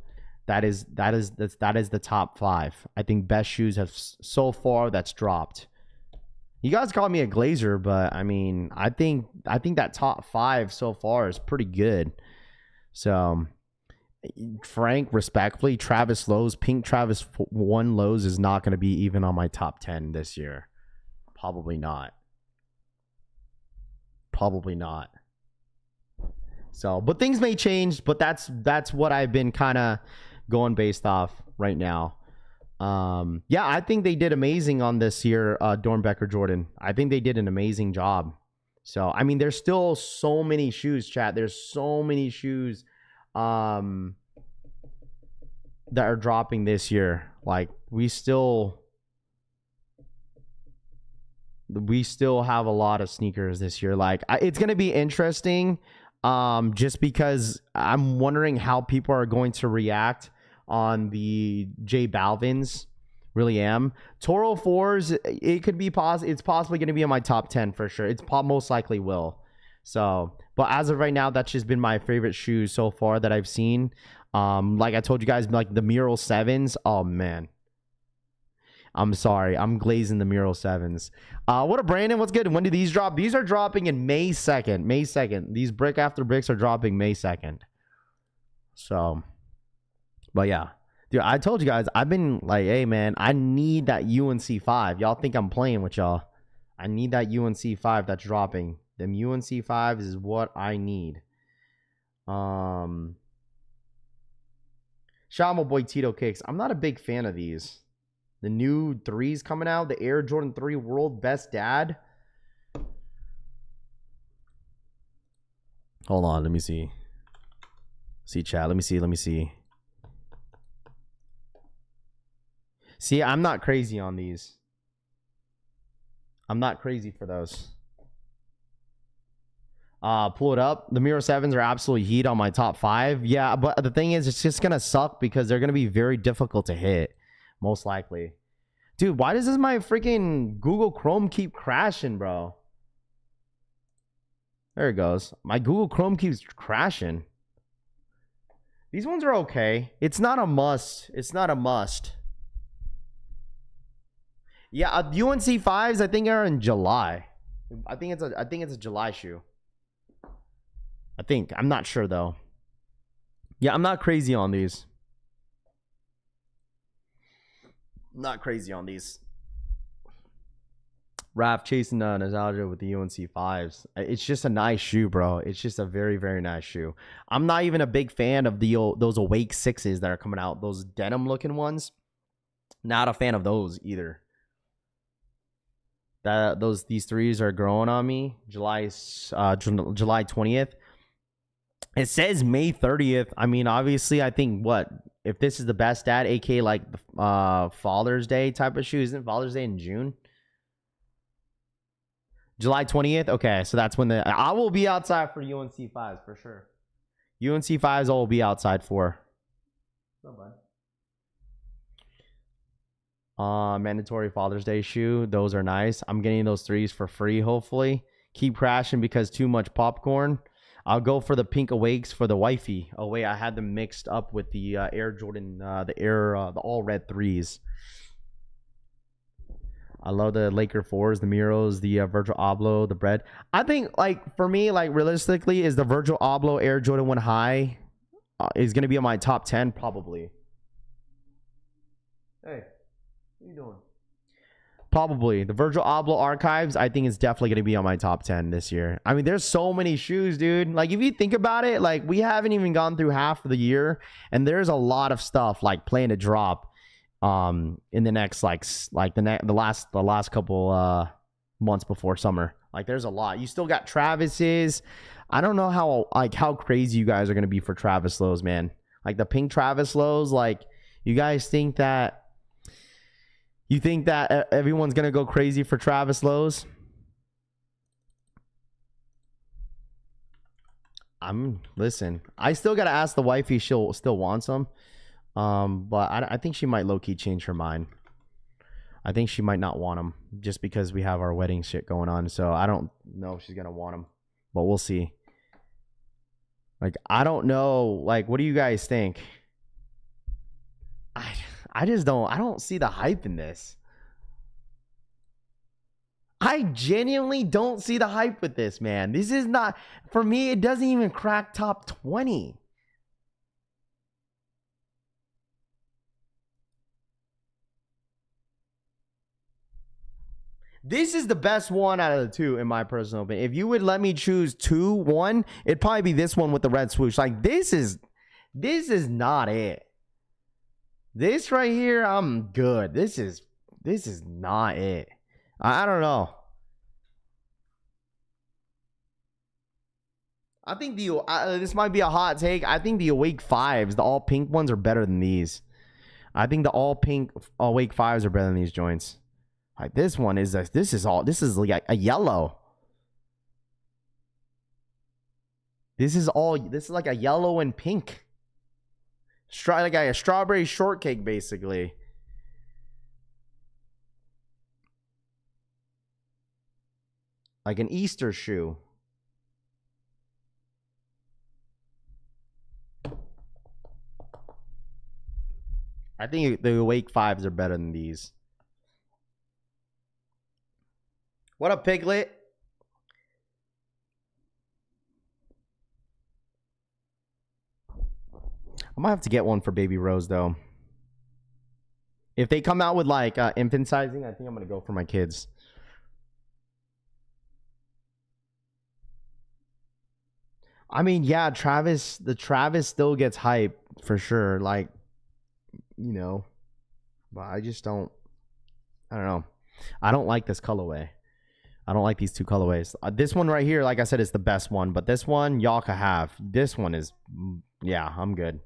that is the top 5. I think best shoes have so far that's dropped. You guys call me a glazer, but I mean, I think that top 5 so far is pretty good. So. Frank, respectfully, Travis Lowe's, pink Travis 1 Lowe's is not going to be even on my top 10 this year. Probably not. Probably not. So, but things may change, but that's what I've been kind of going based off right now. Yeah, I think they did amazing on this year, Dornbecker Jordan. I think they did an amazing job. So, I mean, there's still so many shoes, chat. There's so many shoes that are dropping this year. Like we still have a lot of sneakers this year. Like it's gonna be interesting, just because I'm wondering how people are going to react on the J Balvin's. Really am. Toro 4s, it could be it's possibly going to be in my top 10 for sure. It's most likely will. So, but as of right now, that's just been my favorite shoes so far that I've seen. Like I told you guys, like the Mural 7s. Oh man, I'm sorry, I'm glazing the Mural 7s. What up, Brandon? What's good? When do these drop? These are dropping in May 2nd. May 2nd. These brick after bricks are dropping May 2nd. So, but yeah. Dude, I told you guys, I've been like, hey, man, I need that UNC 5. Y'all think I'm playing with y'all. I need that UNC 5 that's dropping. Them UNC 5s is what I need. Shout out my boy Tito Kicks. I'm not a big fan of these. The new 3s coming out. The Air Jordan 3 World Best Dad. Hold on, let me see. See, chat. Let me see. See, I'm not crazy on these. I'm not crazy for those. Pull it up. The Mirror 7s are absolutely heat on my top 5. Yeah, but the thing is, it's just going to suck because they're going to be very difficult to hit. Most likely. Dude, why does my freaking Google Chrome keep crashing, bro? There it goes. My Google Chrome keeps crashing. These ones are okay. It's not a must. It's not a must. Yeah, UNC 5s I think are in July. I think it's a July shoe. I think. I'm not sure though. Yeah, I'm not crazy on these. Not crazy on these. Raph chasing nostalgia with the UNC 5s. It's just a nice shoe, bro. It's just a very, very nice shoe. I'm not even a big fan of those Awake 6s that are coming out. Those denim looking ones. Not a fan of those either. These 3s are growing on me. July 20th. It says May 30th. I mean, obviously, I think if this is the best dad, aka like Father's Day type of shoe. Isn't Father's Day in June? July 20th. Okay, so that's when I will be outside for UNC 5s for sure. UNC 5s I will be outside for. Not bad. Mandatory Father's Day shoe. Those are nice. I'm getting those 3s for free, hopefully. Keep crashing because too much popcorn. I'll go for the pink Awakes for the wifey. Oh, wait. I had them mixed up with the Air Jordan, the all red 3s. I love the Laker 4s, the Muros, the Virgil Abloh, the bread. I think, like, for me, like, realistically, is the Virgil Abloh Air Jordan 1 High is going to be on my top 10, probably. Hey. What are you doing? Probably. The Virgil Abloh Archives, I think, is definitely going to be on my top 10 this year. I mean, there's so many shoes, dude. Like, if you think about it, like, we haven't even gone through half of the year, and there's a lot of stuff, like, playing to drop in the next, the last couple months before summer. Like, there's a lot. You still got Travis's. I don't know how crazy you guys are going to be for Travis Lowe's, man. Like, the pink Travis Lowe's, like, you guys think that everyone's going to go crazy for Travis Lowe's? Listen, I still got to ask the wifey if she'll still want some. But I think she might low-key change her mind. I think she might not want them just because we have our wedding shit going on. So I don't know if she's going to want them, but we'll see. Like, I don't know. Like, what do you guys think? I just don't. I don't see the hype in this. I genuinely don't see the hype with this, man. This is not, for me, it doesn't even crack top 20. This is the best one out of the two, in my personal opinion. If you would let me choose 2, 1, it'd probably be this one with the red swoosh. Like, this is not it. This right here, I'm good. This is not it. I don't know. I think this might be a hot take. I think the Awake 5s, the all pink ones, are better than these. I think the all pink Awake 5s are better than these joints. Like, this one is like a yellow. This is like a yellow and pink. Like a strawberry shortcake, basically. Like an Easter shoe. I think the Awake 5s are better than these. What up, Piglet? I might have to get one for Baby Rose, though. If they come out with, like, infant sizing, I think I'm going to go for my kids. I mean, yeah, the Travis still gets hype, for sure. Like, you know. But I just don't. I don't know. I don't like this colorway. I don't like these two colorways. This one right here, like I said, is the best one. But this one, y'all can have. This one is, yeah, I'm good.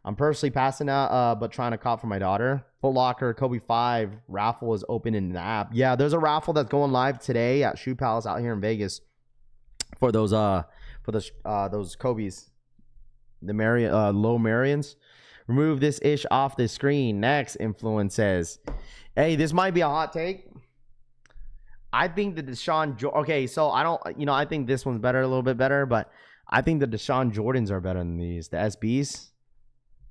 I'm personally passing out, but trying to cop for my daughter. Foot Locker, Kobe 5 raffle is open in the app. Yeah, there's a raffle that's going live today at Shoe Palace out here in Vegas for those Kobe's, the low Marions. Remove this ish off the screen. Next, Influence says, hey, this might be a hot take. I think the okay, so I think this one's better, a little bit better, but I think the Deshaun Jordans are better than these, the SBs.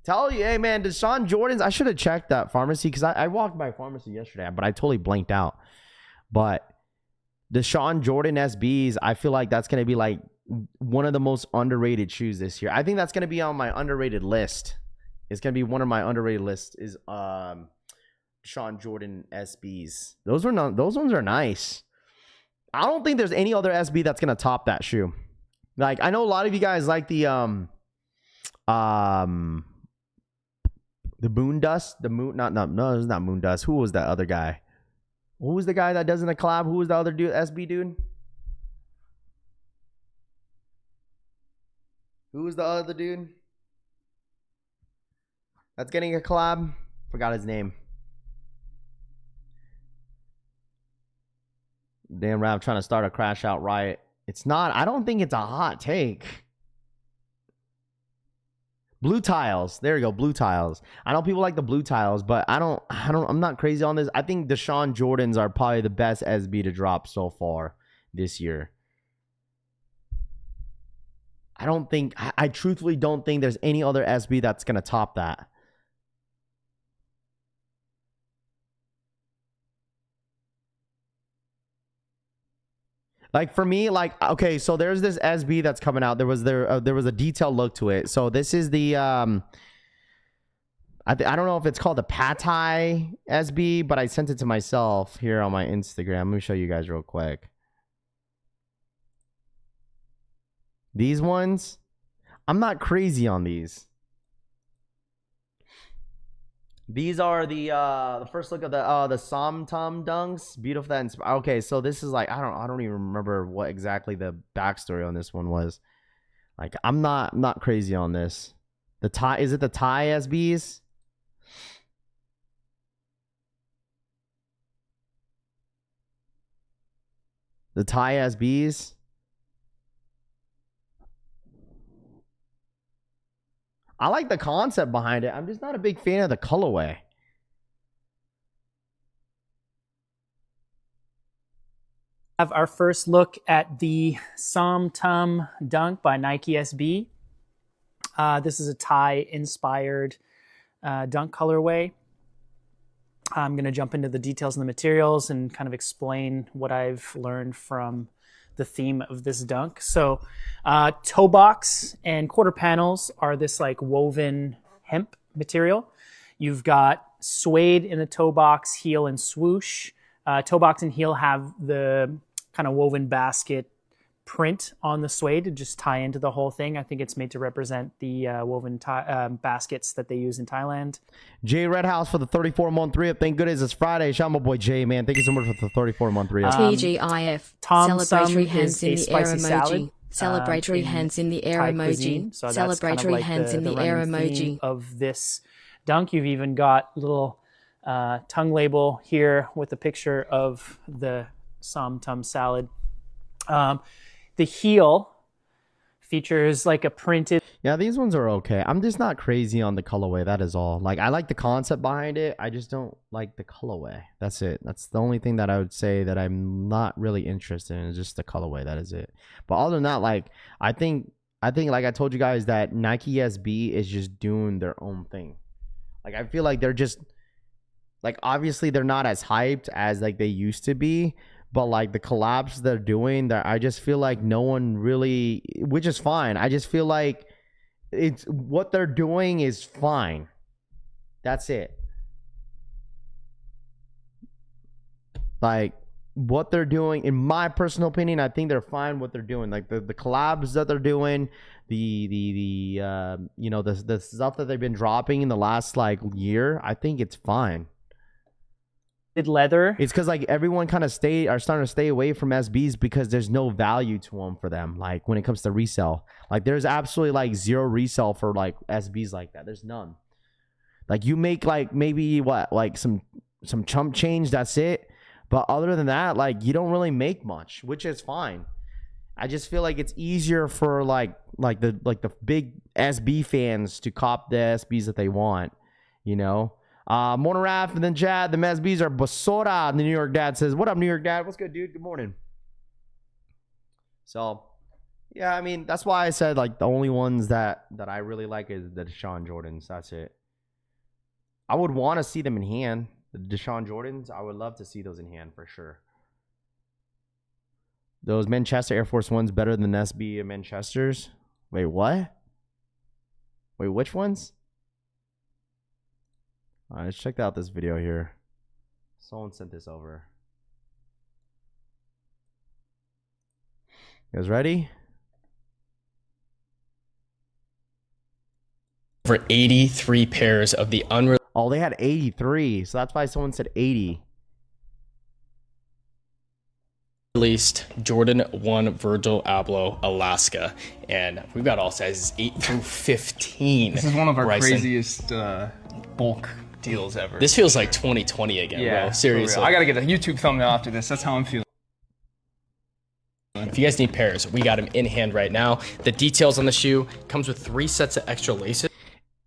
Tell you, hey man, Deshaun Jordans, I should have checked that pharmacy because I walked by a pharmacy yesterday, but I totally blanked out. But Deshaun Jordan SBs, I feel like that's going to be like one of the most underrated shoes this year. I think that's going to be on my underrated list. It's going to be one of my underrated lists is Deshaun Jordan SBs. Those ones are nice. I don't think there's any other SB that's going to top that shoe. Like, I know a lot of you guys like the Moon Dust, no, it's not Moon Dust. Who was that other guy? Who was the guy that does in a collab? Who was the other dude, SB dude? Who was the other dude that's getting a collab? Forgot his name. Damn Rav trying to start a crash out riot. It's not. I don't think it's a hot take. Blue tiles. There you go. Blue tiles. I know people like the blue tiles, but I'm not crazy on this. I think Deshaun Jordans are probably the best SB to drop so far this year. I truthfully don't think there's any other SB that's going to top that. Like, for me, like, okay, so there's this SB that's coming out. There was a detailed look to it. So this is the I don't know if it's called the Patai SB, but I sent it to myself here on my Instagram. Let me show you guys real quick. These ones, I'm not crazy on these. These are the first look of the Somtom Dunks. Beautiful. Okay, so this is like, I don't even remember what exactly the backstory on this one was. Like, I'm not crazy on this. Is it the Thai SBs? The Thai SBs? I like the concept behind it. I'm just not a big fan of the colorway. Have our first look at the Som Tum Dunk by Nike SB. This is a tie-inspired dunk colorway. I'm going to jump into the details and the materials and kind of explain what I've learned from the theme of this dunk. So toe box and quarter panels are this like woven hemp material. You've got suede in the toe box, heel, and swoosh. Toe box and heel have the kind of woven basket print on the suede to just tie into the whole thing. I think it's made to represent the woven baskets that they use in Thailand. Jay Redhouse for the 34-month re-up. Thank goodness it's Friday. Shout out my boy Jay, man. Thank you so much for the 34-month re-up. TGIF. Tom Celebratory Sum hands is in a the air spicy emoji. salad, Celebratory in hands in the air Thai emoji. cuisine. So that's Celebratory kind of like hands in the air running emoji. theme of this dunk. You've even got a little tongue label here with a picture of the Som Tum salad. The heel features like a printed. Yeah, these ones are okay. I'm just not crazy on the colorway. That is all. Like, I like the concept behind it. I just don't like the colorway. That's it. That's the only thing that I would say that I'm not really interested in, is just the colorway. That is it. But other than that, like, I think like I told you guys, that Nike SB is just doing their own thing. Like, I feel like they're just, like, obviously they're not as hyped as like they used to be. But like the collabs they're doing, that I just feel like no one really, which is fine. I just feel like it's what they're doing is fine. That's it. Like, what they're doing, in my personal opinion, I think they're fine what they're doing. Like the collabs that they're doing, the you know, the stuff that they've been dropping in the last like year, I think it's fine. Leather. It's because like everyone kind of are starting to stay away from SBs because there's no value to them for them. Like when it comes to resell, like there's absolutely like zero resell for like SBs like that. There's none. Like you make like maybe what, like some chump change. That's it. But other than that, like you don't really make much, which is fine. I just feel like it's easier for like the big SB fans to cop the SBs that they want, you know. Morning, Raph, and then Chad. The SBs are Basura. The New York Dad says, "What up, New York Dad? What's good, dude? Good morning." So, yeah, I mean, that's why I said like the only ones that I really like is the Deshaun Jordans. That's it. I would want to see them in hand. The Deshaun Jordans, I would love to see those in hand for sure. Those Manchester Air Force Ones better than SB and Manchesters. Wait, what? Wait, which ones? All right, let's check out this video here. Someone sent this over. You guys ready? Over 83 pairs of the unreleased. Oh, they had 83. So that's why someone said 80. Released Jordan 1 Virgil Abloh Alaska, and we've got all sizes 8 through 15. This is one of our Bryson. craziest bulk deals ever. This feels like 2020 again, bro. Seriously. I gotta get a YouTube thumbnail after this. That's how I'm feeling. If you guys need pairs, we got them in hand right now. The details on the shoe comes with 3 sets of extra laces.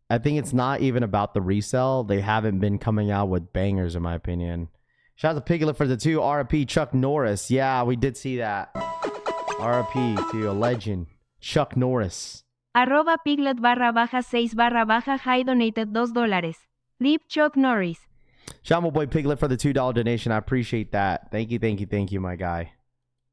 I think it's not even about the resell. They haven't been coming out with bangers, in my opinion. Shout out to Piglet for the 2. RP Chuck Norris. Yeah, we did see that. RP to a legend. Chuck Norris. @piglet_6_high donated $2. Leap Chuck Norris. Shout out my boy Piglet for the $2 donation. I appreciate that. Thank you, my guy.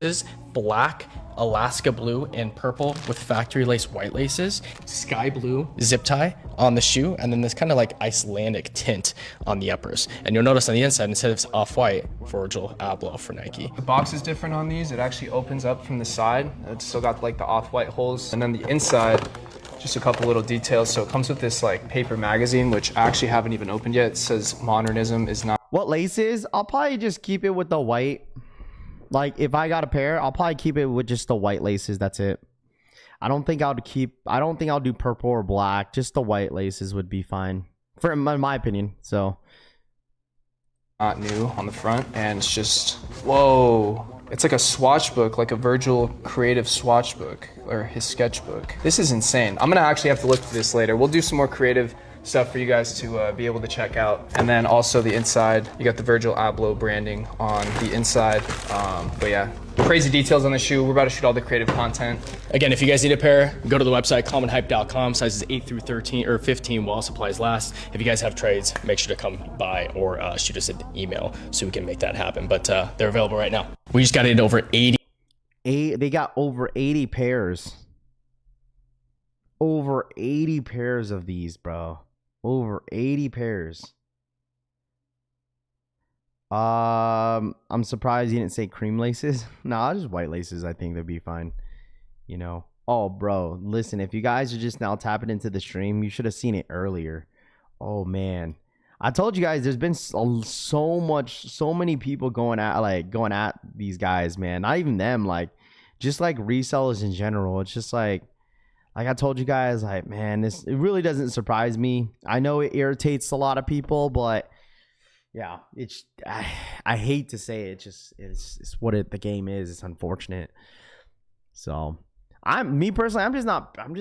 Is black, Alaska blue, and purple with factory lace white laces, sky blue zip tie on the shoe, and then this kind of like Icelandic tint on the uppers. And you'll notice on the inside, instead of off-white, Virgil Abloh for Nike. The box is different on these. It actually opens up from the side. It's still got like the off-white holes. And then the inside, just a couple little details. So it comes with this like paper magazine, which I actually haven't even opened yet. It says modernism is not. What laces? I'll probably just keep it with the white. Like, if I got a pair, I'll probably keep it with just the white laces. That's it. I don't think I'll do purple or black. Just the white laces would be fine, in my opinion. So, Not new on the front. And it's just, whoa. It's like a swatch book, like a Virgil creative swatch book, or his sketchbook. This is insane. I'm gonna actually have to look for this later. We'll do some more creative stuff for you guys to be able to check out. And then also the inside, you got the Virgil Abloh branding on the inside. But yeah, crazy details on the shoe. We're about to shoot all the creative content. Again, if you guys need a pair, go to the website, commonhype.com, sizes 8 through 13 or 15 while supplies last. If you guys have trades, make sure to come by or shoot us an email so we can make that happen. But they're available right now. We just got in over 80. They got over 80 pairs. Over 80 pairs of these, bro. Over 80 pairs. I'm surprised you didn't say cream laces. Nah, just white laces. I think they'd be fine. You know. Oh, bro. Listen, if you guys are just now tapping into the stream, you should have seen it earlier. Oh, man. I told you guys there's been so many people going at these guys, man. Not even them, like just like resellers in general. It's just like I told you guys, like, man, it really doesn't surprise me. I know it irritates a lot of people, but yeah, I hate to say it. It's what the game is. It's unfortunate. So me personally, I'm just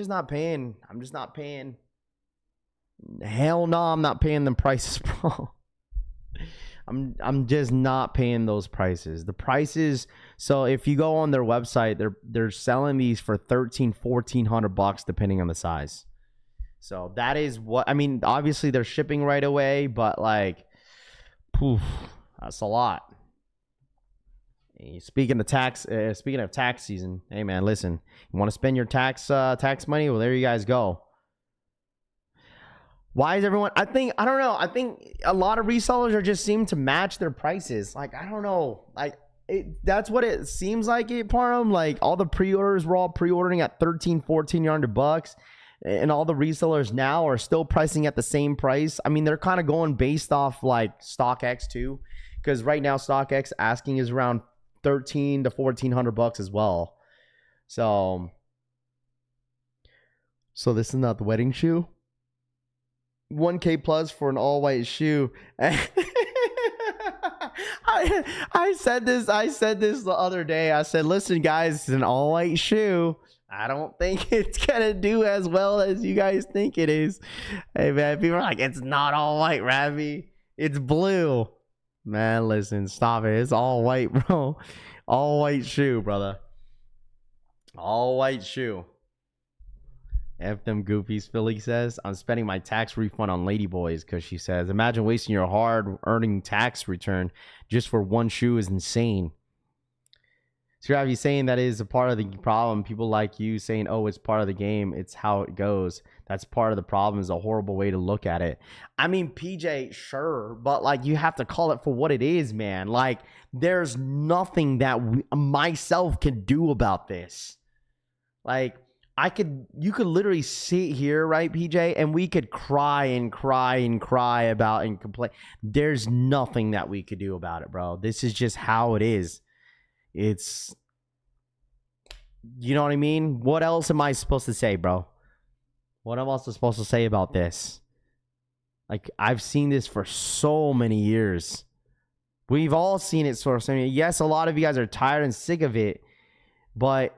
not paying. Hell no, I'm not paying them prices, bro. I'm just not paying those prices. The prices, so if you go on their website, they're selling these for $1,400 depending on the size. So that is what I mean. Obviously they're shipping right away, but like, poof, that's a lot. Speaking of tax season, hey man, listen, you want to spend your tax money? Well, there you guys go. Why is everyone? I don't know. I think a lot of resellers are just seem to match their prices. Like, I don't know. Like, that's what it seems like it, Parham. Like, all the pre-orders were all pre-ordering at $1,400-$1,400, and all the resellers now are still pricing at the same price. I mean, they're kind of going based off like StockX too, because right now StockX asking is around $1,300 to $1,400 as well. So this is not the wedding shoe. 1K plus for an all white shoe. I said this the other day. I said, listen guys, it's an all white shoe. I don't think it's gonna do as well as you guys think it is. Hey man, people are like, it's not all white, Ravi. It's blue. Man, listen, stop it. It's all white, bro. All white shoe, brother. All white shoe. F them goofies, Philly says. I'm spending my tax refund on ladyboys because she says, imagine wasting your hard-earning tax return just for one shoe is insane. So you're saying that is a part of the problem. People like you saying, oh, it's part of the game. It's how it goes. That's part of the problem. Is a horrible way to look at it. I mean, PJ, sure. But, like, you have to call it for what it is, man. Like, there's nothing that myself can do about this. Like, you could literally sit here, right, PJ, and we could cry and cry and cry about and complain. There's nothing that we could do about it, bro. This is just how it is. It's, you know what I mean? What else am I supposed to say, bro? What am I supposed to say about this? Like, I've seen this for so many years. We've all seen it sort of. I mean, yes, a lot of you guys are tired and sick of it, but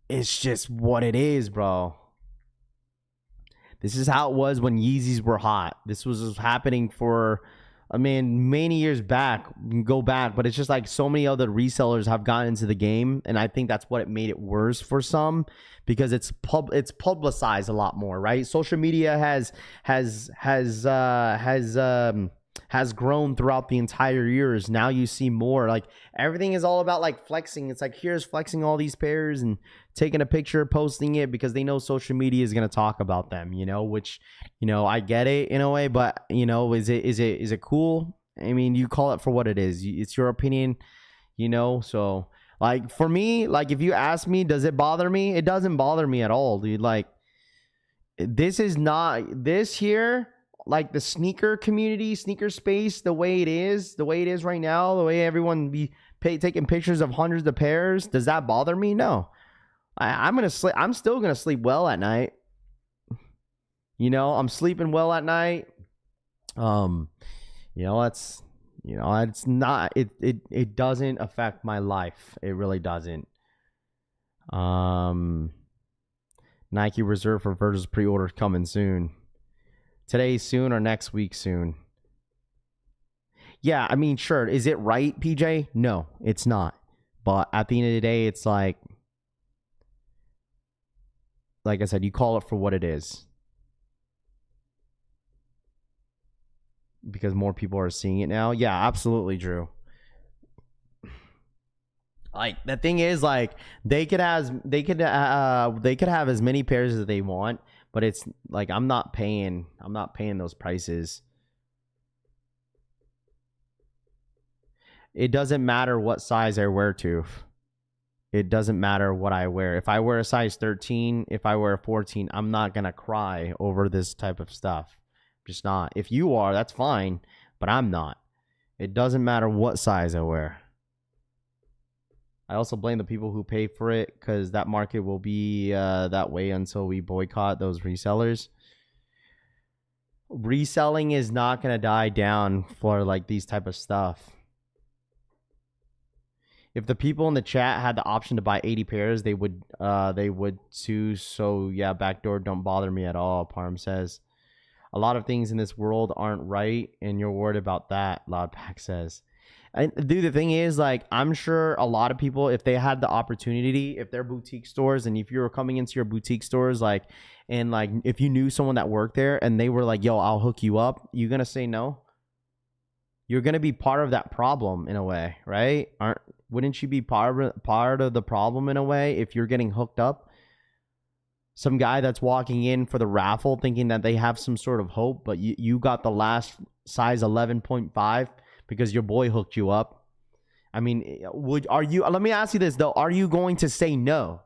it's just what it is, bro. This is how it was when Yeezys were hot. This was happening for, I mean, many years back. We can go back, but it's just like so many other resellers have gotten into the game, and I think that's what it made it worse for some, because it's publicized a lot more, right? Social media has grown throughout the entire years. Now you see more, like, everything is all about like flexing. It's like, here's flexing all these pairs and taking a picture, posting it, because they know social media is going to talk about them, you know, which, you know, I get it in a way, but, you know, is it cool? I mean, you call it for what it is. It's your opinion, you know? So like, for me, like, if you ask me, does it bother me? It doesn't bother me at all, dude. Like, this is not this here. Like, the sneaker community, sneaker space, the way it is right now, the way everyone taking pictures of hundreds of pairs, does that bother me? No. I'm still gonna sleep well at night. You know, I'm sleeping well at night. You know, it's not, it doesn't affect my life. It really doesn't. Nike reserve for Virgil's pre-orders coming soon. Today soon or next week soon. Yeah, I mean, sure. Is it right, PJ? No, it's not. But at the end of the day, it's like I said, you call it for what it is. Because more people are seeing it now. Yeah, absolutely, Drew. Like, the thing is, like, they could have as many pairs as they want, but it's like I'm not paying those prices. It doesn't matter what size I wear to. It doesn't matter what I wear. If I wear a size 13, if I wear a 14, I'm not going to cry over this type of stuff. Just not. If you are, that's fine, but I'm not. It doesn't matter what size I wear. I also blame the people who pay for it because that market will be that way until we boycott those resellers. Reselling is not going to die down for like these type of stuff. If the people in the chat had the option to buy 80 pairs, they would too. So yeah, backdoor don't bother me at all, Parm says. A lot of things in this world aren't right, and you're worried about that, Loudpack says. And dude, the thing is, like, I'm sure a lot of people, if they had the opportunity, if they're boutique stores, and if you were coming into your boutique stores, like, and like, if you knew someone that worked there and they were like, yo, I'll hook you up, you're gonna say no? You're gonna be part of that problem in a way, right? Wouldn't you be part of the problem in a way if you're getting hooked up? Some guy that's walking in for the raffle thinking that they have some sort of hope, but you got the last size 11.5 because your boy hooked you up. I mean, let me ask you this though, are you going to say no?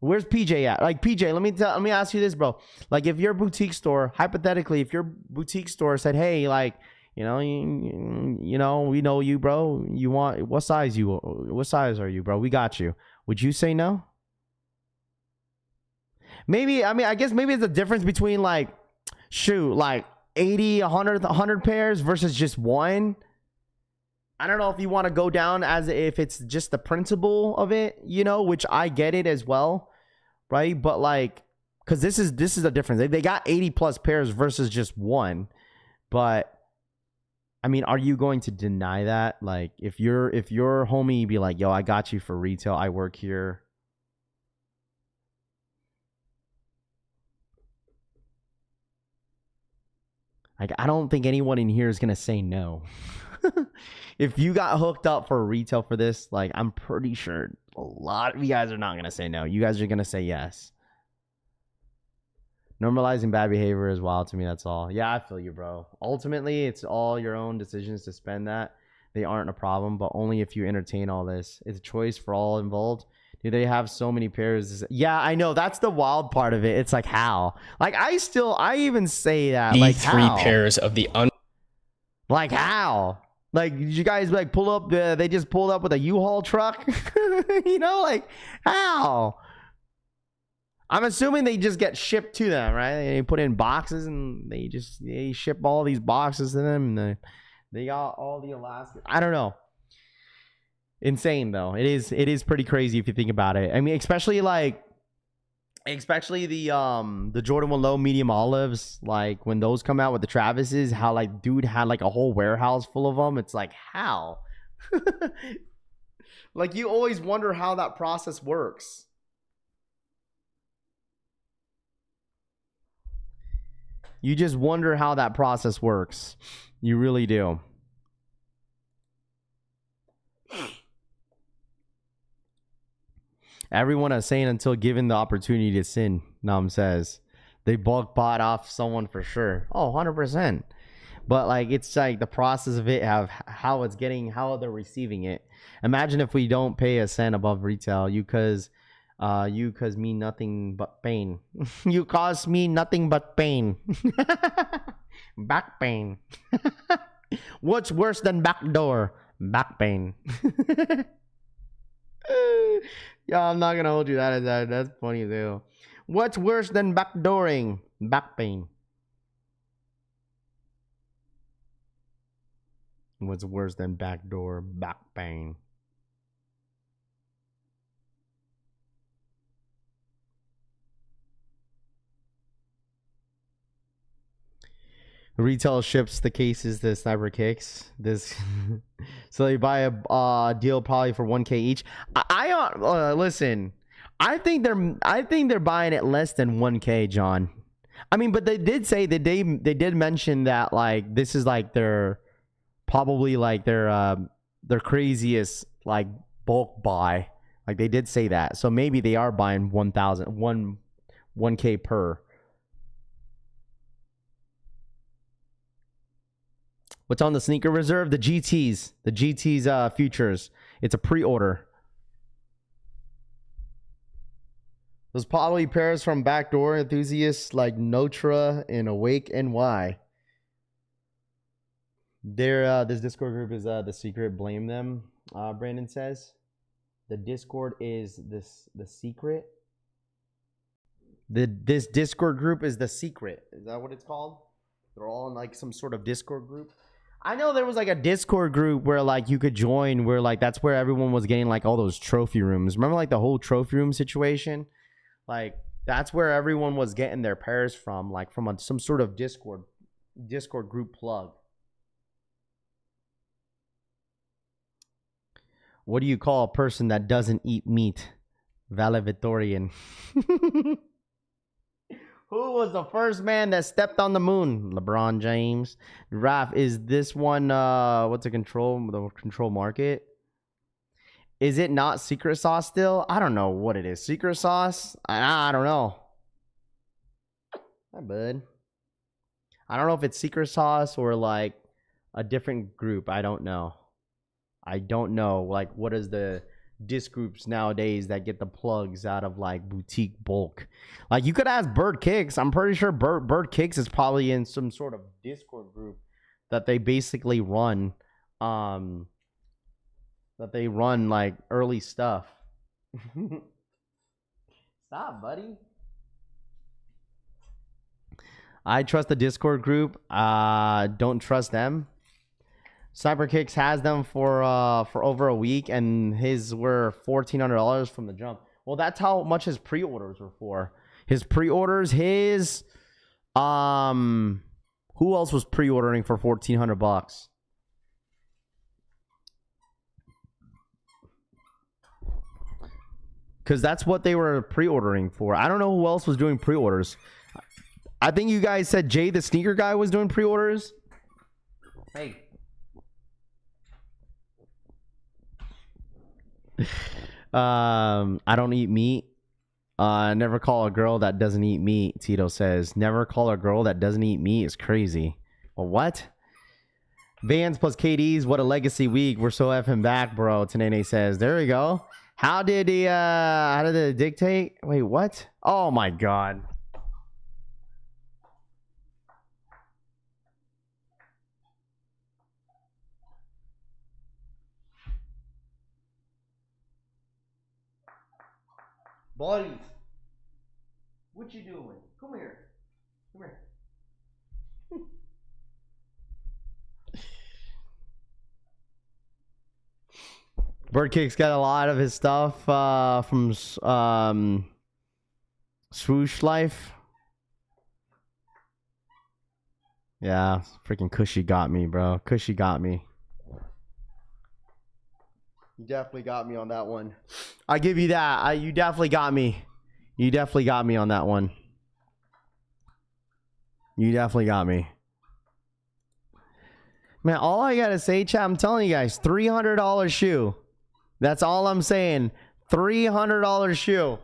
Where's PJ at? Like, PJ, let me ask you this, bro. Like, if your boutique store, hypothetically, if your boutique store said, hey, like, you know, we know you, bro. You want what size are you, bro? We got you. Would you say no? Maybe, I mean, I guess maybe it's a difference between like, like 80, 100 pairs versus just one. I don't know if you want to go down as if it's just the principle of it, you know, which I get it as well, right? But like, because this is a difference. They got 80 plus pairs versus just one, but I mean, are you going to deny that? Like, if your homie be like, yo, I got you for retail, I work here. Like, I don't think anyone in here is going to say no. If you got hooked up for retail for this, like, I'm pretty sure a lot of you guys are not going to say no. You guys are going to say yes. Normalizing bad behavior is wild to me. That's all. Yeah, I feel you, bro. Ultimately, it's all your own decisions to spend that. They aren't a problem, but only if you entertain all this. It's a choice for all involved. Do they have so many pairs? Yeah, I know. That's the wild part of it. It's like, how? Like, I even say that. The like, three how? pairs of the Like, how? Like, did you guys like pull up? They just pulled up with a U-Haul truck. You know, like, how? I'm assuming they just get shipped to them, right? They put in boxes and they ship all these boxes to them, and they got all the Alaska. I don't know. Insane though. It is pretty crazy if you think about it. I mean, especially the Jordan 1 Low medium olives, like when those come out with the Travises, how like dude had like a whole warehouse full of them. It's like, how? Like, you always wonder how that process works. You just wonder how that process works. You really do. Everyone is saying until given the opportunity to sin, Nam says. They bulk bought off someone for sure. Oh, 100%. But like, it's like the process of it, how they're receiving it. Imagine if we don't pay a cent above retail, you cause me nothing but pain. You cause me nothing but pain. Back pain. What's worse than backdoor? Back pain. Yeah, I'm not gonna hold you that. That's funny as hell. What's worse than backdooring? Back pain. What's worse than backdoor? Back pain. Retail ships the cases to Sniper Kicks. This, so they buy a deal probably for 1K each. Listen. I think they're buying it less than 1K, John. I mean, but they did say that they did mention that like this is like their probably like their craziest like bulk buy. Like they did say that. So maybe they are buying 1K per. What's on the sneaker reserve? The GT's futures. It's a pre-order. Those probably pairs from backdoor enthusiasts like Notra and Awake NY. This Discord group is the secret. Blame them. Brandon says the Discord is the secret. This Discord group is the secret. Is that what it's called? They're all in like some sort of Discord group. I know there was like a Discord group where like you could join where like that's where everyone was getting like all those trophy rooms. Remember like the whole trophy room situation? Like that's where everyone was getting their pairs from, like from some sort of Discord group plug. What do you call a person that doesn't eat meat? Valedictorian. Who was the first man that stepped on the moon? LeBron James. Raph, is this one what's the control market? Is it not secret sauce still? I don't know what it is. Secret sauce? I don't know. Hi, bud. I don't know if it's secret sauce or like a different group. I don't know. Like, what is the disc groups nowadays that get the plugs out of like boutique bulk? Like, you could ask Bird Kicks. I'm pretty sure Bird Kicks is probably in some sort of Discord group that they basically run. That they run like early stuff. Stop, buddy. I trust the Discord group. Don't trust them. Sniper Kicks has them for over a week, and his were $1,400 from the jump. Well, that's how much his pre-orders were for. His pre-orders, who else was pre-ordering for $1,400? Because that's what they were pre-ordering for. I don't know who else was doing pre-orders. I think you guys said Jay the sneaker guy was doing pre-orders. Hey. I don't eat meat. Never call a girl that doesn't eat meat, Tito says. Never call a girl that doesn't eat meat is crazy. Well, what? Vans plus KDs, what a legacy week. We're so effing back, bro. Tanene says. There we go. How did it dictate? Wait, what? Oh my god. Buddies, what you doing? Come here. Come here. Birdkick's got a lot of his stuff from Swoosh Life. Yeah, freaking Cushy got me, bro. Cushy got me. You definitely got me on that one. I give you that. You definitely got me. You definitely got me on that one. You definitely got me. Man, all I gotta say, chat, I'm telling you guys, $300 shoe. That's all I'm saying. $300 shoe.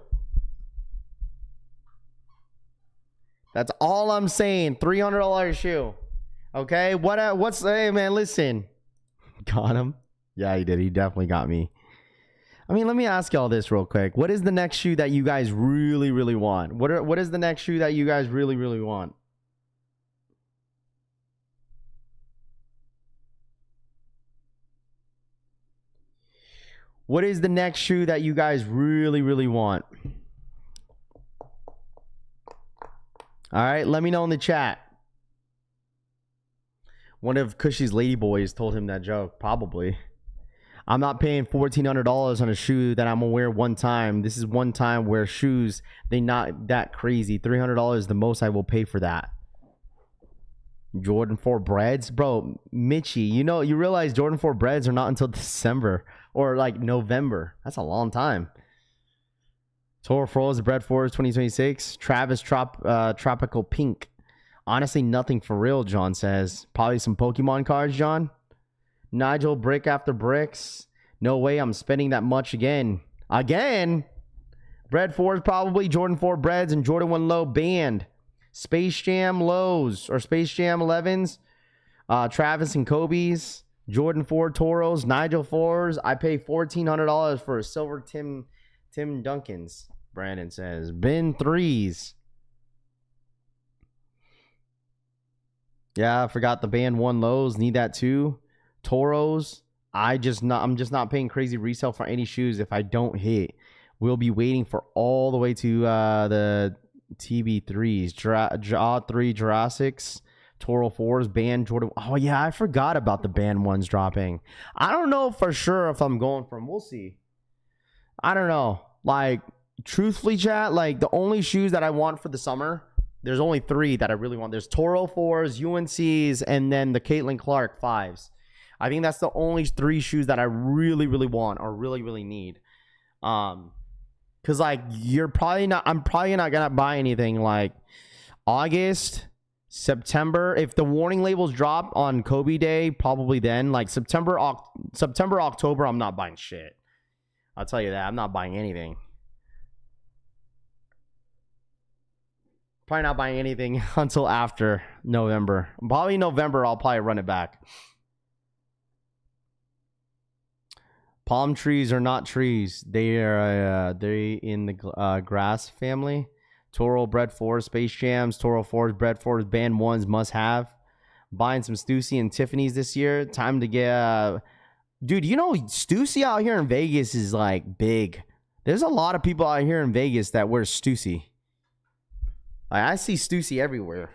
That's all I'm saying. $300 shoe. Okay? What's hey man, listen. Got him. Yeah, he did. He definitely got me. I mean, let me ask y'all this real quick. What is the next shoe that you guys really, really want? What is the next shoe that you guys really, really want? What is the next shoe that you guys really, really want? All right, let me know in the chat. One of Cushy's ladyboys told him that joke. Probably. I'm not paying $1,400 on a shoe that I'm gonna wear one time. This is one time where shoes, they not that crazy. $300 is the most I will pay for that. Jordan 4 breads, bro. Mitchie, you realize Jordan 4 breads are not until December or like November. That's a long time. Toro Froze bread 4 2026. Travis Tropical Pink. Honestly, nothing for real, John says. Probably some Pokemon cards, John. Nigel, brick after bricks. No way I'm spending that much again. Bread 4 is probably Jordan 4 breads and Jordan 1 low band. Space Jam lows or Space Jam 11s. Travis and Kobe's. Jordan 4 Toros. Nigel 4s. I pay $1,400 for a silver Tim Duncan's. Brandon says. Ben 3s. Yeah, I forgot the band 1 lows. Need that too. Toros. I'm just not paying crazy resale for any shoes if I don't hit. We'll be waiting for all the way to the TB3s. Jaw 3 Jurassics. Toro 4s. Band Jordan. Oh, yeah, I forgot about the band 1s dropping. I don't know for sure if I'm going for them. We'll see. I don't know. Like, truthfully, chat, like, the only shoes that I want for the summer, there's only 3 that I really want. There's Toro 4s, UNCs, and then the Caitlin Clark 5s. I think that's the only 3 shoes that I really, really want or really, really need. Because, like, I'm probably not going to buy anything like August, September. If the warning labels drop on Kobe Day, probably then. Like, September, October, I'm not buying shit. I'll tell you that. I'm not buying anything. Probably not buying anything until after November. Probably November, I'll probably run it back. Palm trees are not trees. They are in the grass family. Toro bread 4 Space Jams. Toro 4s bread 4s band 1s must have. Buying some Stussy and Tiffany's this year. Time to get dude, Stussy out here in Vegas is like big. There's a lot of people out here in Vegas that wear Stussy. Like, I see Stussy everywhere.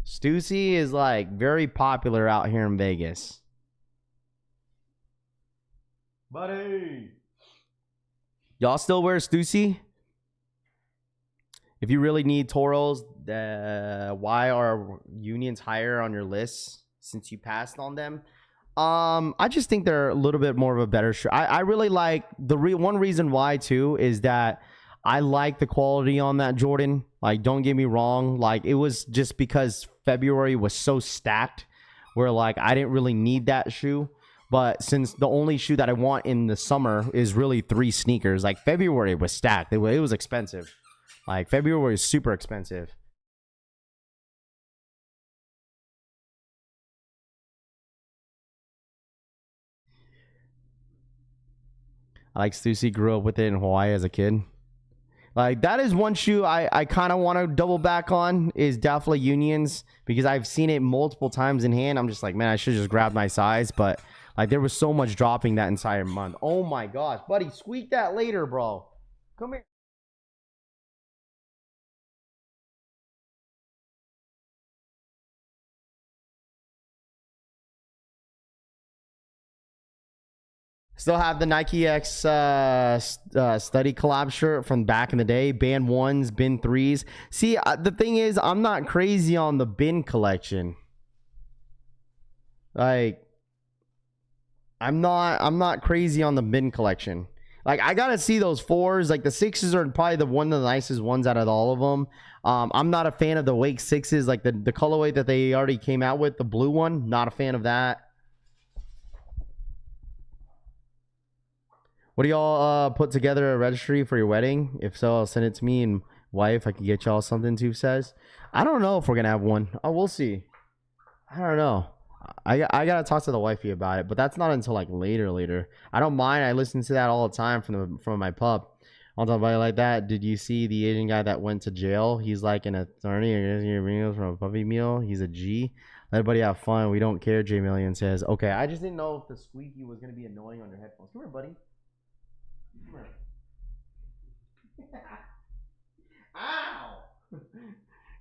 Stussy is like very popular out here in Vegas. Buddy, y'all still wear Stussy? If you really need Toros, why are unions higher on your list since you passed on them? I just think they're a little bit more of a better shoe. I really like one reason why too is that I like the quality on that Jordan. Like, don't get me wrong. Like, it was just because February was so stacked where like I didn't really need that shoe. But since the only shoe that I want in the summer is really 3 sneakers, like February was stacked. It was expensive. Like, February is super expensive. I like Stussy, grew up with it in Hawaii as a kid. Like, that is one shoe I kind of want to double back on is definitely Unions because I've seen it multiple times in hand. I'm just like, man, I should just grab my size. But, like, there was so much dropping that entire month. Oh, my gosh. Buddy, squeak that later, bro. Come here. Still have the Nike X study collab shirt from back in the day. Band 1s, bin 3s. See, the thing is, I'm not crazy on the bin collection. Like, I'm not crazy on the bin collection. Like, I gotta see those 4s. Like, the 6s are probably one of the nicest ones out of all of them. I'm not a fan of the Wake 6s. Like, the colorway that they already came out with, the blue one. Not a fan of that. What do y'all put together a registry for your wedding? If so, I'll send it to me and wife. I can get y'all something too, says. I don't know if we're gonna have one. Oh, we'll see. I don't know. I gotta talk to the wifey about it, but that's not until like later. I don't mind. I listen to that all the time from my pup. I'll talk about it like that. Did you see the Asian guy that went to jail? He's like an attorney or getting your meals from a puppy meal. He's a G. Let everybody have fun. We don't care. J Million says. Okay, I just didn't know if the squeaky was gonna be annoying on your headphones. Come here, buddy. Ow!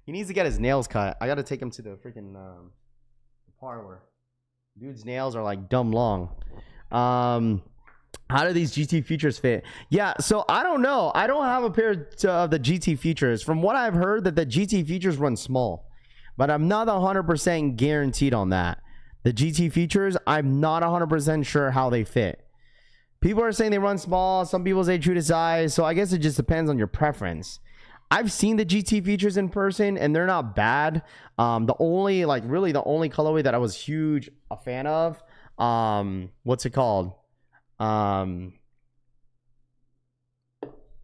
He needs to get his nails cut. I gotta take him to the freaking parlor. Dude's nails are like dumb long. How do these GT Futures fit? Yeah, so I don't know. I don't have a pair of the GT Futures. From what I've heard, that the GT Futures run small, but I'm not 100% guaranteed on that. The GT Futures, I'm not 100% sure how they fit. People are saying they run small. Some people say true to size. So I guess it just depends on your preference. I've seen the GT Futures in person, and they're not bad. The only, like, really the only colorway that I was huge a fan of, what's it called?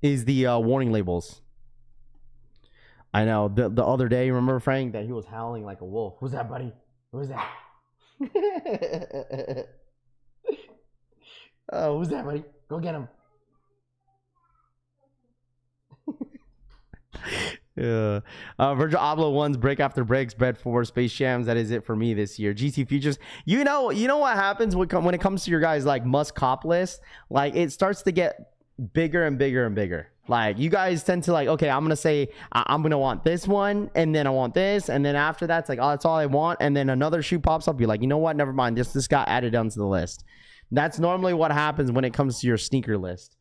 Is the warning labels. I know the other day, remember Frank, that he was howling like a wolf. Who's that, buddy? Who's that? Oh, who's that, buddy? Go get him. Yeah. Virgil Abloh ones break after breaks, bread for Space Jams. That is it for me this year. GT Futures. You know what happens when it comes to your guys' like must cop list? Like, it starts to get bigger and bigger and bigger. Like, you guys tend to like, okay, I'm gonna say I'm gonna want this one, and then I want this, and then after that, it's like, oh, that's all I want, and then another shoe pops up. You're like, you know what? Never mind. This got added onto the list. That's normally what happens when it comes to your sneaker list.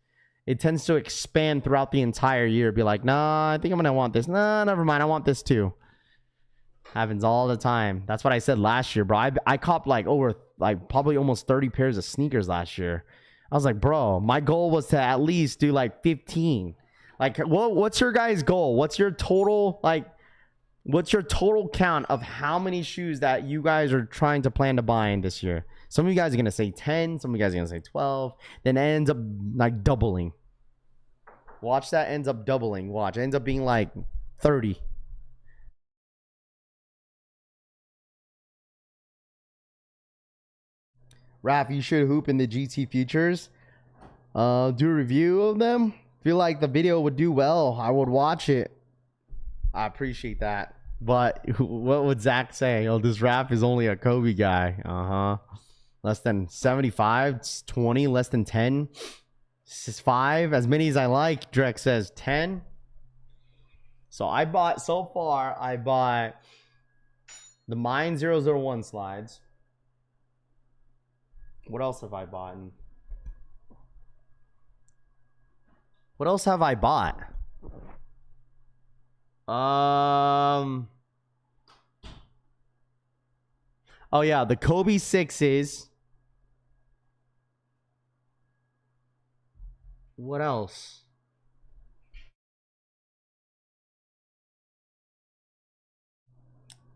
It tends to expand throughout the entire year. Be like, nah, I think I'm gonna want this. Nah, never mind. I want this too. Happens all the time. That's what I said last year, bro. I copped like probably almost 30 pairs of sneakers last year. I was like, bro, my goal was to at least do like 15. Like, what's your guys' goal? What's your total, what's your total count of how many shoes that you guys are trying to plan to buy in this year? Some of you guys are going to say 10. Some of you guys are going to say 12. Then it ends up like doubling. Watch that ends up doubling. Watch. It ends up being like 30. Raph, you should hoop in the GT Futures. Do a review of them. Feel like the video would do well. I would watch it. I appreciate that. But what would Zach say? Oh, this Raph is only a Kobe guy. Less than 75, 20, less than 10. 5, as many as I like. Drek says 10. So I bought the Mine 001 slides. What else have I bought? What else have I bought? Oh yeah, the Kobe 6s. What else?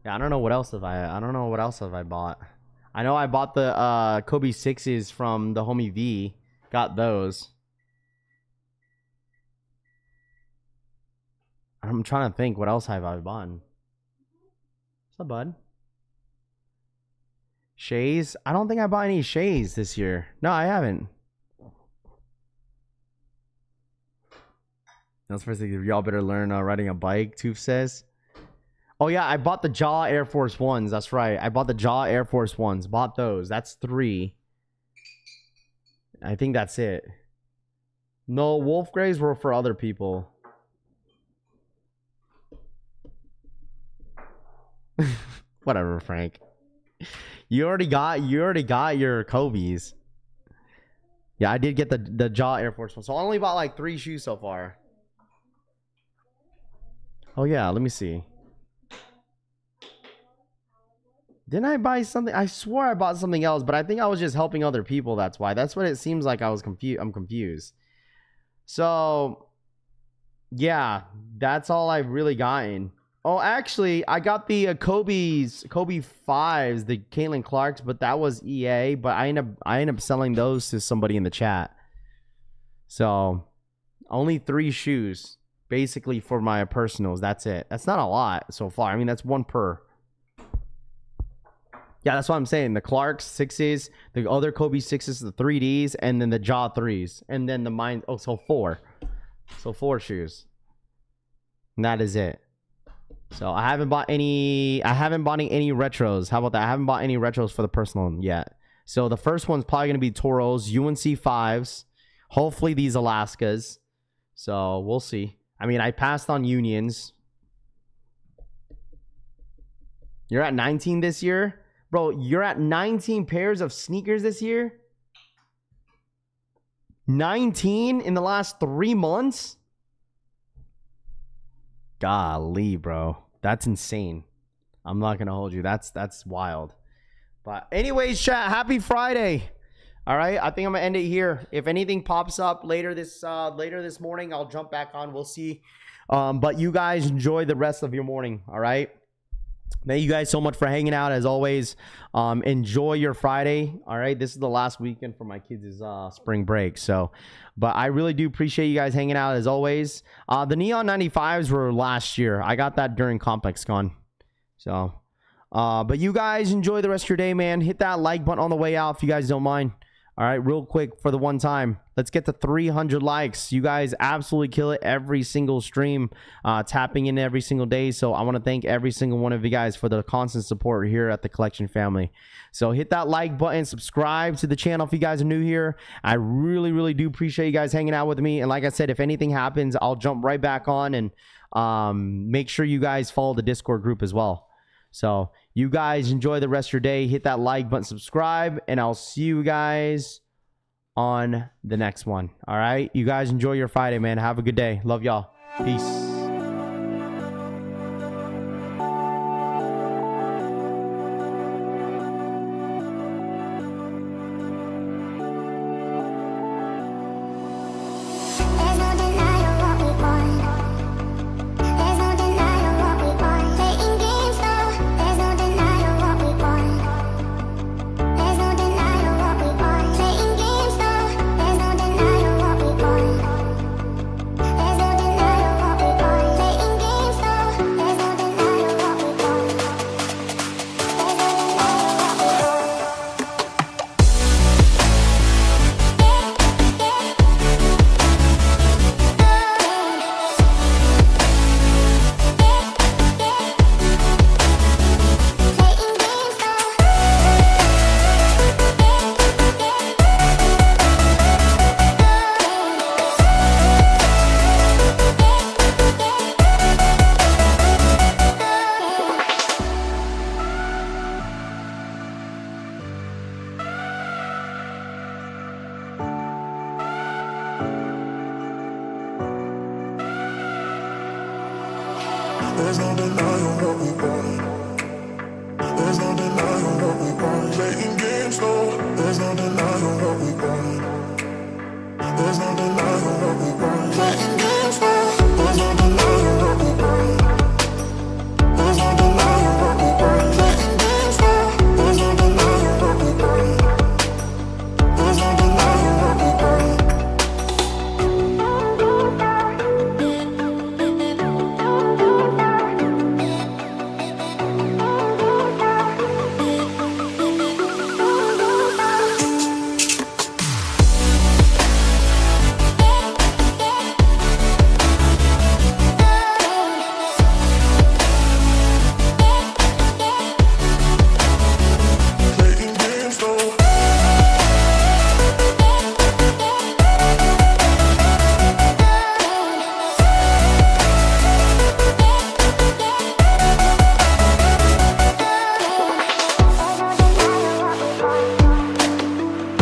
Yeah, I don't know what else have I bought. I know I bought the Kobe 6s from the homie V. Got those. I'm trying to think, what else have I bought? What's up, bud? Shays? I don't think I bought any Shays this year. No, I haven't. That's first thing. Y'all better learn riding a bike, Tooth says. Oh yeah, I bought the Jaw Air Force Ones. That's right. I bought the Jaw Air Force Ones. Bought those. That's 3. I think that's it. No, Wolf Grays were for other people. Whatever, Frank. You already got your Kobe's. Yeah, I did get the Jaw Air Force One. So I only bought like 3 shoes so far. Oh yeah, let me see. Didn't I buy something? I swore I bought something else, but I think I was just helping other people. That's why. That's what it seems like. I'm confused. So yeah, that's all I've really gotten. Oh, actually, I got the Kobe 5s, the Caitlin Clarks, but that was EA. But I end up selling those to somebody in the chat. So only 3 shoes, basically, for my personals. That's it. That's not a lot so far. I mean, that's 1 per. Yeah, that's what I'm saying. The Clarks 6s, the other Kobe 6s, the 3Ds, and then the Jaw 3s, and then the Mine. Oh, so 4. So 4 shoes. And that is it. So I haven't bought any retros. How about that? I haven't bought any retros for the personal yet. So the first one's probably going to be Toros, UNC 5s. Hopefully these Alaskas. So we'll see. I mean, I passed on Unions. You're at 19 this year? Bro, you're at 19 pairs of sneakers this year? 19 in the last 3 months. Golly, bro. That's insane. I'm not going to hold you. That's wild. But anyways, chat, happy Friday. All right, I think I'm going to end it here. If anything pops up later this morning, I'll jump back on. We'll see. But you guys enjoy the rest of your morning, all right? Thank you guys so much for hanging out as always. Enjoy your Friday. All right. This is the last weekend for my kids' spring break. So, but I really do appreciate you guys hanging out as always. The Neon 95s were last year. I got that during ComplexCon. So, but you guys enjoy the rest of your day, man. Hit that like button on the way out if you guys don't mind. All right, real quick for the one time. Let's get to 300 likes. You guys absolutely kill it every single stream, tapping in every single day. So I want to thank every single one of you guys for the constant support here at the Collection family. So hit that like button, subscribe to the channel if you guys are new here. I really, really do appreciate you guys hanging out with me. And like I said, if anything happens, I'll jump right back on and make sure you guys follow the Discord group as well. So you guys enjoy the rest of your day. Hit that like button, subscribe, and I'll see you guys on the next one. All right. You guys enjoy your Friday, man. Have a good day. Love y'all. Peace. There's no denying what we want. There's no denying what we want. Playing games, no. There's no denying what we want. There's no denying what we want.